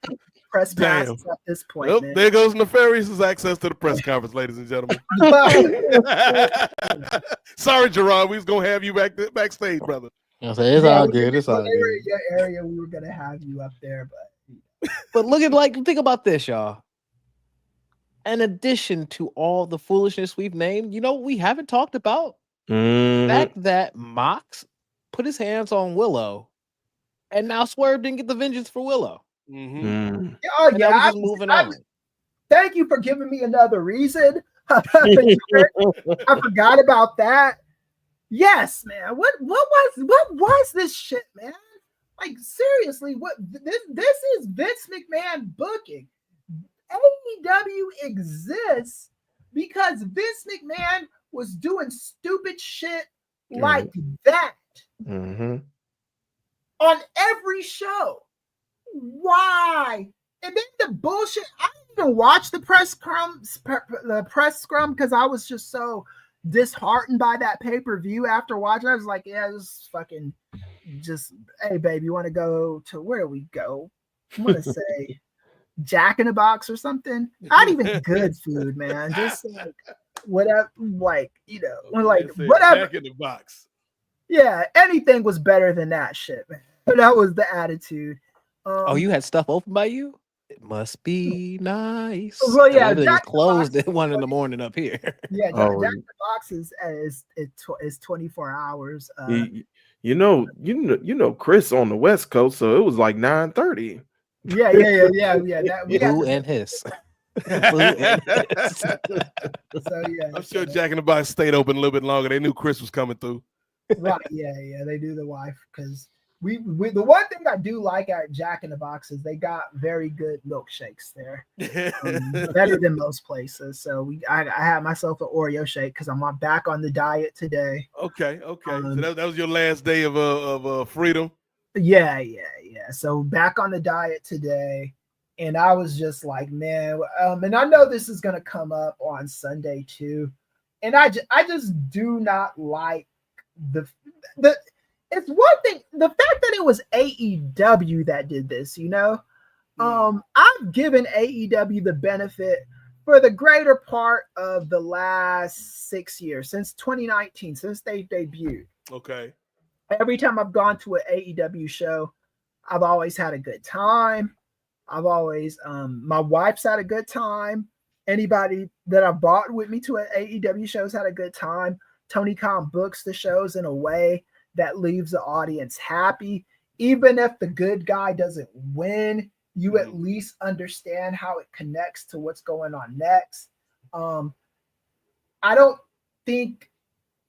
passes at this point. Well, there goes Nefarious' access to the press conference, ladies and gentlemen. Sorry, Gerard, we was gonna have you backstage, brother. It's all good. It's all good. In your area, we were gonna have you up there, but think about this, y'all. In addition to all the foolishness we've named, what we haven't talked about? The fact that Mox put his hands on Willow, and now Swerve didn't get the vengeance for Willow. Oh yeah, moving on. Thank you for giving me another reason. I forgot about that. Yes, man. What was this shit, man? Like seriously, this is Vince McMahon booking. AEW exists because Vince McMahon was doing stupid shit like that Mm-hmm. on every show. Why? And then the bullshit. I didn't even watch the press scrum because I was just so disheartened by that pay-per-view after watching. I was like, yeah, this is fucking just, hey, babe, you want to go to where do we go? I want to say Jack in the Box or something. Not even good food, man. Just like whatever, like, you know, like whatever. Jack in the Box. Yeah, anything was better than that shit, man. That was the attitude. Oh, you had stuff open by you? It must be nice. Well, yeah, everything is Jack closed at 1 a.m. up here. Yeah, Jack in the Box is 24 hours. You know, Chris on the West Coast, so it was like 9:30. Yeah. Who and his. So yeah, I'm sure Jack in the Box stayed open a little bit longer. They knew Chris was coming through. Right. Yeah. They do the wife because we the one thing I do like at Jack in the Box is they got very good milkshakes there, better than most places. So I had myself an Oreo shake because I'm back on the diet today. Okay. So that was your last day of freedom. Yeah. So back on the diet today, and I was just like, man, and I know this is gonna come up on Sunday too, and I just do not like the. It's one thing, the fact that it was AEW that did this, you know. I've given AEW the benefit for the greater part of the last 6 years, since 2019, since they debuted. Okay. Every time I've gone to an AEW show, I've always had a good time. I've always, my wife's had a good time. Anybody that I've bought with me to an AEW show's had a good time. Tony Khan books the shows in a way that leaves the audience happy. Even if the good guy doesn't win, you at least understand how it connects to what's going on next. I don't think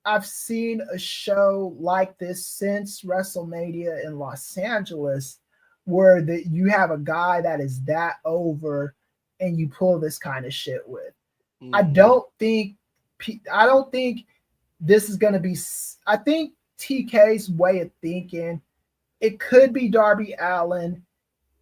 I've seen a show like this since WrestleMania in Los Angeles, where you have a guy that is that over and you pull this kind of shit with. I don't think this is going to be, I think TK's way of thinking, it could be Darby Allin,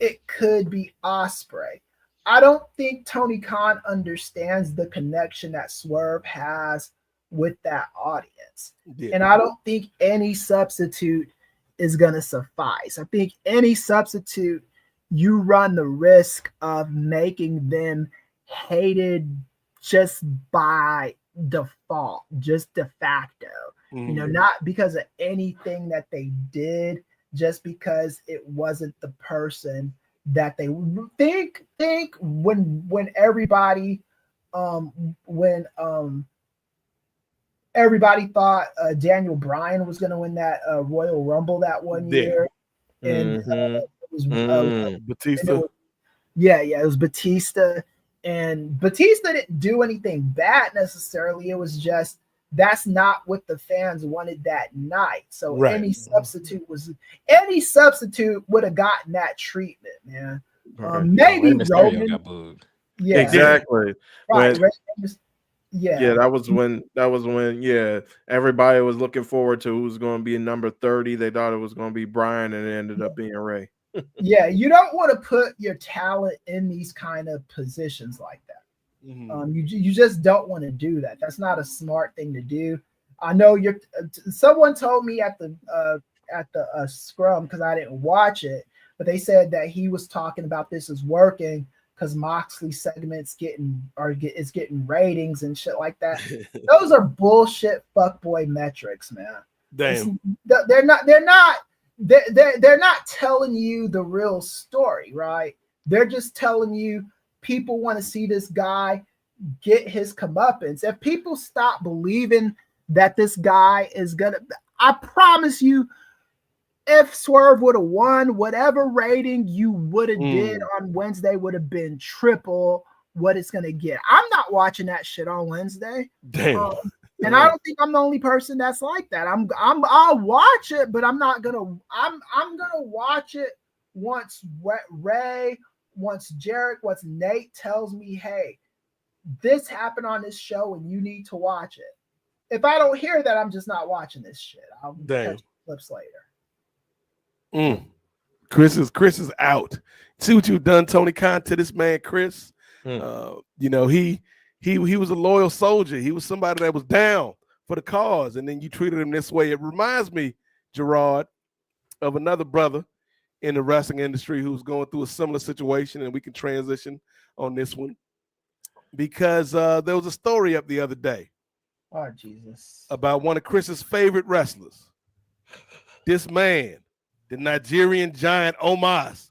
it could be Ospreay. I don't think Tony Khan understands the connection that Swerve has with that audience. Yeah. And I don't think any substitute is going to suffice. I think any substitute, you run the risk of making them hated just by default, just de facto. You know, not because of anything that they did, just because it wasn't the person that they think when everybody everybody thought Daniel Bryan was going to win that Royal Rumble that one year, and it was Batista. It was Batista, and Batista didn't do anything bad necessarily. It was just that's not what the fans wanted that night. So any substitute would have gotten that treatment, man. Maybe Roman got booed. Yeah, exactly. Right. That was when everybody was looking forward to who was going to be in number 30. They thought it was going to be Brian, and it ended up being Ray. Yeah, you don't want to put your talent in these kind of positions like that. You just don't want to do that. That's not a smart thing to do. I know someone told me at the scrum, because I didn't watch it, but they said that he was talking about this as working because Moxley's segments is getting ratings and shit like that. Those are bullshit fuckboy metrics, man. Damn. They're not telling you the real story, right? They're just telling you people want to see this guy get his comeuppance. If people stop believing that this guy is gonna, I promise you, if Swerve would have won, whatever rating you would have did on Wednesday would have been triple what it's gonna get. I'm not watching that shit on Wednesday. Damn. And I don't think I'm the only person that's like that. I'll watch it, but I'm gonna watch it once Ray, once Jarek, once Nate tells me, hey, this happened on this show and you need to watch it. If I don't hear that, I'm just not watching this shit. I'll catch clips later. Chris is out. See what you've done, Tony Khan, to this man, Chris. You know, he was a loyal soldier. He was somebody that was down for the cause, and then you treated him this way. It reminds me, Gerard, of another brother in the wrestling industry who's going through a similar situation, and we can transition on this one because there was a story up the other day. Oh, Jesus. About one of Chris's favorite wrestlers. This man, the Nigerian giant Omos,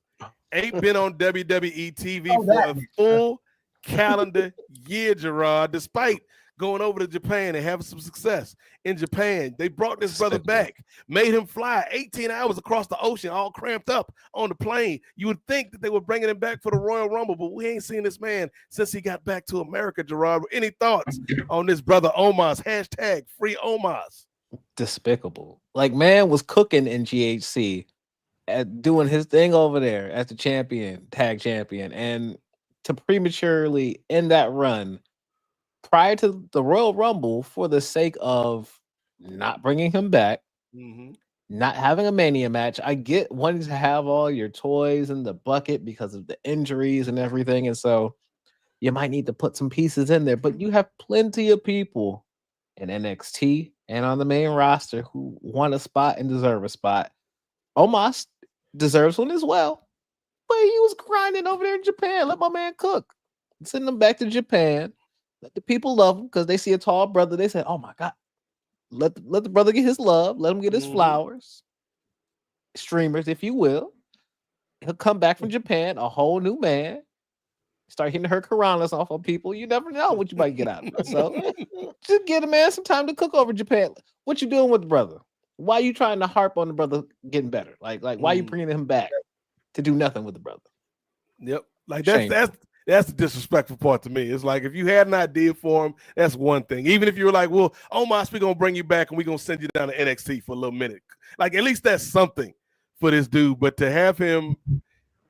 ain't been on WWE TV for a full calendar year, Gerard, despite going over to Japan and having some success in Japan. They brought this brother back, made him fly 18 hours across the ocean, all cramped up on the plane. You would think that they were bringing him back for the Royal Rumble, but we ain't seen this man since he got back to America, Gerard. Any thoughts on this brother Omos? Hashtag free Omos. Despicable. Like, man was cooking in GHC at doing his thing over there as the champion, tag champion, and to prematurely end that run prior to the Royal Rumble for the sake of not bringing him back, not having a Mania match. I get wanting to have all your toys in the bucket because of the injuries and everything, and so you might need to put some pieces in there, but you have plenty of people in NXT and on the main roster who want a spot and deserve a spot. Omos deserves one as well, but he was grinding over there in Japan. Let my man cook. Send him back to Japan. Let the people love him because they see a tall brother. They say, oh my God, let the brother get his love. Let him get his flowers. Streamers, if you will. He'll come back from Japan, a whole new man. Start hitting her Karanas off on people. You never know what you might get out of it. So just get a man some time to cook over Japan. What you doing with the brother? Why are you trying to harp on the brother getting better? Like why are you bringing him back to do nothing with the brother? Yep. Like that's the disrespectful part to me. It's like if you had an idea for him, that's one thing. Even if you were like, well, Omos, we're gonna bring you back and we're gonna send you down to NXT for a little minute. Like at least that's something for this dude. But to have him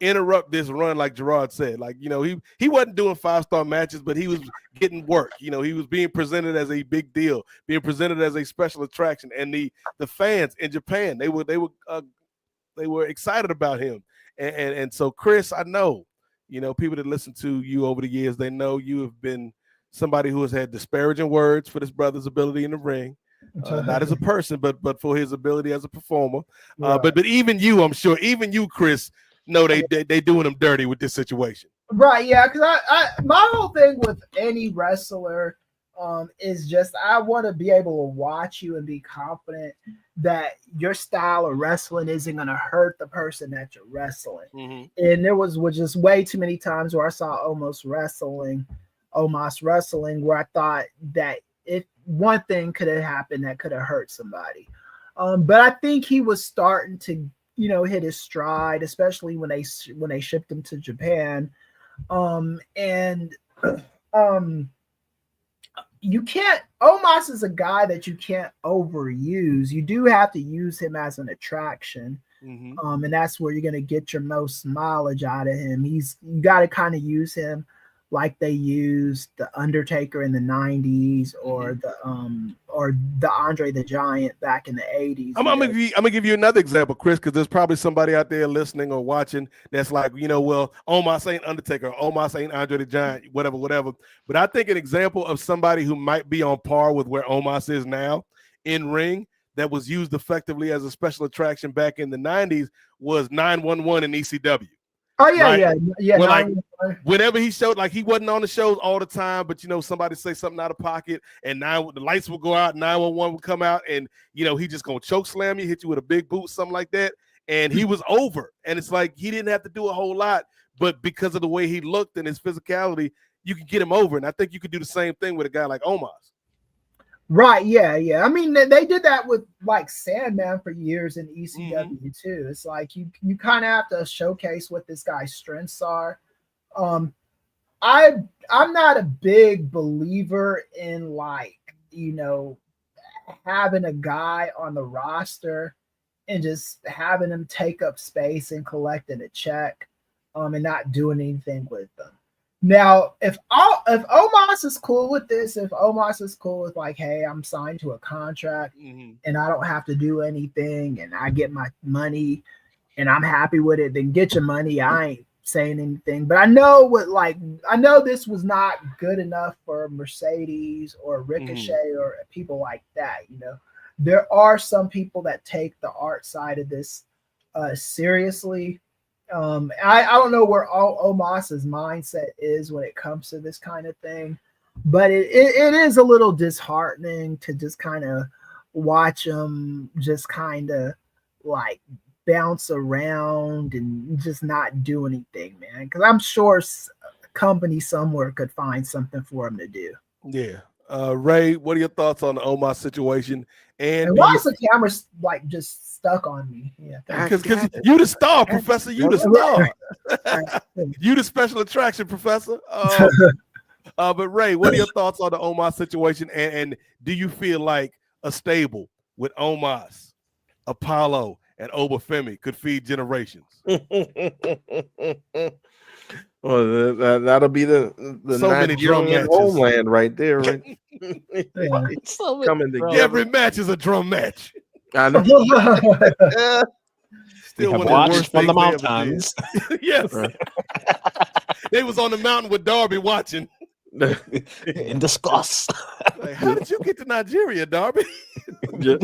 interrupt this run, like Gerard said, like, you know, he wasn't doing 5-star matches, but he was getting work. You know, he was being presented as a big deal, being presented as a special attraction, and the fans in Japan, they were excited about him. And so, Chris, I know, you know, people that listen to you over the years, they know you have been somebody who has had disparaging words for this brother's ability in the ring, not as a person, but for his ability as a performer. Right. But even you, I'm sure, even you, Chris, know they doing him dirty with this situation. Right, yeah, because I my whole thing with any wrestler is just I want to be able to watch you and be confident that your style of wrestling isn't going to hurt the person that you're wrestling. And there was just way too many times where I saw Omos wrestling where I thought that if one thing could have happened that could have hurt somebody. But I think he was starting to, you know, hit his stride, especially when they shipped him to Japan. You can't, Omos is a guy that you can't overuse. You do have to use him as an attraction. And that's where you're going to get your most mileage out of him. You got to kind of use him like they used the Undertaker in the 90s or the Andre the Giant back in the 80s. I'm gonna give you another example, Chris, because there's probably somebody out there listening or watching that's like, you know, well, Omos ain't Undertaker, Omos ain't Andre the Giant, whatever. But I think an example of somebody who might be on par with where Omos is now in ring that was used effectively as a special attraction back in the 90s was 911 in ECW. Oh yeah, right? yeah. Well, like, whenever he showed, like he wasn't on the shows all the time, but you know, somebody say something out of pocket, and the lights would go out, 911 would come out, and you know, he just gonna choke slam you, hit you with a big boot, something like that, and he was over. And it's like he didn't have to do a whole lot, but because of the way he looked and his physicality, you can get him over. And I think you could do the same thing with a guy like Omos. Right, yeah. I mean, they did that with like Sandman for years in ECW too. It's like you kind of have to showcase what this guy's strengths are. I'm not a big believer in like, having a guy on the roster and just having him take up space and collecting a check, and not doing anything with them. Now, if Omos is cool with this, if Omos is cool with like, hey, I'm signed to a contract and I don't have to do anything and I get my money and I'm happy with it, then get your money. I ain't saying anything. But I know this was not good enough for Mercedes or Ricochet or people like that. There are some people that take the art side of this seriously. I don't know where Omos's mindset is when it comes to this kind of thing, but it is a little disheartening to just kind of watch him just kind of like bounce around and just not do anything, man. Because I'm sure a company somewhere could find something for him to do. Yeah. Ray, what are your thoughts on the Omos situation? And why is the camera like just stuck on me? Yeah, because you the star, Professor. You the star. You the special attraction, Professor. But Ray, what are your thoughts on the Omos situation? And do you feel like a stable with Omos, Apollo, and Obafemi could feed generations? Well, that'll be the so many drum Nigerian matches. homeland right there. Right? Coming together. Every match is a drum match. I know. Still have one of the watched worst from the things they ever mountains. did. Yes. Right. They was on the mountain with Darby watching. In disgust. Like, how did you get to Nigeria, Darby? I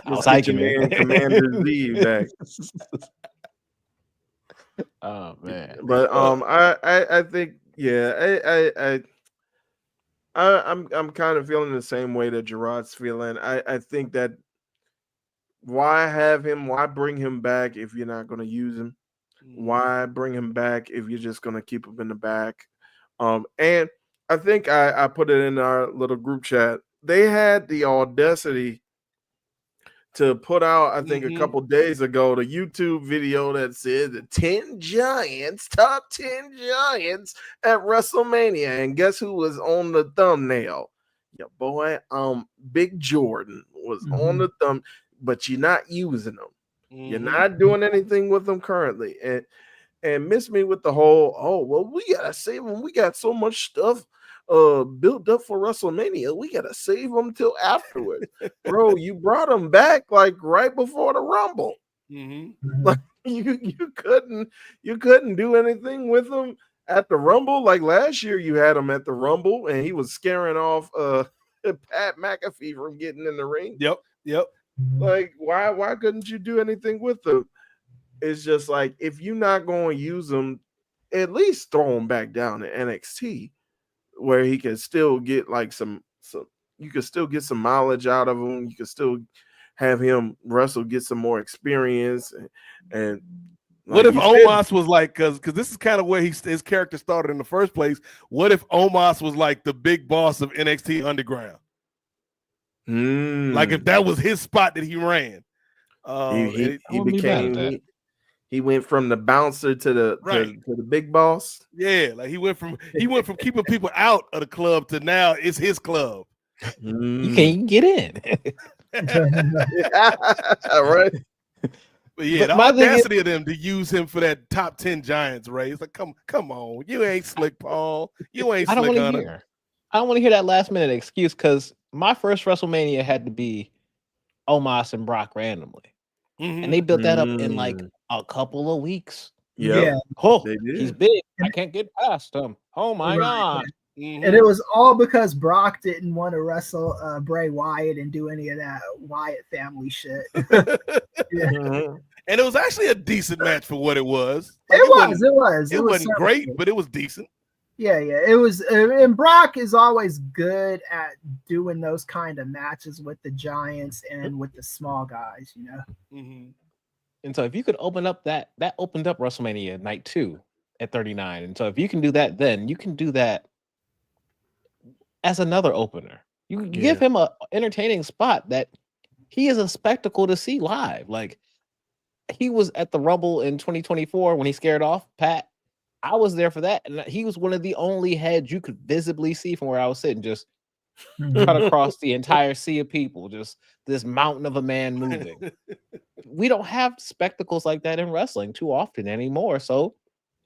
was hiking, man. Commander Z back. Oh man. But I think I'm kind of feeling the same way that Gerard's feeling. I think that why have him? Why bring him back if you're not going to use him? Why bring him back if you're just going to keep him in the back? And I think I put it in our little group chat. They had the audacity to put out, I think, a couple days ago, the YouTube video that said the 10 giants, top 10 giants at WrestleMania. And guess who was on the thumbnail? Your boy, Big Jordan was on the thumb, but you're not using them. You're not doing anything with them currently. And miss me with the whole, we gotta save them. We got so much stuff built up for WrestleMania. We gotta save them till afterward. Bro, you brought them back like right before the Rumble. Like you couldn't do anything with them at the Rumble. Like last year, you had him at the Rumble, and he was scaring off Pat McAfee from getting in the ring. Yep. Like, why couldn't you do anything with them? It's just like, if you're not going to use them, at least throw him back down to NXT, where he can still get like some. You can still get some mileage out of him. You can still have him wrestle, get some more experience. And what if Omos was like, because this is kind of where his character started in the first place. What if Omos was like the big boss of NXT Underground? Like if that was his spot that he ran. He went from the bouncer to the big boss. Yeah, like he went from keeping people out of the club to now it's his club. You can't get in. Right. But yeah, the audacity of them to use him for that top 10 giants race. Like, come on. You ain't Slick Paul. You ain't Slick Hunter. I don't want to hear that last minute excuse, because my first WrestleMania had to be Omos and Brock randomly. And they built that up in like a couple of weeks. Yeah. Oh, he's big. I can't get past him. Oh my God. And it was all because Brock didn't want to wrestle Bray Wyatt and do any of that Wyatt family shit. And it was actually a decent match for what it was. Like, it wasn't great, but it was decent. Yeah, it was. And Brock is always good at doing those kind of matches with the giants and with the small guys, you know. And so if you could open up that opened up WrestleMania night 2 at 39. And so if you can do that, then you can do that as another opener. You give him a entertaining spot that he is a spectacle to see live. Like, he was at the Rumble in 2024 when he scared off Pat. I was there for that, and he was one of the only heads you could visibly see from where I was sitting, just cut across the entire sea of people, just this mountain of a man moving. We don't have spectacles like that in wrestling too often anymore, so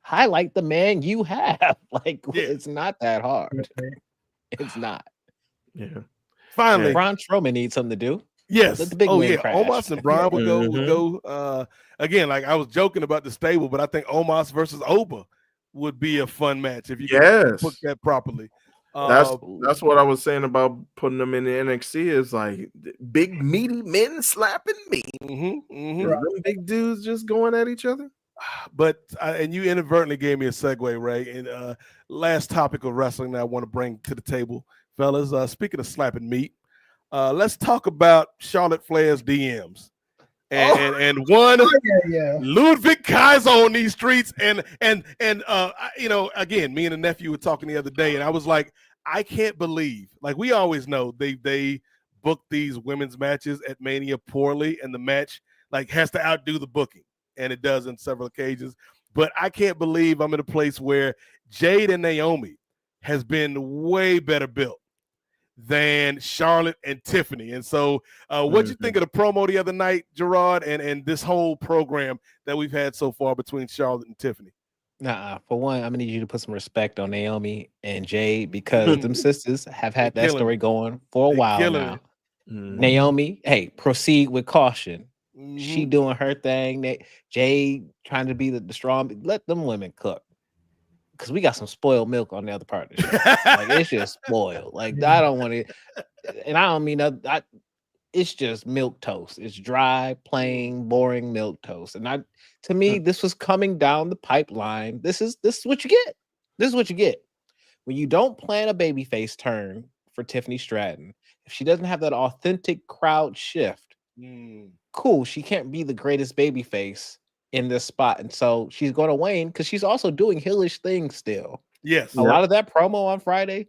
highlight the man you have. Like, it's not that hard. It's not. Yeah. Finally, Braun Strowman needs something to do. yes. Let the big man crash. Omos and Braun would go. Again, like I was joking about the stable, but I think Omos versus Oba would be a fun match if you could book that properly. That's what I was saying about putting them in the NXT is like big meaty men slapping me. Them big dudes just going at each other. But and you inadvertently gave me a segue, Ray. And last topic of wrestling that I want to bring to the table, fellas. Speaking of slapping meat, let's talk about Charlotte Flair's DMs. And one Ludwig Kaiser on these streets, and you know, again, me and the nephew were talking the other day, and I was like, I can't believe, like we always know they book these women's matches at Mania poorly, and the match like has to outdo the booking, and it does on several occasions. But I can't believe I'm in a place where Jade and Naomi has been way better built than Charlotte and Tiffany. And so what you think of the promo the other night, Gerard, and this whole program that we've had so far between Charlotte and Tiffany? For one, I'm gonna need you to put some respect on Naomi and Jade, because them sisters have had that story going for a while now. Naomi, hey, proceed with caution. She doing her thing. Jade trying to be the strong. Let them women cook. Because we got some spoiled milk on the other part of the show. Like, it's just spoiled. Like, I don't want to, and I don't mean that. It's just milk toast. It's dry, plain, boring milk toast. And to me, this was coming down the pipeline. This is what you get. This is what you get when you don't plan a babyface turn for Tiffany Stratton. If she doesn't have that authentic crowd shift, cool. She can't be the greatest babyface in this spot, and so she's going to wane because she's also doing heelish things still. Yes, a lot of that promo on Friday,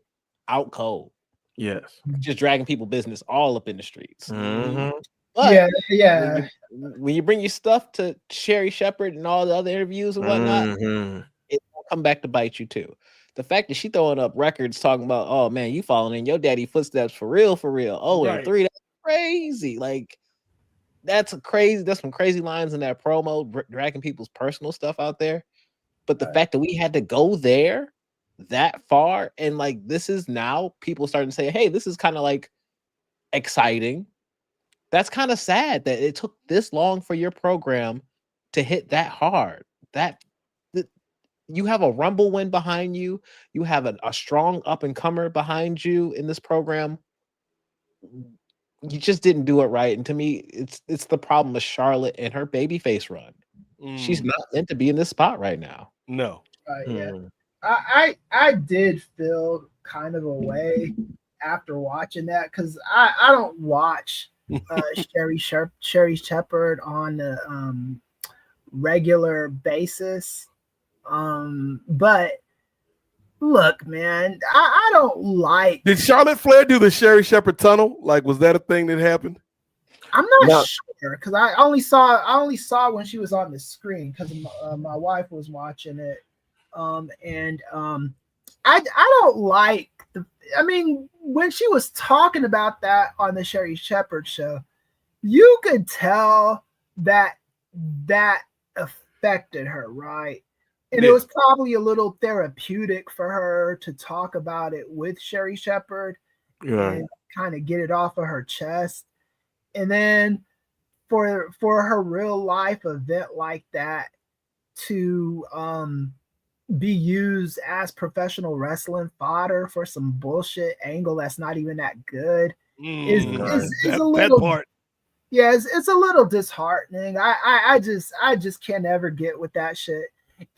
out cold. Yes, just dragging people business all up in the streets. But when you bring your stuff to Sherry Shepherd and all the other interviews and whatnot, it will come back to bite you too. The fact that she throwing up records talking about, oh man, you following in your daddy footsteps for real. Oh, and 3, that's crazy. Like, that's some crazy lines in that promo, dragging people's personal stuff out there. But the fact that we had to go there that far, and like, this is now people starting to say, hey, this is kind of like exciting. That's kind of sad that it took this long for your program to hit that hard. That you have a Rumble win behind you. You have a strong up-and-comer behind you in this program. You just didn't do it right. And to me, it's the problem with Charlotte and her babyface run. She's not meant to be in this spot right now. No. I did feel kind of a way after watching that, because I don't watch Sherry Shepherd on a regular basis. But look, man, I don't like. Did Charlotte Flair do the Sherry Shepherd tunnel? Like, was that a thing that happened? I'm not sure, because I only saw when she was on the screen, because my wife was watching it. I don't like I mean, when she was talking about that on the Sherry Shepherd show, you could tell that affected her, right? And it was probably a little therapeutic for her to talk about it with Sherry Shepherd and kind of get it off of her chest. And then for her real life event like that to be used as professional wrestling fodder for some bullshit angle that's not even that good is a little part. Yeah, it's a little disheartening. I just can't ever get with that shit.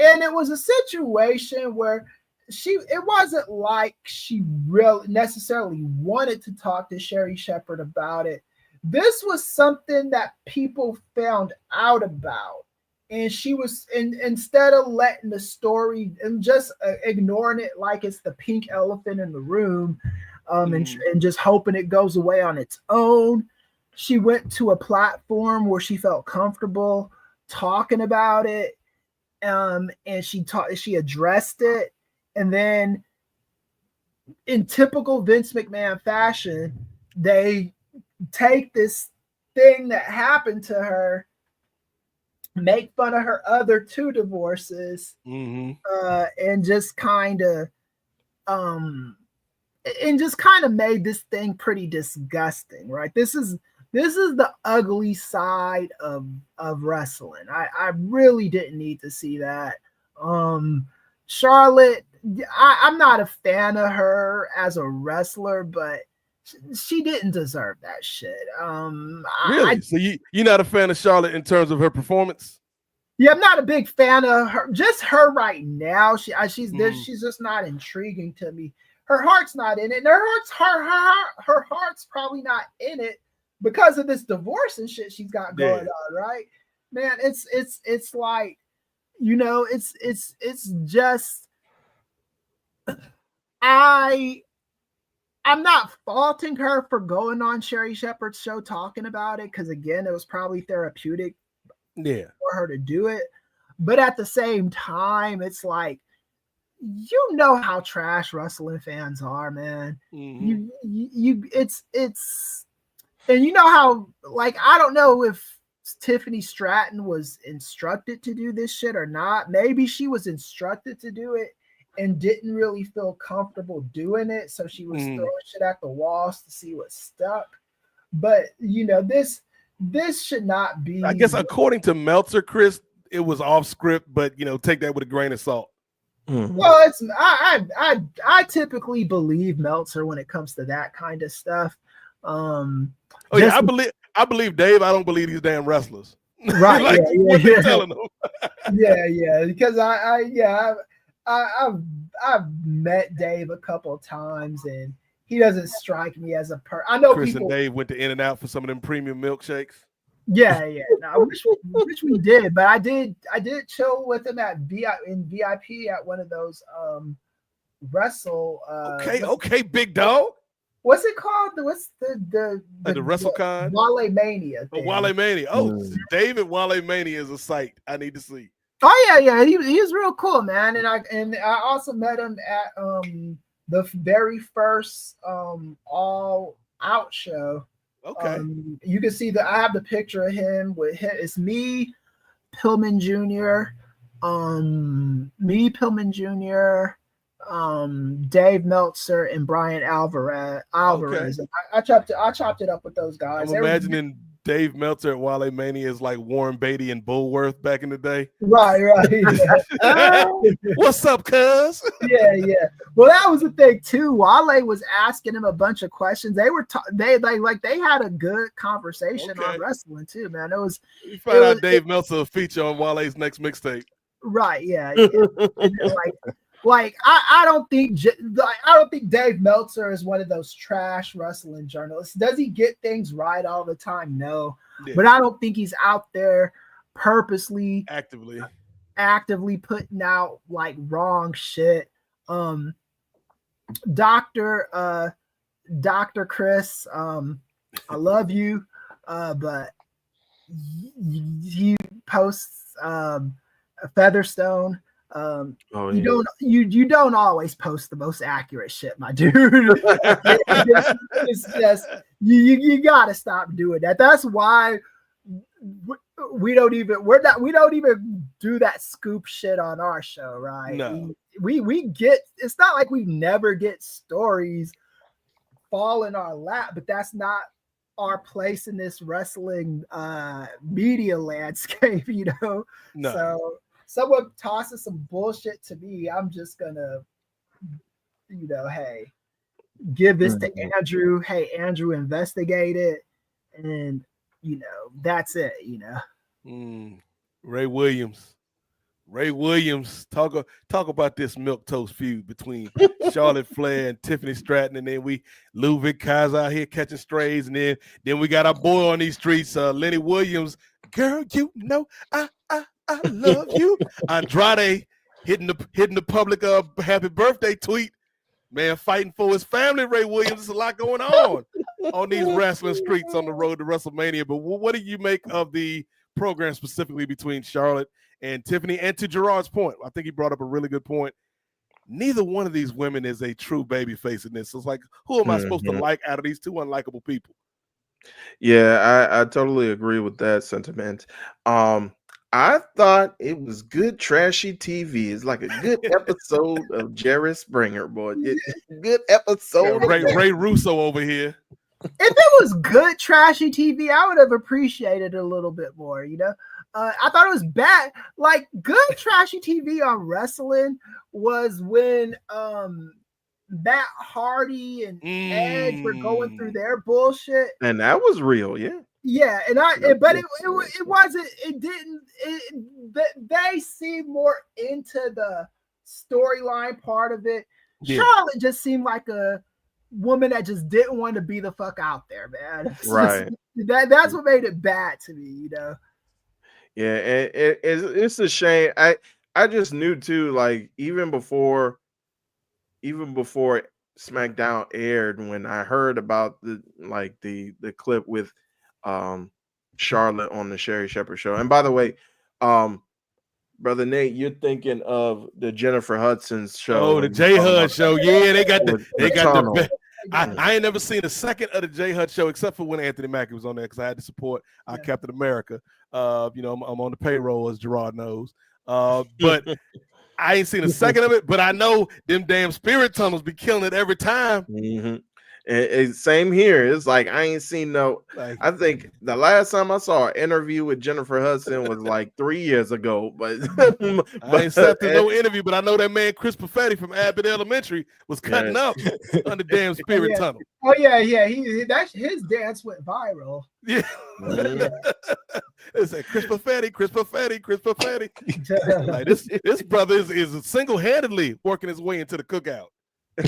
And it was a situation where it wasn't like she really necessarily wanted to talk to Sherry Shepherd about it. This was something that people found out about. And she was, instead of letting the story and just ignoring it like it's the pink elephant in the room, and just hoping it goes away on its own, she went to a platform where she felt comfortable talking about it. and she addressed it, and then in typical Vince McMahon fashion, they take this thing that happened to her, make fun of her other 2 divorces, and just kind of made this thing pretty disgusting, right? This is the ugly side of wrestling. I really didn't need to see that. Charlotte, I'm not a fan of her as a wrestler, but she didn't deserve that shit. Really? So you're not a fan of Charlotte in terms of her performance? Yeah, I'm not a big fan of her. Just her right now. She's just not intriguing to me. Her heart's not in it. And her heart's probably not in it because of this divorce and shit she's got going on, right? Man, it's like, you know, it's just I'm not faulting her for going on Sherry Shepherd's show talking about it, because again, it was probably therapeutic for her to do it. But at the same time, it's like, you know how trash wrestling fans are, man. It's and you know how, like, I don't know if Tiffany Stratton was instructed to do this shit or not. Maybe she was instructed to do it and didn't really feel comfortable doing it, so she was throwing shit at the walls to see what stuck. But you know, this should not be. I guess according to Meltzer, Chris, it was off script, but you know, take that with a grain of salt. Well, it's I typically believe Meltzer when it comes to that kind of stuff. I believe Dave. I don't believe these damn wrestlers. Right? Like, what they telling them? Because I've met Dave a couple of times, and he doesn't strike me as a I know Chris people, and Dave went to In-N-Out for some of them premium milkshakes. Yeah. No, I wish we did, but I did chill with him in VIP at one of those wrestle. Okay, big dog. What's it called? What's the WrestleCon? Wale Mania. Wale Mania. David Wale Mania is a sight I need to see. Oh yeah. He is real cool, man. And I also met him at the very first All Out show. Okay. You can see that I have the picture of him with him. It's me, Pillman Jr., Dave Meltzer, and Brian Alvarez. Okay. I chopped it up with those guys. I'm imagining Dave Meltzer at Wale Mania is like Warren Beatty and Bullworth back in the day. Right. Yeah. What's up, cuz? Yeah. Well, that was the thing too. Wale was asking him a bunch of questions. They were they had a good conversation on wrestling too, man. You find out Dave Meltzer will feature on Wale's next mixtape. Right. Yeah. I don't think Dave Meltzer is one of those trash wrestling journalists. Does he get things right all the time? No, but I don't think he's out there purposely actively putting out like wrong shit. Dr. Chris, I love you, but he posts Featherstone. You don't always post the most accurate shit, my dude. It's just you gotta stop doing that. That's why we don't even do that scoop shit on our show, right? No. We get, it's not like we never get stories fall in our lap, but that's not our place in this wrestling media landscape, you know. No. So someone tosses some bullshit to me, I'm just gonna, you know, hey, give this to Andrew. Hey, Andrew, investigate it, and you know, that's it. You know, Ray Williams, talk about this milquetoast feud between Charlotte Flair and Tiffany Stratton, and then Ludwig Kaiser out here catching strays, and then we got our boy on these streets, Lenny Williams. Girl, you know I love you. Andrade hitting the public happy birthday tweet. Man, fighting for his family, Ray Williams. There's a lot going on these wrestling streets on the road to WrestleMania. But what do you make of the program specifically between Charlotte And Tiffany, and to Gerard's point, I think he brought up a really good point. Neither one of these women is a true baby face in this. So it's like, who am I supposed to like out of these two unlikable people? Yeah, I totally agree with that sentiment. I thought it was good trashy TV. It's like a good episode of Jerry Springer, boy. Good episode. Ray Russo over here. If it was good trashy TV, I would have appreciated it a little bit more, you know. I thought it was bad. Like good trashy TV on wrestling was when Matt Hardy and Edge were going through their bullshit, and that was real, yeah. Yeah, and it wasn't. It didn't. They seemed more into the storyline part of it. Yeah. Charlotte just seemed like a woman that just didn't want to be the fuck out there, man. Right. That's what made it bad to me, you know. Yeah, it's a shame. I just knew too, like even before SmackDown aired, when I heard about the clip with Charlotte on the Sherry Shepherd show. And by the way, Brother Nate, you're thinking of the Jennifer Hudson's show. Oh, the J Hud show. Yeah, they got the I ain't never seen a second of the J Hud show except for when Anthony Mackie was on there because I had to support Captain America. You know, I'm on the payroll, as Gerard knows. But I ain't seen a second of it, but I know them damn spirit tunnels be killing it every time. Mm-hmm. Same here. It's like I ain't seen no. I think the last time I saw an interview with Jennifer Hudson was like 3 years ago. But I ain't sat through no interview. But I know that man Chris Perfetti from Abbott Elementary was cutting up on the damn spirit tunnel. Oh yeah. His dance went viral. Yeah. It's like Chris Perfetti. Like this brother is single-handedly working his way into the cookout.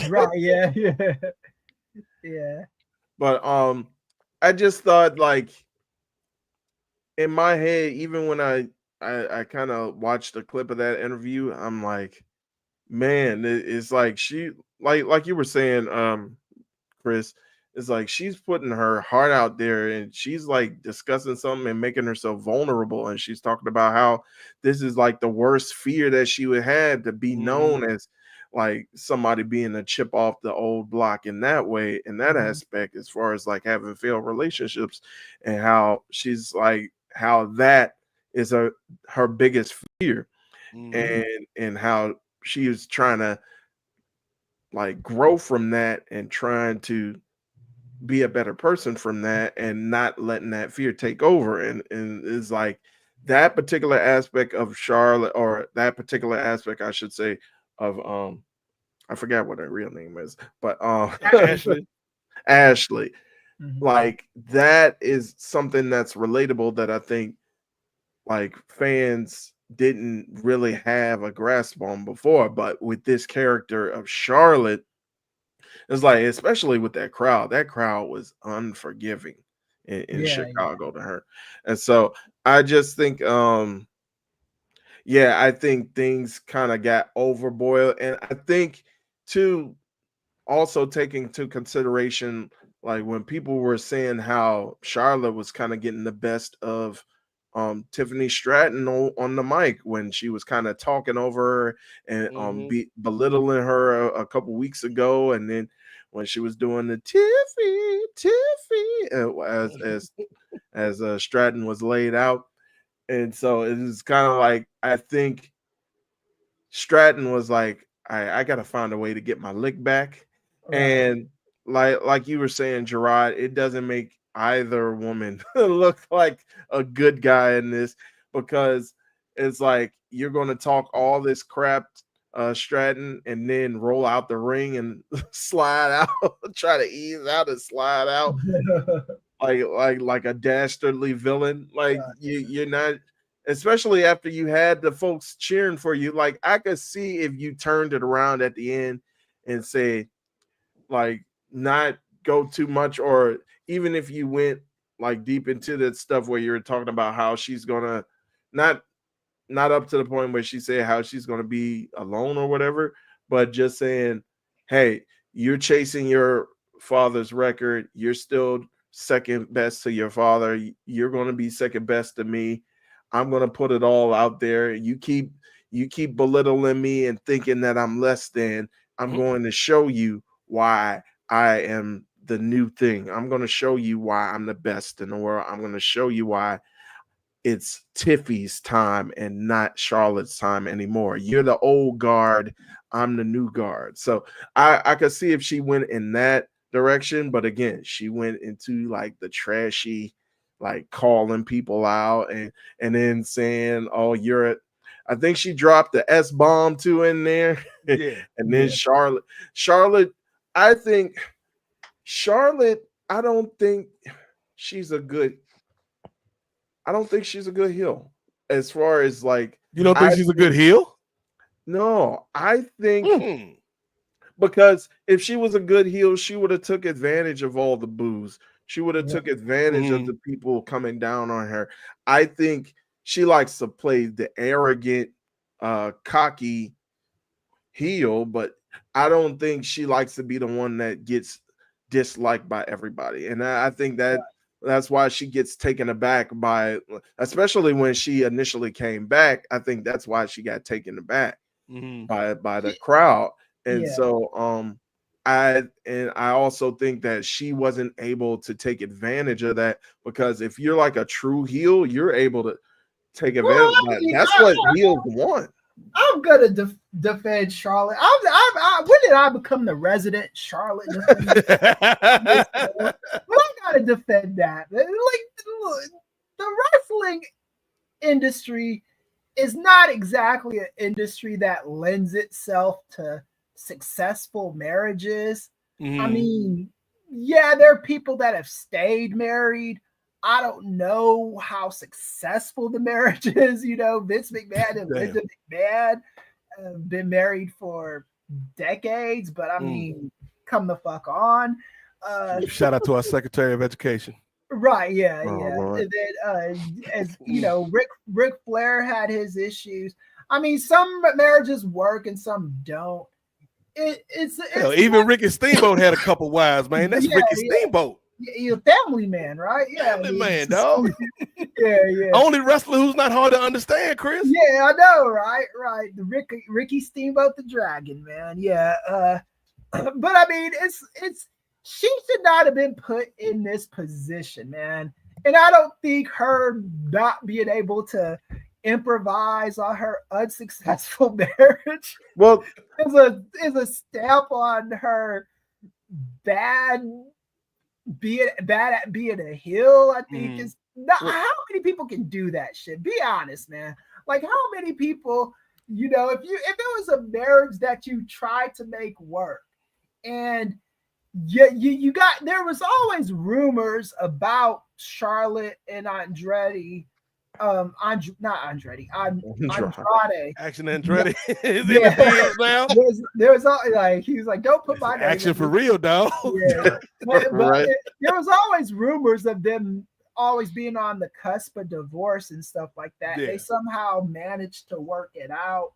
Right. Yeah. Yeah. But I just thought, like, in my head, even when I kind of watched a clip of that interview, I'm like, man, it's like she like you were saying, Chris, it's like she's putting her heart out there and she's like discussing something and making herself vulnerable, and she's talking about how this is like the worst fear that she would have, to be known as like somebody being a chip off the old block in that way, in that aspect, as far as like having failed relationships, and how she's like how that is her biggest fear, and how she is trying to like grow from that and trying to be a better person from that and not letting that fear take over. And it's like that particular aspect of Charlotte, or that particular aspect, I should say, of I forgot what her real name is, but Ashley. Like that is something that's relatable that I think like fans didn't really have a grasp on before. But with this character of Charlotte, it's like, especially with that crowd was unforgiving in Chicago to her. And so I just think I think things kind of got overboiled. And I think too, also taking into consideration, like when people were saying how Charlotte was kind of getting the best of Tiffany Stratton on the mic when she was kind of talking over her and belittling her a couple weeks ago, and then when she was doing the Tiffy as Stratton was laid out. And so it is kind of like, I think Stratton was like, I got to find a way to get my lick back. Right. And like you were saying, Gerard, it doesn't make either woman look like a good guy in this, because it's like you're going to talk all this crap, Stratton, and then roll out the ring and slide out, try to ease out and slide out like a dastardly villain. Like you're not, especially after you had the folks cheering for you. Like I could see if you turned it around at the end and say, like, not go too much, or even if you went like deep into that stuff where you're talking about how she's gonna not up to the point where she said how she's gonna be alone or whatever, but just saying, hey, you're chasing your father's record, you're still second best to your father, you're gonna be second best to me. I'm gonna put it all out there. You keep belittling me and thinking that I'm less than. I'm going to show you why I am the new thing. I'm going to show you why I'm the best in the world. I'm going to show you why it's Tiffy's time and not Charlotte's time anymore. You're the old guard. I'm the new guard. So I could see if she went in that direction, but again, she went into like the trashy, like calling people out and then saying, "Oh, I think she dropped the S bomb too in there." Yeah. And then Charlotte, I think Charlotte, I don't think she's a good heel as far as like. You don't think she's a good heel? No, I think because if she was a good heel, she would have took advantage of all the boos. She would have took advantage of the people coming down on her. I think she likes to play the arrogant, cocky heel, but I don't think she likes to be the one that gets disliked by everybody. And I think that's why she gets taken aback by, especially when she initially came back. I think that's why she got taken aback by the crowd. And so I also think that she wasn't able to take advantage of that, because if you're like a true heel, you're able to take advantage of that. That's what heels want. I'm gonna defend Charlotte. When did I become the resident Charlotte? But I gotta defend that. Like the wrestling industry is not exactly an industry that lends itself to successful marriages. I mean, yeah, there are people that have stayed married. I don't know how successful the marriage is. You know, Vince McMahon and Linda McMahon have been married for decades, but I mean, come the fuck on. Shout out to our Secretary of Education. Right, yeah. Lord. And then, as you know, Ric Flair had his issues. I mean, some marriages work and some don't. It's even Ricky Steamboat had a couple wives, man. That's Ricky Steamboat. You're a family man, right? Yeah, family man, dog. yeah. Only wrestler who's not hard to understand, Chris. Yeah, I know, right. The Ricky Steamboat the Dragon, man. Yeah. But I mean, it's she should not have been put in this position, man. And I don't think her not being able to improvise on her unsuccessful marriage is a stamp on her bad at being a heel. I think is not how many people can do that shit. Be honest, man. Like how many people, you know, if it was a marriage that you tried to make work and you got, there was always rumors about Charlotte and Andrade. Andrade. Action Andretti. There was like he was like, don't put my name action for real, dog. Yeah. But there was always rumors of them always being on the cusp of divorce and stuff like that. They somehow managed to work it out.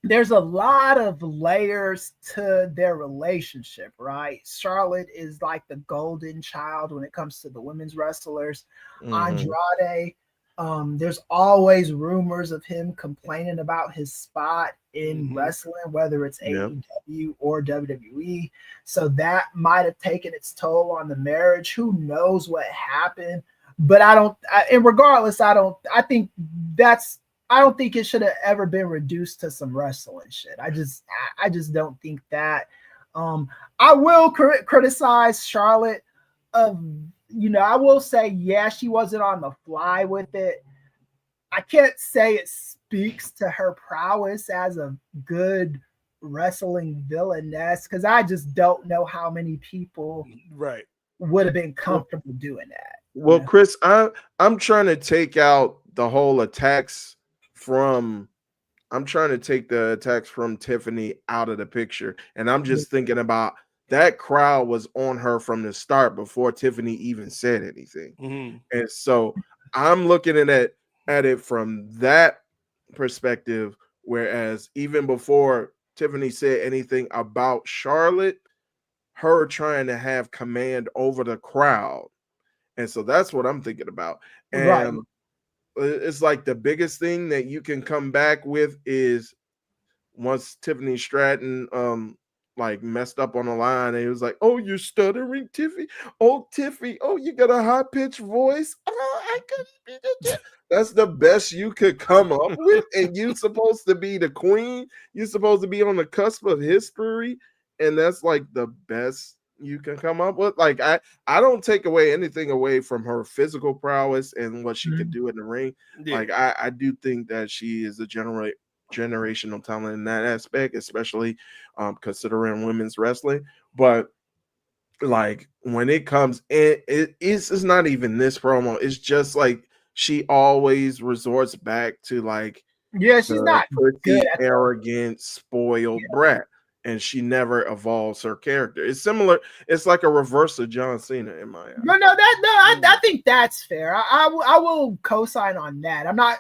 There's a lot of layers to their relationship, right? Charlotte is like the golden child when it comes to the women's wrestlers. Andrade, there's always rumors of him complaining about his spot in wrestling, whether it's AEW or WWE. So that might have taken its toll on the marriage. Who knows what happened? But I don't think it should have ever been reduced to some wrestling shit. I just don't think that. I will criticize Charlotte. I will say, yeah, she wasn't on the fly with it. I can't say it speaks to her prowess as a good wrestling villainess, because I just don't know how many people would have been comfortable doing that. Well, Chris, I'm trying to take out the whole attacks from Tiffany out of the picture. And I'm just thinking about that crowd was on her from the start before Tiffany even said anything. And so I'm looking at it from that perspective, whereas even before Tiffany said anything about Charlotte, her trying to have command over the crowd. And so that's what I'm thinking about. And it's like the biggest thing that you can come back with is once Tiffany Stratton like messed up on the line, and it was like, "Oh, you're stuttering, Tiffy. Oh, Tiffy. Oh, you got a high pitched voice. Oh, I couldn't be the." That's the best you could come up with, and you're supposed to be the queen. You're supposed to be on the cusp of history, and that's like the best you can come up with. Like I don't take anything away from her physical prowess and what she could do in the ring. Yeah. Like I do think that she is a generational talent in that aspect, especially considering women's wrestling. But like when it comes in, it's not even this promo. It's just like she always resorts back to like she's not pretty good at arrogant, spoiled brat. And she never evolves her character. It's similar. It's like a reverse of John Cena in my eyes. I think that's fair. I will co-sign on that. I'm not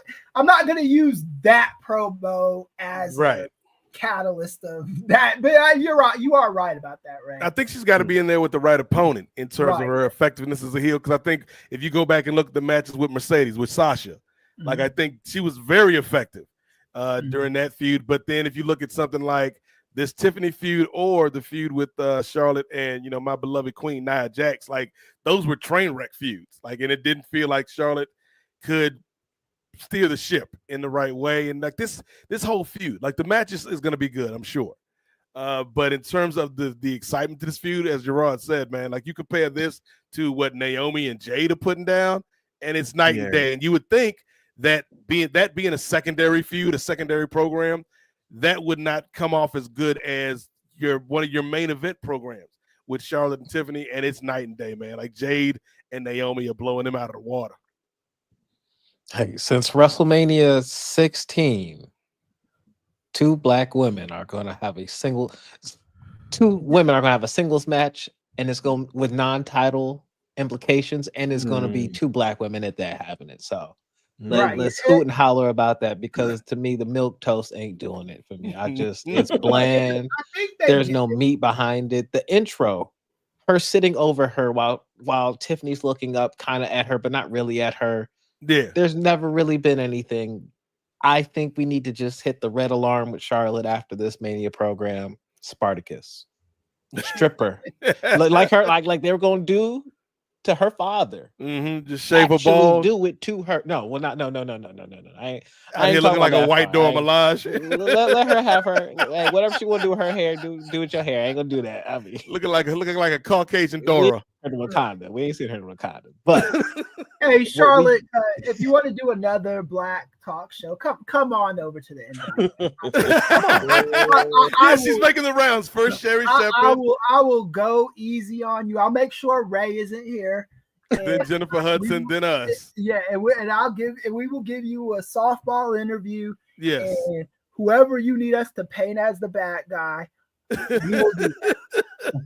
going to use that promo as a catalyst of that. But you're right. You are right about that, Ray. I think she's got to be in there with the right opponent in terms of her effectiveness as a heel. Because I think if you go back and look at the matches with Mercedes, with Sasha, like I think she was very effective during that feud. But then if you look at something like this Tiffany feud or the feud with Charlotte and, you know, my beloved queen, Nia Jax, like those were train wreck feuds. Like, and it didn't feel like Charlotte could steer the ship in the right way. And like this whole feud, like the match is going to be good, I'm sure. But in terms of the excitement to this feud, as Gerard said, man, like you compare this to what Naomi and Jade are putting down, and it's night and day. And you would think that being a secondary feud, a secondary program, that would not come off as good as one of your main event programs with Charlotte and Tiffany, and it's night and day, man. Like Jade and Naomi are blowing them out of the water. Hey, since WrestleMania 16, two women are going to have a singles match, and it's going with non-title implications, and it's going to be two black women at that having it. So let's hoot and holler about that, because to me the milk toast ain't doing it for me. It's bland. There's no meat behind it. The intro, her sitting over her while Tiffany's looking up kind of at her but not really at her. Yeah, there's never really been anything. I think we need to just hit the red alarm with Charlotte after this Mania program. Spartacus, stripper, like her, like they were going to do to her father. Just shave a ball. Do it to her. No. I ain't looking like a white door Melange. Let her have her. Hey, whatever she want to do with her hair, do with your hair. I ain't gonna do that. I mean, looking like a Caucasian Dora. We ain't seen her in Wakanda. But hey, Charlotte, if you want to do another black talk show, come on over to the end. She's making the rounds first. Sherry Shepherd. I will go easy on you. I'll make sure Ray isn't here. Then Jennifer Hudson, then us. Yeah, and we will give you a softball interview. Yes. And whoever you need us to paint as the bad guy, we will do that.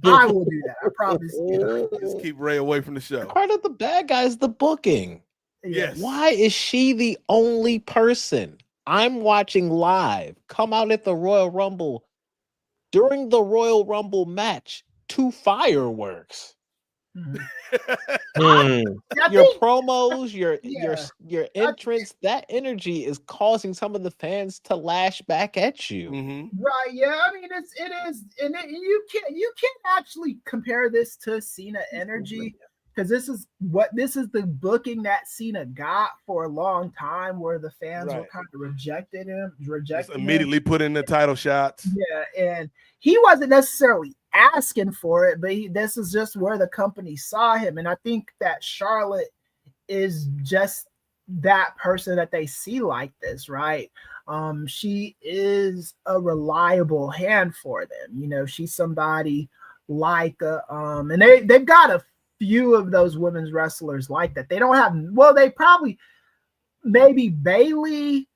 I will do that. I promise you. Just keep Ray away from the show. Part of the bad guy is the booking. Yes. Why is she the only person I'm watching live come out at the Royal Rumble during the Royal Rumble match to fireworks? Your promos, your entrance, that energy is causing some of the fans to lash back at you. Right? Yeah. I mean, it is, and you can't actually compare this to Cena energy, because this is the booking that Cena got for a long time, where the fans were kind of rejecting him. Immediately put in the title shots. Yeah, and he wasn't necessarily asking for it, but this is just where the company saw him. And I think that Charlotte is just that person that they see like this, right? She is a reliable hand for them. You know, she's somebody like and they've got a few of those women's wrestlers like that. They don't have, well, they probably maybe Bayley,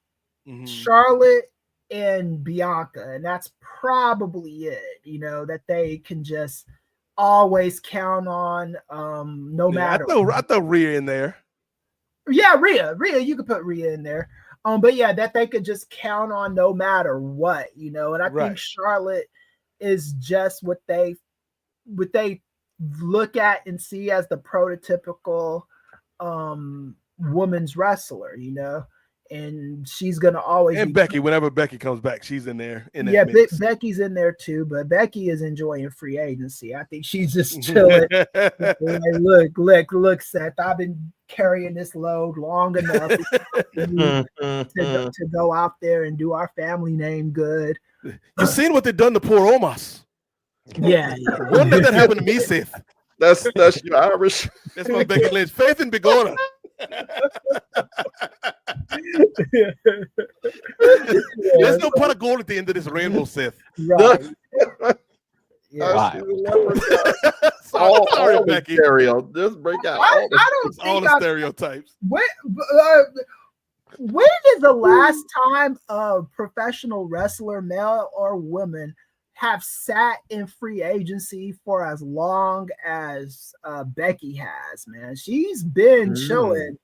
Charlotte, and Bianca, and that's probably it, you know, that they can just always count on, no matter. I throw Rhea in there. Yeah, Rhea, you could put Rhea in there. But yeah, that they could just count on no matter what, you know. And I think Charlotte is just what they look at and see as the prototypical women's wrestler, and she's gonna always And be Becky, whenever Becky comes back, she's in there. Becky's in there too, but Becky is enjoying free agency. I think she's just chilling. Like, look, Seth, I've been carrying this load long enough to go out there and do our family name good. You seen what they done to poor Omos? Yeah. Wouldn't let that happen to me, Seth. That's your Irish. That's my Becky Lynch. Faith in Big Order. There's no pot of gold at the end of this rainbow, Seth. Right. Yeah. Sorry, Becky. Just break out. I don't All think the stereotypes. when is the last time a professional wrestler, male or woman, have sat in free agency for as long as Becky has, man? She's been chilling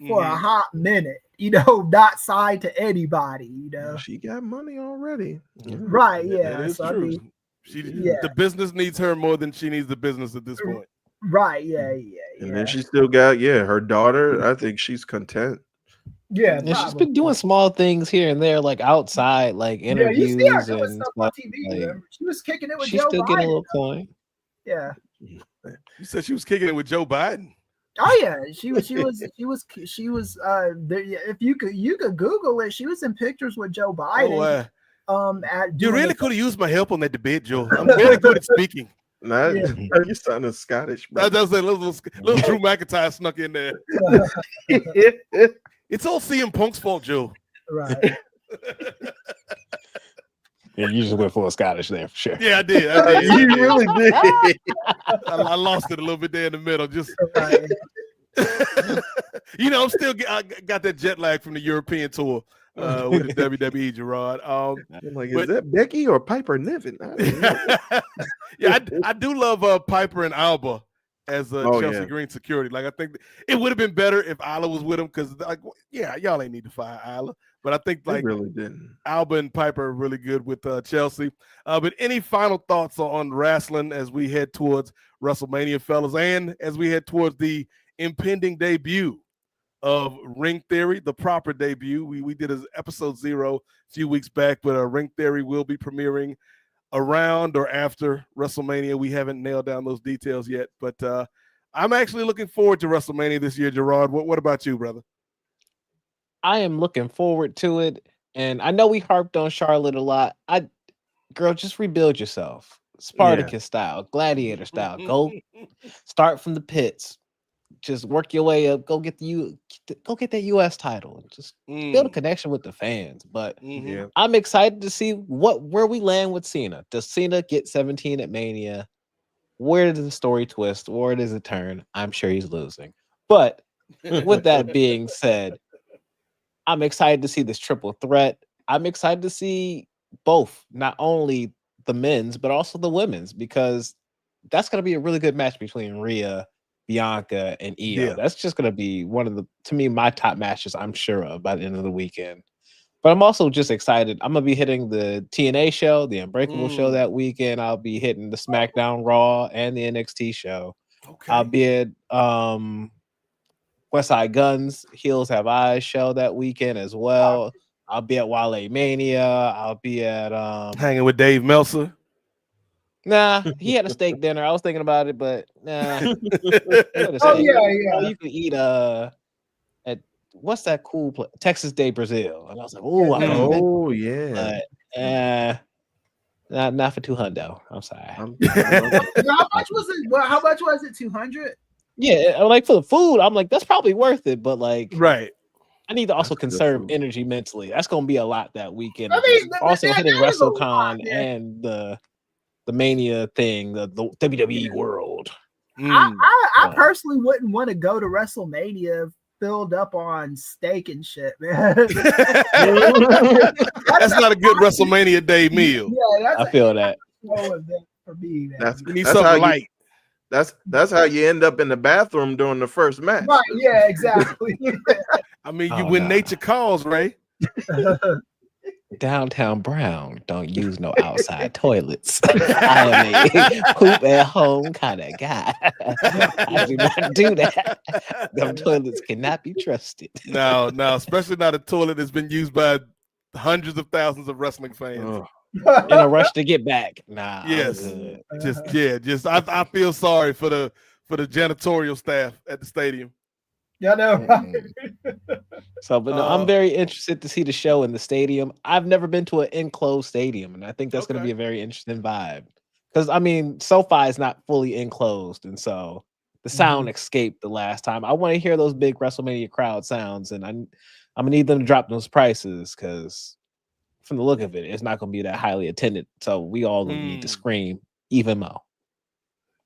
for a hot minute, not signed to anybody, She got money already. Right, yeah. That is so, true. I mean, The business needs her more than she needs the business at this point. right, yeah. And then she still got, her daughter. I think she's content. Yeah, And she's been doing small things here and there, like outside, like interviews. You see her doing and stuff on TV. like, She was kicking it with she's Joe still Biden. getting a little coin. Yeah. You said she was kicking it with Joe Biden. Oh yeah, she was. There, if you could Google it, she was in pictures with Joe Biden. You really could have used my help on that debate, Joe. I'm very good at speaking. Nah, you sounding Scottish, bro. That was a little Drew McIntyre snuck in there. It's all CM Punk's fault, Joe. Right. Yeah, you just went full Scottish there for sure. Yeah, I did. You really did. I lost it a little bit there in the middle. Just Right. I'm still I got that jet lag from the European tour with the WWE, Gerard. I'm like, is that Becky or Piper Niven? Yeah, I do love Piper and Alba as Chelsea Green security. Like, I think it would have been better if Isla was with him because, y'all ain't need to fire Isla. But I think they really didn't. Alba and Piper are really good with Chelsea. But any final thoughts on wrestling as we head towards WrestleMania, fellas, and as we head towards the impending debut of Ring Theory, the proper debut? We did an episode 0 a few weeks back, but Ring Theory will be premiering around or after WrestleMania. We haven't nailed down those details yet, but I'm actually looking forward to WrestleMania this year, Gerard. What about you, brother? I am looking forward to it, and I know we harped on Charlotte a lot. Girl, just rebuild yourself, Spartacus style, Gladiator style. Go start from the pits, just work your way up. Go get that U.S. title, and just build a connection with the fans. But I'm excited to see where we land with Cena. Does Cena get 17 at Mania? Where does the story twist? Where does it turn? I'm sure he's losing. But with that being said, I'm excited to see this triple threat. I'm excited to see both, not only the men's, but also the women's, because that's going to be a really good match between Rhea, Bianca, and Io. Yeah. That's just going to be one of my top matches, I'm sure of, by the end of the weekend. But I'm also just excited. I'm going to be hitting the TNA show, the Unbreakable show that weekend. I'll be hitting the SmackDown Raw and the NXT show. Okay. I'll be at West Side Guns Heels Have Eyes show that weekend as well. I'll be at Wale Mania. I'll be at hanging with Dave Meltzer. Nah, he had a steak dinner. I was thinking about it, but nah. Yeah. You can eat at what's that cool place? Texas Day Brazil. And I was like, not for $200. I'm sorry. How much was it? Well, how much was it? 200. Yeah, like for the food, I'm like, that's probably worth it. But like, right. I need to also conserve energy mentally. That's gonna be a lot that weekend. I mean, also hitting WrestleCon and the Mania thing, the WWE World. I personally wouldn't want to go to WrestleMania filled up on steak and shit, man. That's not a good WrestleMania day meal. Yeah, I feel that. For me, man. You need something light. That's how you end up in the bathroom during the first match. Right, yeah, exactly. I mean, when nature calls, Ray. Downtown Brown don't use no outside toilets. I am a poop at home kind of guy. I do not do that. Them toilets cannot be trusted. No, especially not a toilet that's been used by hundreds of thousands of wrestling fans. In a rush to get back. Nah, Yes, I'm good. I feel sorry for the janitorial staff at the stadium. Yeah, no. So, but no, I'm very interested to see the show in the stadium. I've never been to an enclosed stadium, and I think that's going to be a very interesting vibe. Because I mean, SoFi is not fully enclosed, and so the sound escaped the last time. I want to hear those big WrestleMania crowd sounds, and I'm gonna need them to drop those prices because from the look of it, it's not gonna be that highly attended. So we all need to scream even more.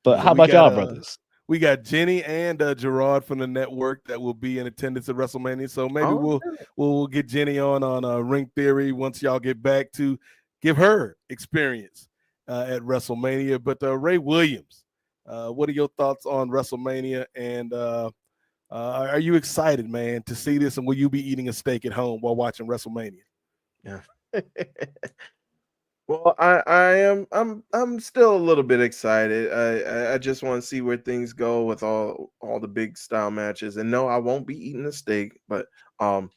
But how about y'all, brothers? We got Jenny and Gerard from the network that will be in attendance at WrestleMania. So maybe we'll get Jenny on Ring Theory once y'all get back to give her experience at WrestleMania. But Ray Williams, what are your thoughts on WrestleMania? And are you excited, man, to see this? And will you be eating a steak at home while watching WrestleMania? Yeah. Well, I am. I'm still a little bit excited. I just want to see where things go with all the big style matches. And no, I won't be eating a steak, but I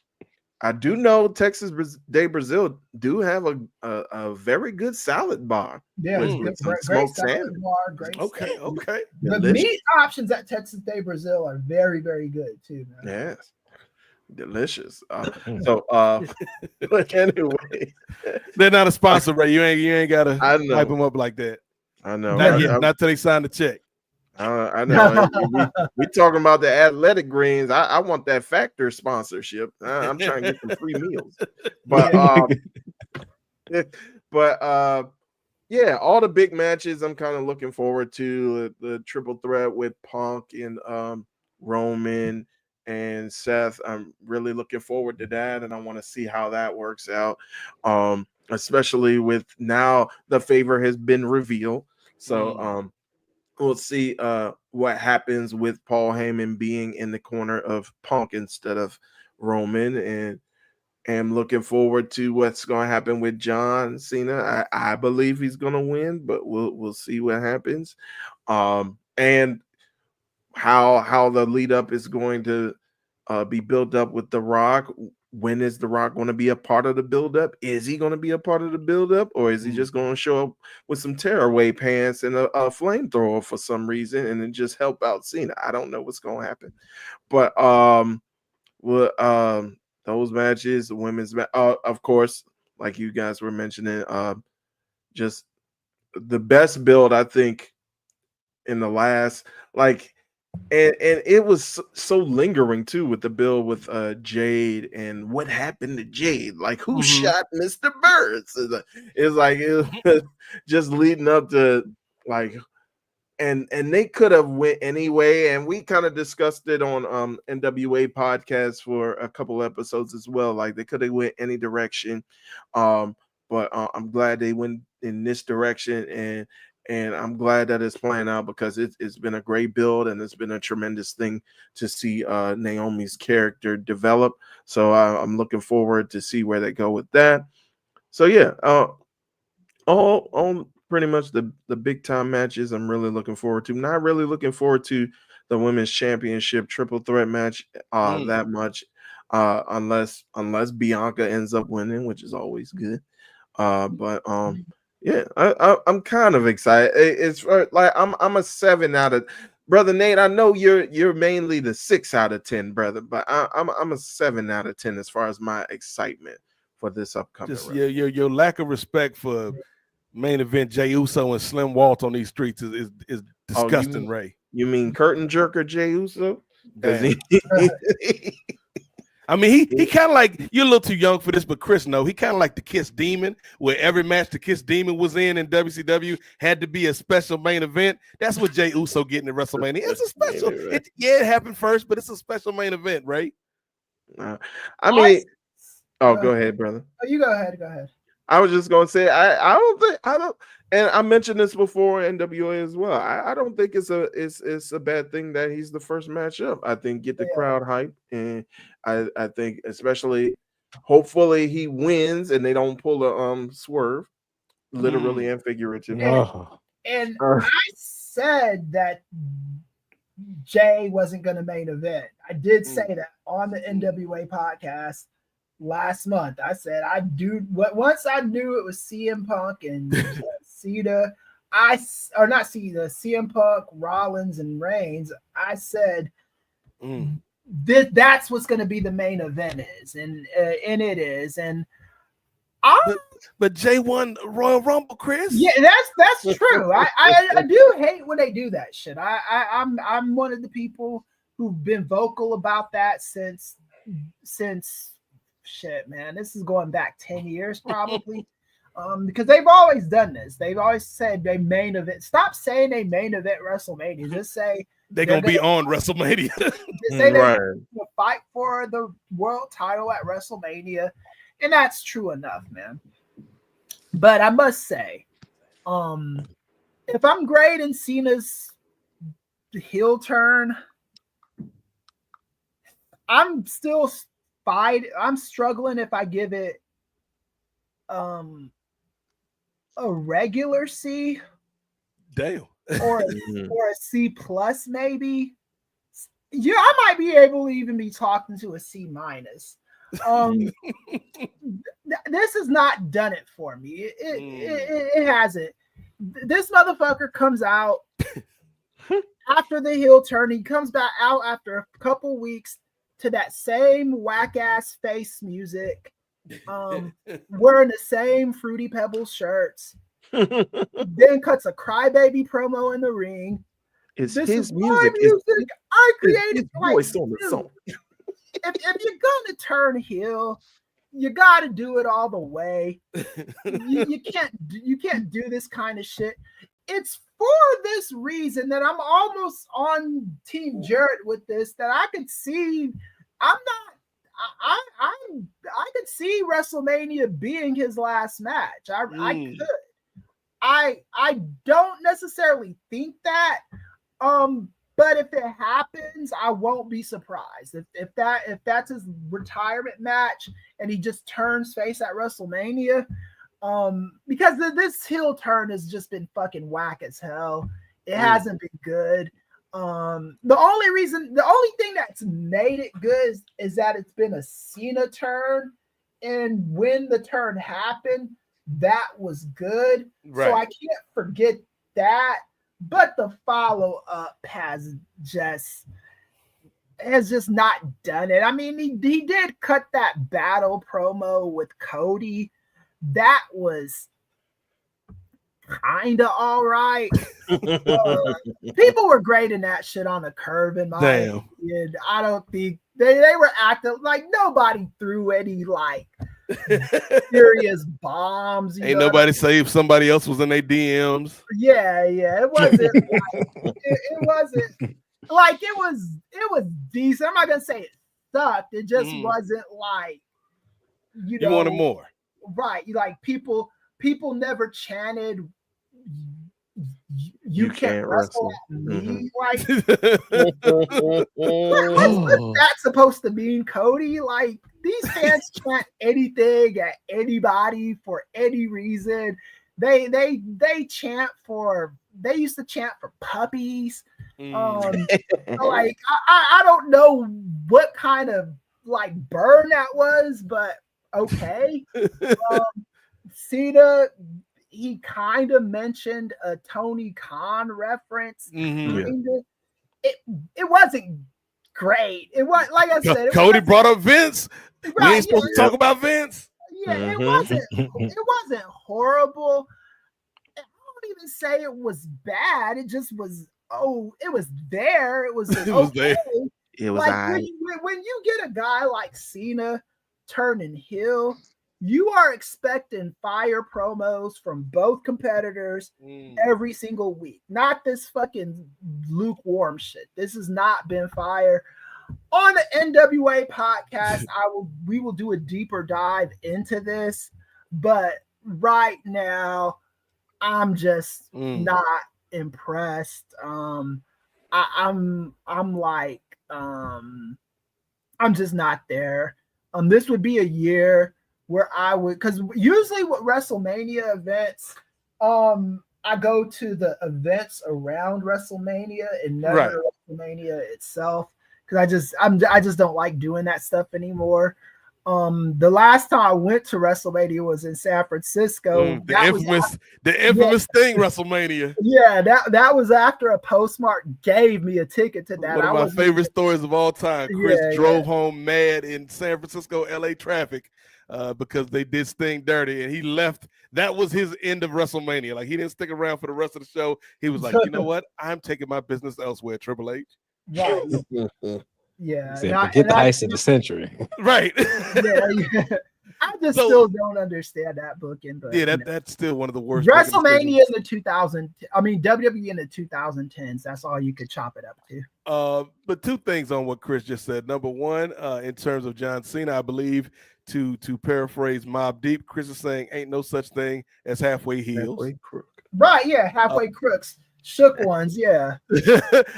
do know Texas de Brazil do have a very good salad bar. Yeah, with some smoked salmon. Great. Okay. The meat options at Texas de Brazil are very, very good too, man. Yes. Delicious. But anyway, they're not a sponsor, Ray. You ain't gotta hype them up like that. I know. Not till they sign the check. I know. we talking about the athletic greens. I want that Factor sponsorship. I'm trying to get some free meals. But yeah, all the big matches I'm kind of looking forward to. The triple threat with Punk and Roman and Seth. I'm really looking forward to that, and I want to see how that works out. Especially with now the favor has been revealed. So we'll see what happens with Paul Heyman being in the corner of Punk instead of Roman, and am looking forward to what's going to happen with John Cena. I believe he's going to win, but we'll see what happens. And how the lead up is going to be built up with The Rock. When is The Rock going to be a part of the build up? Is he going to be a part of the build up, or is he just going to show up with some tearaway pants and a flamethrower for some reason and then just help out Cena? I don't know what's going to happen, but those matches, the women's of course, like you guys were mentioning, just the best build I think in the last and it was so lingering too with the bill with Jade and what happened to Jade, like who shot Mr. Burns. It's like it was just leading up to and they could have went anyway, and we kind of discussed it on NWA podcast for a couple episodes as well. Like they could have went any direction, but I'm glad they went in this direction, and I'm glad that it's playing out because it's been a great build and it's been a tremendous thing to see Naomi's character develop. So I'm looking forward to see where they go with that. So yeah, all pretty much the big time matches I'm really looking forward to. Not really looking forward to the women's championship triple threat match that much, unless Bianca ends up winning, which is always good. Yeah, I'm kind of excited. It's like I'm a 7 out of, brother Nate. I know you're mainly the 6 out of 10, brother, but I'm a 7 out of 10 as far as my excitement for this upcoming. Just your lack of respect for main event Jey Uso and Slim Walt on these streets is disgusting, Ray. You mean curtain jerker Jey Uso? I mean, he kind of like, you're a little too young for this, but Chris, no, he kind of like the Kiss Demon, where every match the Kiss Demon was in WCW had to be a special main event. That's what Jey Uso getting at WrestleMania. It's a special. It happened first, but it's a special main event, right? Go ahead, brother. Oh, you go ahead. I was just gonna say I don't, and I mentioned this before in NWA as well. I don't think it's a bad thing that he's the first matchup. I think get the crowd hype, and I think especially Hopefully he wins and they don't pull a swerve, literally and figuratively. And I said that Jay wasn't going to main event. I did say that on the NWA podcast last month. I said once I knew it was CM Punk and Cena, CM Punk, Rollins, and Reigns. I said that's what's going to be the main event and it is. And but Jay won Royal Rumble, Chris. Yeah, that's true. I do hate when they do that shit. I'm one of the people who've been vocal about that since shit, man. This is going back 10 years probably. Because they've always done this. They've always said they main event. Stop saying they main event WrestleMania. Just say they're gonna be on WrestleMania. Just say they're gonna fight for the world title at WrestleMania, and that's true enough, man. But I must say, if I'm grading Cena's heel turn, I'm still I'm struggling if I give it a regular C. Damn. or a C plus maybe. Yeah, I might be able to even be talking to a C minus. This has not done it for me. It hasn't. This motherfucker comes out after the heel turn. He comes back out after a couple weeks to that same whack ass face music, wearing the same Fruity Pebbles shirts. Then cuts a crybaby promo in the ring. This his is music. music. I created voice on the song. If you're gonna turn heel, you got to do it all the way. You can't do this kind of shit. It's for this reason that I'm almost on Team Jarrett with this. That I could see. I could see WrestleMania being his last match. I could. I don't necessarily think that. But if it happens, I won't be surprised. If that's his retirement match and he just turns face at WrestleMania, because this heel turn has just been fucking whack as hell. It hasn't been good. The only thing that's made it good is that it's been a Cena turn, and when the turn happened, that was good. Right. So I can't forget that. But the follow-up has just not done it. I mean, he did cut that battle promo with Cody. That was kind of all right. People were grading that shit on a curve in my opinion. I don't think they were acting like nobody threw any like serious bombs. Ain't nobody say if somebody else was in their DMs. Yeah, it wasn't. It wasn't like it was decent. I'm not gonna say it sucked. It just wasn't like you wanted more, right? Like people never chanted. You can't wrestle at me. Like what's that supposed to mean, Cody? Like these fans chant anything at anybody for any reason. They chant for. They used to chant for puppies. Like I don't know what kind of like burn that was, but okay. Cena, he kind of mentioned a Tony Khan reference. It wasn't great. It was like I said. Cody brought up Vince. Right, we ain't supposed to talk about Vince. Yeah, it wasn't horrible. I won't even say it was bad. It just was. Oh, it was there. It was. It was there. It was like when you get a guy like Cena turning heel, you are expecting fire promos from both competitors every single week. Not this fucking lukewarm shit. This has not been fire. On the NWA podcast, we will do a deeper dive into this, but right now I'm just not impressed. I'm just not there. This would be a year where I would, because usually with WrestleMania events, I go to the events around WrestleMania and never WrestleMania itself, because I just don't like doing that stuff anymore. The last time I went to WrestleMania was in San Francisco. The infamous thing, WrestleMania. Yeah, that was after a Postmark gave me a ticket to that. One of my favorite stories of all time. Chris drove home mad in San Francisco, LA traffic because they did Sting dirty, and he left. That was his end of WrestleMania. Like, he didn't stick around for the rest of the show. He was like, you know what? I'm taking my business elsewhere, Triple H. Right. Yeah. Forget the heist of the century. Right. Yeah. I just still don't understand that booking. But that's still one of the worst. WrestleMania in the WWE in the 2010s. That's all you could chop it up to. But two things on what Chris just said. Number one, in terms of John Cena, I believe to paraphrase Mobb Deep, Chris is saying ain't no such thing as halfway heels. Halfway crook. Right, yeah, halfway crooks. Shook ones, yeah.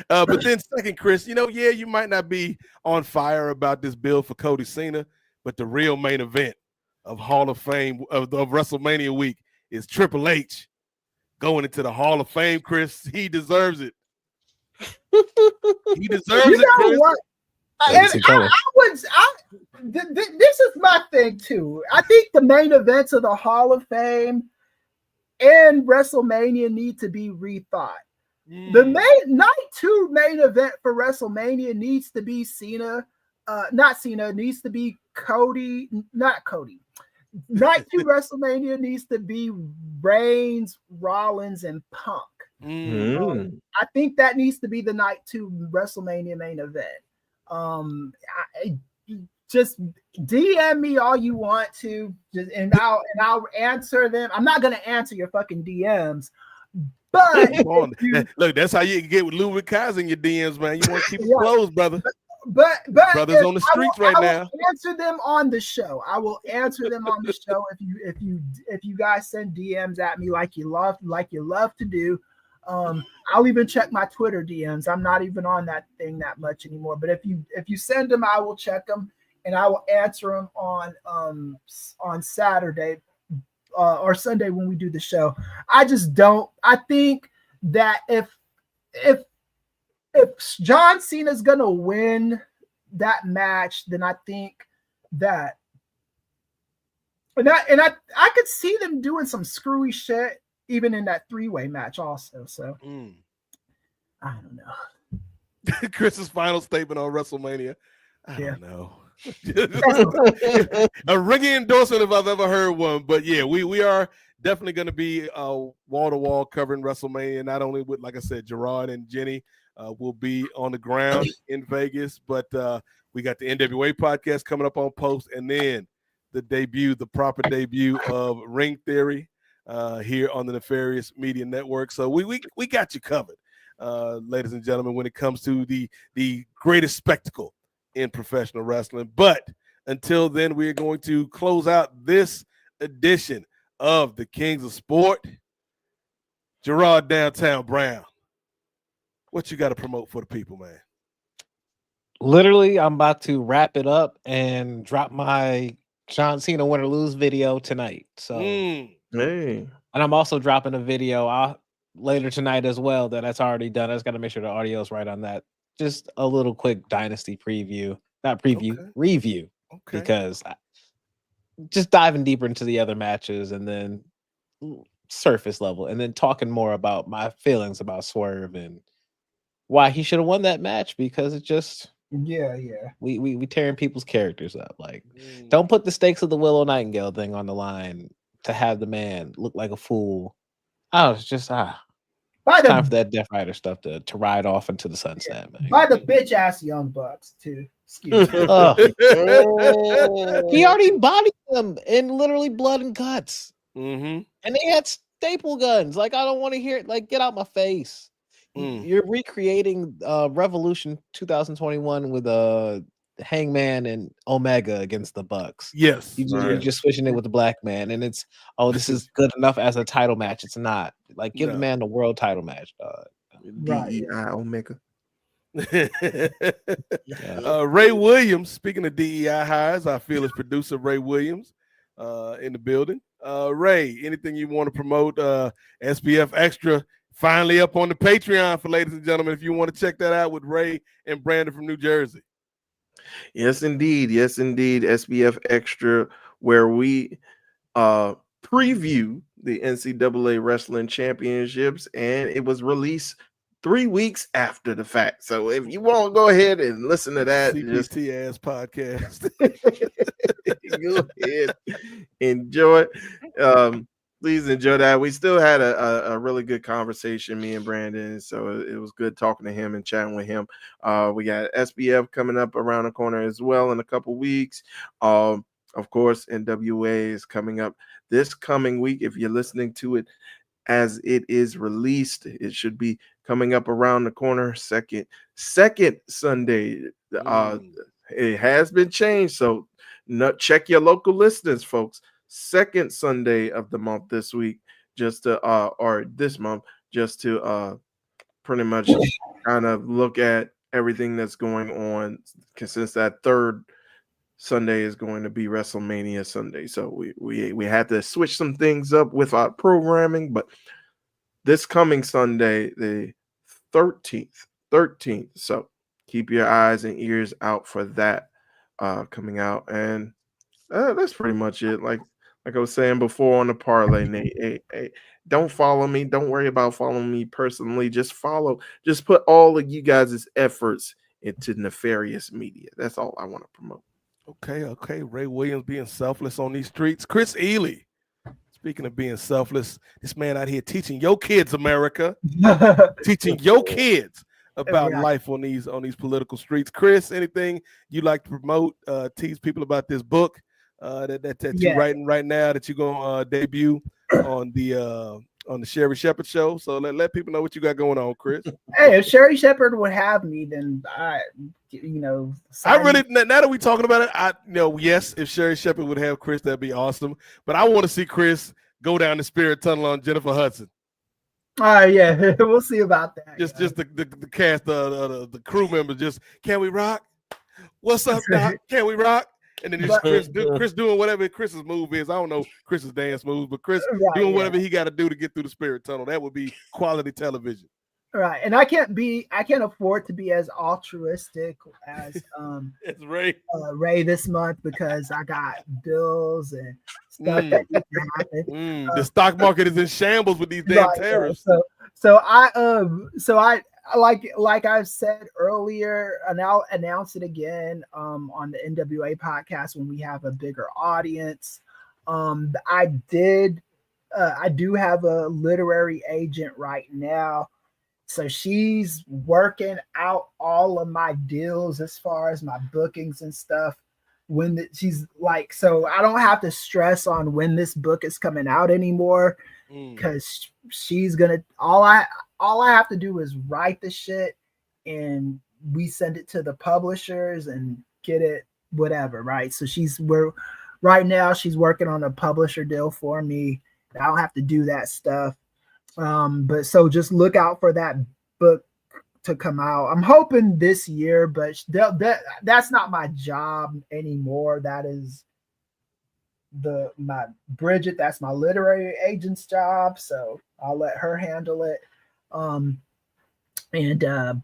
But then second, Chris, you might not be on fire about this build for Cody Cena, but the real main event of Hall of Fame of WrestleMania week is Triple H going into the Hall of Fame, Chris. He deserves it. He deserves it, Chris. What? This is my thing too. I think the main events of the Hall of Fame and WrestleMania need to be rethought. The night 2 main event for WrestleMania needs to be needs to be Cody, not Cody. Night 2 WrestleMania needs to be Reigns, Rollins, and Punk. I think that needs to be the night 2 WrestleMania main event. Just DM me all you want to, and I'll answer them. I'm not gonna answer your fucking DMs, but look, that's how you get with Louis Kaiser in your DMs, man. You want to keep it closed, brother. But brothers on the streets right now. I will answer them on the show. I will answer them on the show if you guys send DMs at me like you love to do. I'll even check my Twitter DMs. I'm not even on that thing that much anymore. But if you send them, I will check them and I will answer them on Saturday or Sunday when we do the show. I think that if John Cena's gonna win that match, then I think that and I could see them doing some screwy shit even in that 3-way match also. So I don't know. Chris's final statement on WrestleMania. I don't know. A ringing endorsement if I've ever heard one. But yeah, we are definitely going to be wall-to-wall covering WrestleMania, not only with, like I said, Gerard and Jenny will be on the ground in Vegas, but we got the NWA podcast coming up on post, and then the proper debut of Ring Theory here on the Nefarious Media Network. So we got you covered, ladies and gentlemen, when it comes to the greatest spectacle in professional wrestling. But until then, we are going to close out this edition of the Kings of Sport. Gerard Downtown Brown, what you got to promote for the people, man? Literally, I'm about to wrap it up and drop my John Cena win or lose video tonight. So, Hey. And I'm also dropping a video later tonight as well that's already done. I just got to make sure the audio is right on that. Just a little quick Dynasty review, because just diving deeper into the other matches and then surface level, and then talking more about my feelings about Swerve and why he should have won that match, because it just we tearing people's characters up. Like, don't put the stakes of the Willow Nightingale thing on the line to have the man look like a fool. It's just time for that Death Rider stuff to ride off into the sunset, man. By the bitch ass Young Bucks too. Excuse me. He already bodied them in literally blood and guts, and they had staple guns. Like, I don't want to hear it. Like, get out my face. You're recreating Revolution 2021 with Hangman and Omega against the Bucks. Yes, you're just switching it with the black man, and it's this is good enough as a title match. It's not. Like, give the man the world title match, dog. DEI Omega. Ray Williams, speaking of DEI highs, I feel is producer Ray Williams in the building. Ray, anything you want to promote? SPF Extra finally up on the Patreon for ladies and gentlemen. If you want to check that out with Ray and Brandon from New Jersey. Yes, indeed. Yes, indeed. SPF Extra, where we preview the NCAA Wrestling Championships, and it was released 3 weeks after the fact. So if you want to go ahead and listen to that, CPT ass podcast. go ahead, enjoy. Please enjoy that. We still had a really good conversation, me and Brandon. So it was good talking to him and chatting with him. We got SBF coming up around the corner as well in a couple weeks. Of course, NWA is coming up this coming week. If you're listening to it as it is released, it should be coming up around the corner second Sunday. It has been changed, so check your local listings, folks. Second Sunday of the month this week, just to or this month, just to pretty much kind of look at everything that's going on, since that third Sunday is going to be WrestleMania Sunday. So we had to switch some things up with our programming, but this coming Sunday, the 13th. So keep your eyes and ears out for that coming out. And that's pretty much it. Like I was saying before on the parlay, Nate, hey, don't follow me. Don't worry about following me personally. Just put all of you guys' efforts into Nefarious Media. That's all I want to promote. Okay. Ray Williams being selfless on these streets. Chris Ely, speaking of being selfless, this man out here teaching your kids, America, teaching your kids about life on these political streets. Chris, anything you'd like to promote, tease people about this book that you're writing right now that you're gonna debut on the Sherry Shepherd show? So let people know what you got going on, Chris. Hey, if Sherry Shepherd would have me, then I really, now that we're talking about it, yes, if Sherry Shepherd would have Chris, that'd be awesome. But I want to see Chris go down the spirit tunnel on Jennifer Hudson. Yeah, we'll see about that. Just the cast, the crew members. Just, can we rock? What's up, Doc? Can we rock? And then Chris doing whatever Chris's move is. I don't know Chris's dance moves, but Chris doing whatever he got to do to get through the spirit tunnel. That would be quality television. Right. And I can't afford to be as altruistic as it's Ray this month, because I got bills and stuff that need to happen. The stock market is in shambles with these damn tariffs. So I like I've said earlier, and I'll announce it again on the NWA podcast when we have a bigger audience. I do have a literary agent right now. So she's working out all of my deals as far as my bookings and stuff. She's like, so I don't have to stress on when this book is coming out anymore, because she's gonna, all I have to do is write the shit and we send it to the publishers and get it, whatever, right? So right now she's working on a publisher deal for me. I don't have to do that stuff. But so just look out for that book to come out. I'm hoping this year, but that's not my job anymore. That is my Bridget, that's my literary agent's job. So I'll let her handle it. And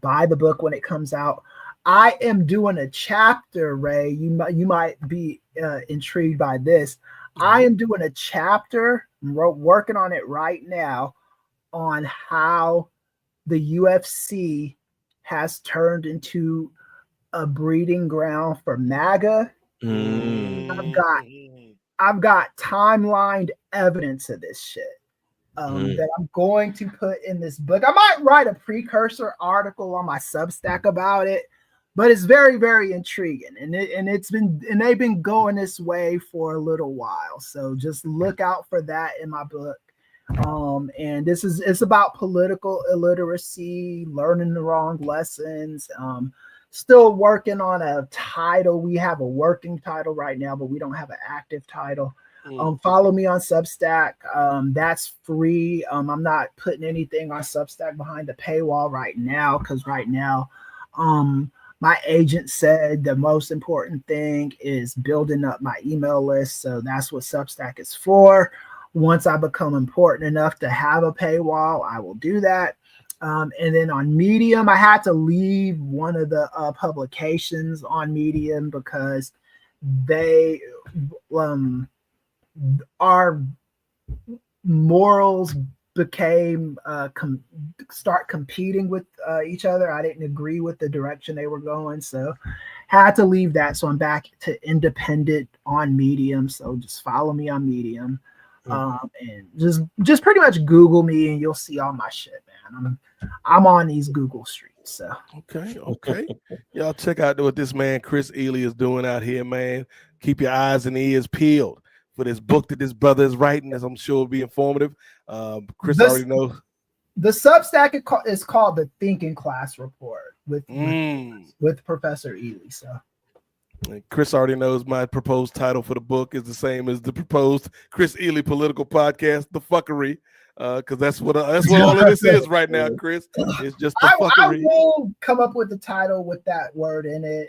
buy the book when it comes out. I am doing a chapter, Ray. You might be intrigued by this. I am doing a chapter, working on it right now, on how the UFC has turned into a breeding ground for MAGA. I've got timelined evidence of this shit that I'm going to put in this book. I might write a precursor article on my Substack about it, but it's very, very intriguing, and they've been going this way for a little while. So just look out for that in my book. And it's about political illiteracy, learning the wrong lessons. Still working on a title. We have a working title right now, but we don't have an active title. Follow me on Substack. That's free. I'm not putting anything on Substack behind the paywall right now, because right now My agent said the most important thing is building up my email list. So that's what Substack is for. Once I become important enough to have a paywall, I will do that. And then on Medium, I had to leave one of the publications on Medium because they our morals became start competing with each other. I didn't agree with the direction they were going, so had to leave that. So I'm back to independent on Medium. So just follow me on Medium, and just pretty much Google me, and you'll see all my shit, man. I'm on these Google streets. So okay. Y'all check out what this man Chris Ely is doing out here, man. Keep your eyes and ears peeled for this book that this brother is writing, as I'm sure will be informative. Chris already knows. The Substack is called the Thinking Class Report with Professor Ely. So and Chris already knows my proposed title for the book is the same as the proposed Chris Ely political podcast, The Fuckery. Because that's what all of this is right now, Chris. It's just the fuckery. I will come up with the title with that word in it,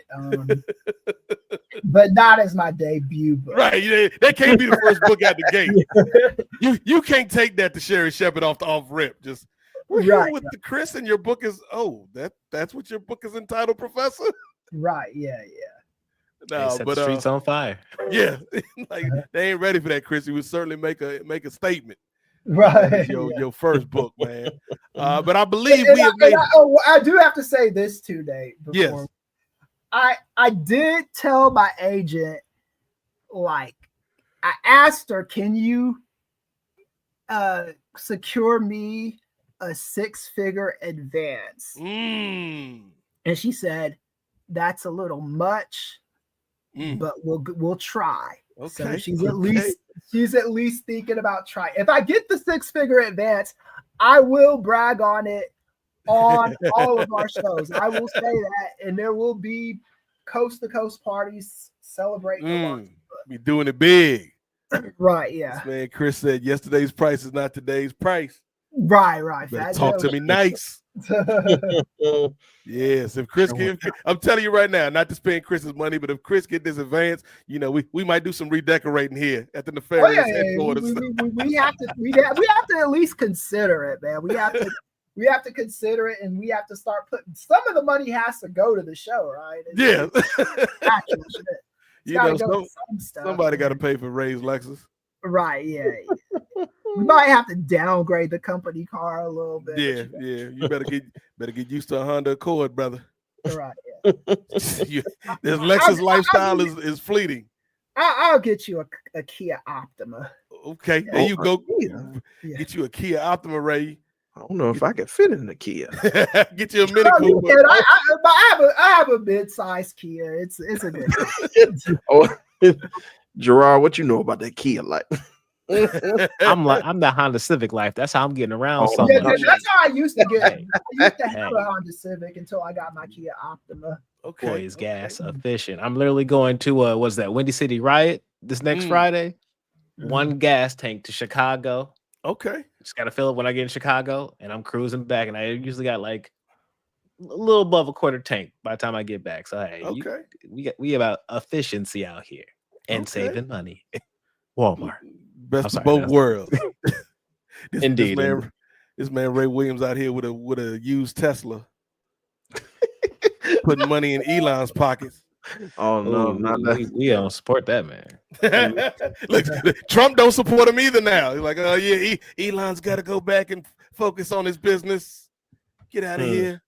but not as my debut book. Right, that can't be the first book out the gate. You can't take that to Sherry Shepard off rip. Just we're here with the Chris, and your book is that's what your book is entitled, Professor. Right, yeah. No, set the streets on fire. Yeah, like they ain't ready for that, Chris. You would certainly make a statement. Right, your first book, man. But I believe I do have to say this too, Nate. Yes, I did tell my agent, like, I asked her, can you secure me a 6-figure advance? And she said that's a little much, but we'll try. Okay. So she's at least thinking about trying. If I get the 6-figure advance, I will brag on it on all of our shows. I will say that, and there will be coast to coast parties celebrating. Be doing it big. Right, yeah. This man Chris said yesterday's price is not today's price. Right. Talk to me nice. Yes, if Chris I'm telling you right now, not to spend Chris's money, but if Chris get this advance, we might do some redecorating here at the Nefarious headquarters. We have to at least consider it, man. We have to consider it, and we have to start putting some of the money has to go to the show, right? Actual shit. Somebody got to pay for Ray's Lexus. Right, yeah. We might have to downgrade the company car a little bit. Yeah. You better get used to a Honda Accord, brother. Right. Yeah. This Lexus lifestyle is fleeting. I'll get you a Kia Optima. Okay, there you go. Get you a Kia Optima, Ray. I don't know if I can fit in the Kia. Get you a Mini Cooper. I have a mid-sized Kia. It's a good. Gerard, what you know about that Kia life? I'm the Honda Civic life. That's how I'm getting around. That's how I used to get. I used to have a Honda Civic until I got my Kia Optima. Okay, boy, is gas efficient. I'm literally going to what's that Windy City Riot this next Friday. One gas tank to Chicago. Okay, just gotta fill it when I get in Chicago, and I'm cruising back, and I usually got like a little above a quarter tank by the time I get back. So hey, we about efficiency out here and saving money. Walmart. Best of both worlds. Indeed. This man Ray Williams out here with a used Tesla, putting money in Elon's pockets. Oh no, we don't support that, man. Look, Trump don't support him either now. He's like, oh yeah, Elon's got to go back and focus on his business. Get out of here.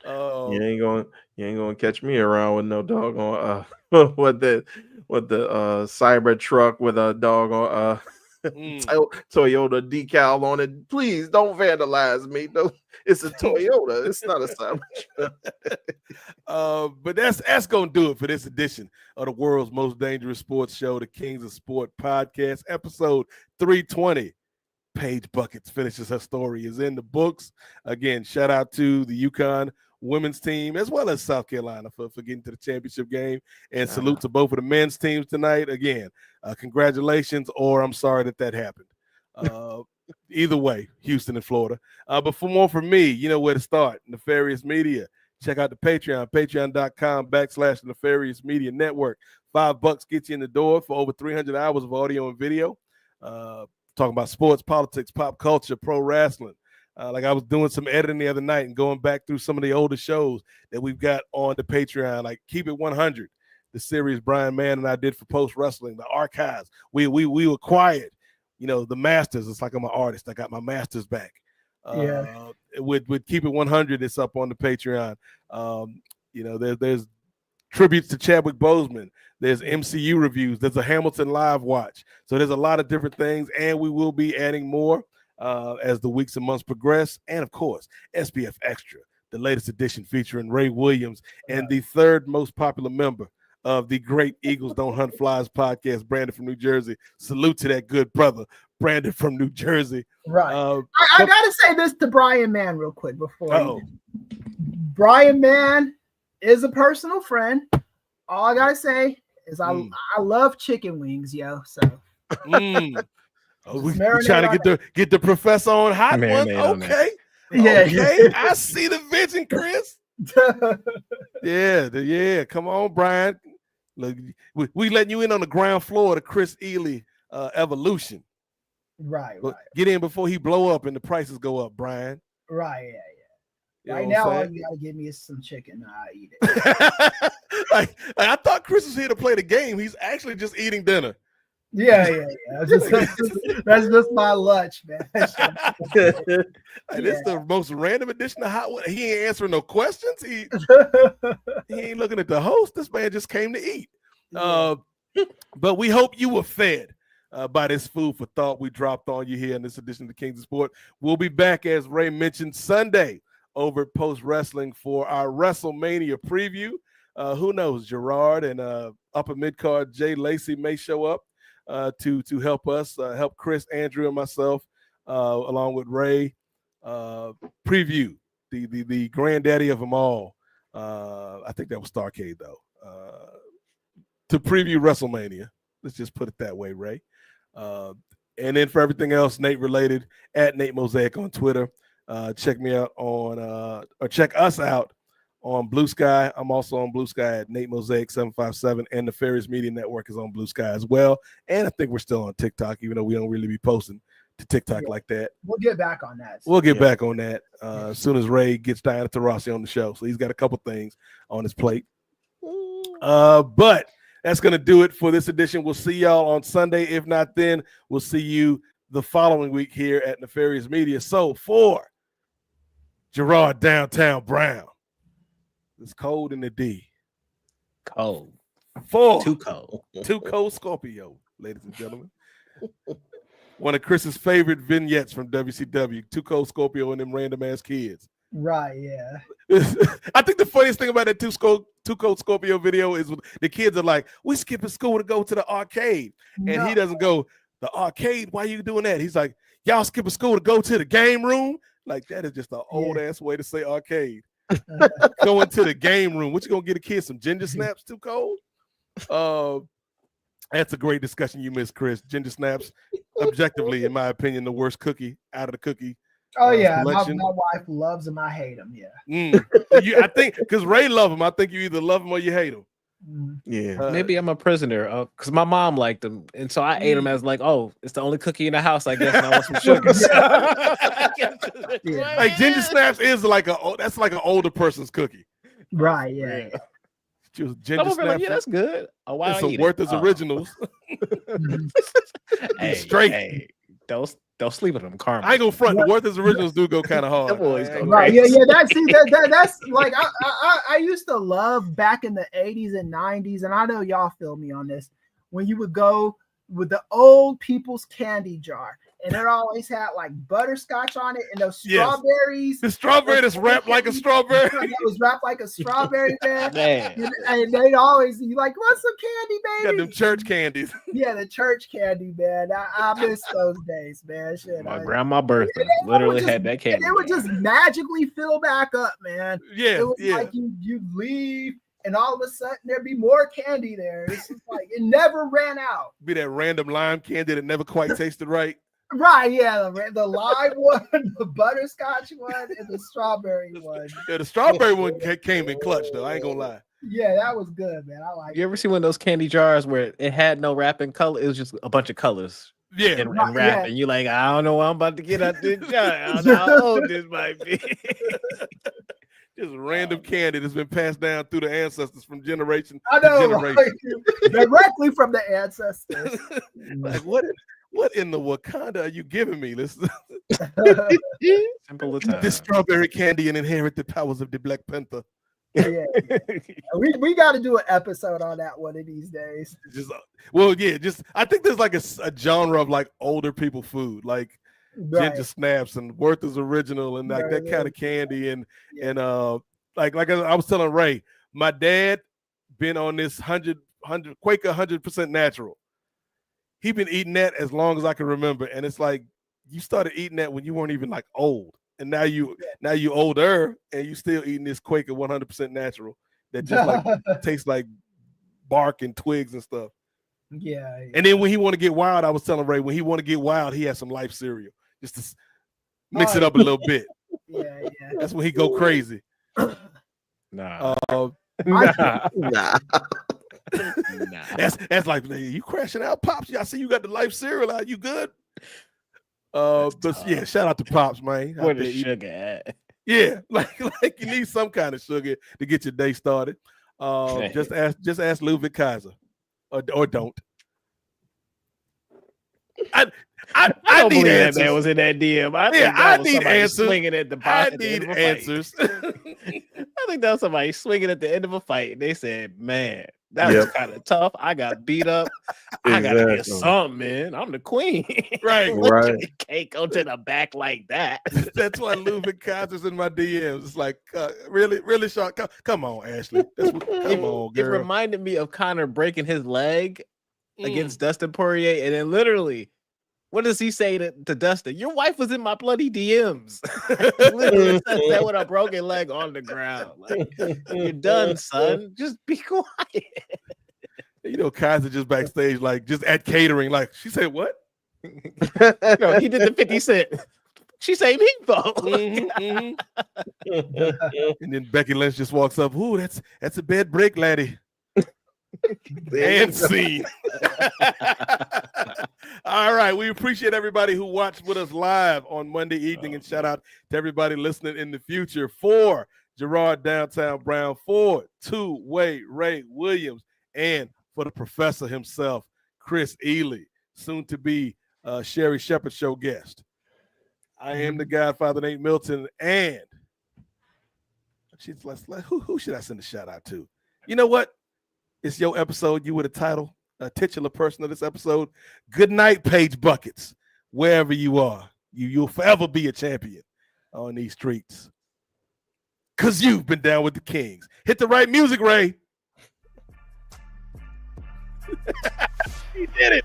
You ain't gonna catch me around with no dog on what the cyber truck with a dog on Toyota decal on it. Please don't vandalize me. No, it's a Toyota. It's not a cyber truck. But that's gonna do it for this edition of the world's most dangerous sports show, the Kings of Sport podcast, episode 320. Paige Bueckers finishes her story, is in the books. Again, shout out to the UConn women's team as well as South Carolina for getting to the championship game, and salute to both of the men's teams tonight. Again, congratulations, or I'm sorry that happened. Either way, Houston and Florida. But for more from me, you know where to start. Nefarious Media. check out the Patreon, patreon.com/Nefarious Media Network. $5 gets you in the door for over 300 hours of audio and video. Talking about sports, politics, pop culture, pro wrestling. Like I was doing some editing the other night and going back through some of the older shows that we've got on the Patreon, like Keep It 100, the series Brian Mann and I did for Post Wrestling, the archives. We acquired, the masters. It's like I'm an artist. I got my masters back. With Keep It 100, it's up on the Patreon. There's tributes to Chadwick Boseman. There's MCU reviews. There's a Hamilton live watch. So there's a lot of different things, and we will be adding more as the weeks and months progress. And of course, SBF Extra, the latest edition featuring Ray Williams and the third most popular member of the great Eagles Don't Hunt Flies podcast, Brandon from New Jersey. Salute to that good brother, Brandon from New Jersey. Right. I got to say this to Brian Mann real quick before. Brian Mann is a personal friend. All I got to say is I love chicken wings, yo. So. We trying to get the professor on hot one. Okay. I see the vision, Chris. Yeah. Come on, Brian. Look, we letting you in on the ground floor of the Chris Ely evolution. Right. Get in before he blow up and the prices go up, Brian. Right. Yeah. You right now, all you gotta give me is some chicken. I eat it. like I thought Chris was here to play the game. He's actually just eating dinner. Yeah. That's just my lunch, man. This is the most random edition of Hot One. He ain't answering no questions. He ain't looking at the host. This man just came to eat. But we hope you were fed by this food for thought we dropped on you here in this edition of the Kings of Sport. We'll be back, as Ray mentioned, Sunday over at Post Wrestling for our WrestleMania preview. Who knows? Gerard and upper mid-card Jay Lacey may show up to help us, help Chris, Andrew, and myself, along with Ray, preview the granddaddy of them all. I think that was Starcade, though. To preview WrestleMania. Let's just put it that way, Ray. And then for everything else Nate related, at Nate Mosaic on Twitter. Check me out on or check us out on Blue Sky. I'm also on Blue Sky at Nate Mosaic 757, and the Nefarious Media Network is on Blue Sky as well. And I think we're still on TikTok, even though we don't really be posting to TikTok like that. We'll get back on that. We'll get back on that as soon as Ray gets Diana Taurasi on the show. So he's got a couple things on his plate. But that's going to do it for this edition. We'll see y'all on Sunday. If not then, we'll see you the following week here at Nefarious Media. So for Gerard Downtown Brown, it's cold in the D. Cold. Too cold Scorpio, ladies and gentlemen. One of Chris's favorite vignettes from WCW, Too Cold Scorpio and them random ass kids. Right, yeah. I think the funniest thing about that Too Cold Scorpio video is the kids are like, we skipping school to go to the arcade. And he doesn't go, the arcade? Why are you doing that? He's like, y'all skipping school to go to the game room? Like, that is just an old ass way to say arcade. Going to the game room. What you gonna get a kid? Some ginger snaps, Too Cold? That's a great discussion you missed, Chris. Ginger snaps, objectively, in my opinion, the worst cookie out of the cookie. Oh yeah, my wife loves them. I hate them. Yeah. I think because Ray love them. I think you either love them or you hate them. Yeah, maybe I'm a prisoner because my mom liked them, and so I ate them as like, oh, it's the only cookie in the house, I guess. And I want some sugar. Like ginger snaps is like that's like an older person's cookie. Right. Yeah. Just ginger snaps. Like, yeah, that's good. Oh, why? Some Werther's originals. Straight. Don't sleep with them, Carmen. I ain't gonna front. The Werther's originals do go kind of hard. Right? Yeah. That's like I used to love back in the 80s and 90s, and I know y'all feel me on this. When you would go with the old people's candy jar, and it always had like butterscotch on it, and those strawberries. The strawberry that's wrapped like a strawberry. It was wrapped like a strawberry, man. And they'd always be like, "Want some candy, baby?" Got them church candies. Yeah, the church candy, man. I miss those days, man. Shit, my grandma's birthday literally had that candy. It would just magically fill back up, man. Yeah, it was like you leave. And all of a sudden, there'd be more candy there. It's just like it never ran out. Be that random lime candy that never quite tasted right. Right, yeah, the lime one, the butterscotch one, and the strawberry one. Yeah, the strawberry one came in clutch though. I ain't gonna lie. Yeah, that was good, man. I like. You ever see one of those candy jars where it had no wrapping color? It was just a bunch of colors. Yeah, And Right, wrapping. You like, I don't know what I'm about to get out this jar. I don't know how old this might be. just random candy that's been passed down through the ancestors from generation I to know, generation. right? Directly from the ancestors. Like what in the Wakanda are you giving me? This Simple as eat this strawberry candy and inherit the powers of the Black Panther. Yeah, we got to do an episode on that one of these days. I think there's like a genre of like older people food, like Right. ginger snaps and Werther's Original and like that kind of candy and like I was telling Ray, my dad been on this 100 Quaker 100% natural. He been eating that as long as I can remember, and it's like you started eating that when you weren't even like old, and now you older and you still eating this Quaker 100% natural that just like tastes like bark and twigs and stuff. Yeah. And then when he want to get wild, I was telling Ray, when he want to get wild, he has some Life cereal just to mix it up a little bit. Yeah. That's when he go crazy. Nah. Nah. That's like, you crashing out, Pops. I see you got the Life cereal out. You good? But yeah, shout out to Pops, man. Where the sugar at? Yeah, like you need some kind of sugar to get your day started. Just ask Ludwig Kaiser, or don't. I don't need believe answers. that man was in that DM. I need somebody answers. Swinging at the I at the need end of a fight. answers. I think that was somebody swinging at the end of a fight, and they said, "Man, that was kind of tough. I got beat up. I gotta get something, man. I'm the queen." Right. You can't go to the back like that. That's why Ludwig Kaiser's in my DMs. It's like, really, Sean? Come on, Ashley. Come on, girl. It reminded me of Conor breaking his leg against Dustin Poirier, and then literally, what does he say to Dustin? Your wife was in my bloody DMs. Literally said that with a broken leg on the ground. Like, you're done, son. Just be quiet. You know, Kaiser just backstage, like just at catering, like she said, what? No, he did the 50 Cent. She say meatball. And then Becky Lynch just walks up. Ooh, that's a bad break, laddie. And scene. All right, we appreciate everybody who watched with us live on Monday evening, and shout out to everybody listening in the future. For Gerard Downtown Brown, for Two-Way Ray Williams, and for the professor himself, Chris Ely, soon to be Sherry Shepherd show guest. I am the Godfather, Nate Milton, and she's like, who should I send a shout out to? You know what? It's your episode. You were the title, titular person of this episode. Good night, Paige Bueckers. Wherever you are, you'll forever be a champion on these streets. Because you've been down with the Kings. Hit the right music, Ray. He did it.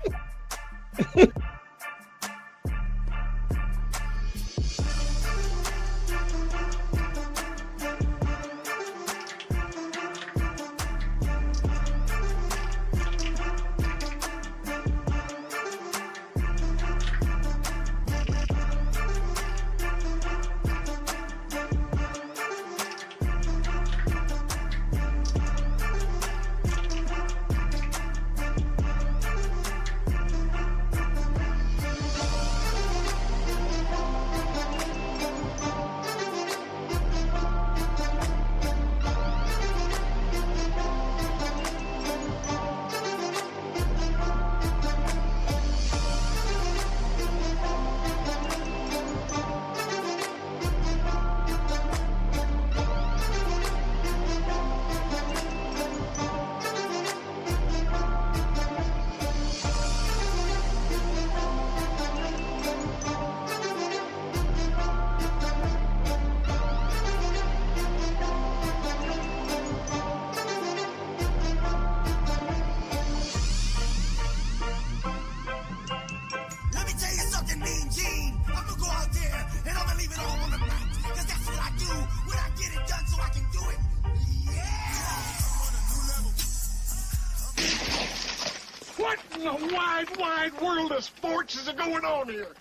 Let me tell you something, Mean Gene. I'm gonna go out there and I'm gonna leave it all on the mat. Cause that's what I do when I get it done so I can do it. Yeah! What in the wide, wide world of sports is going on here?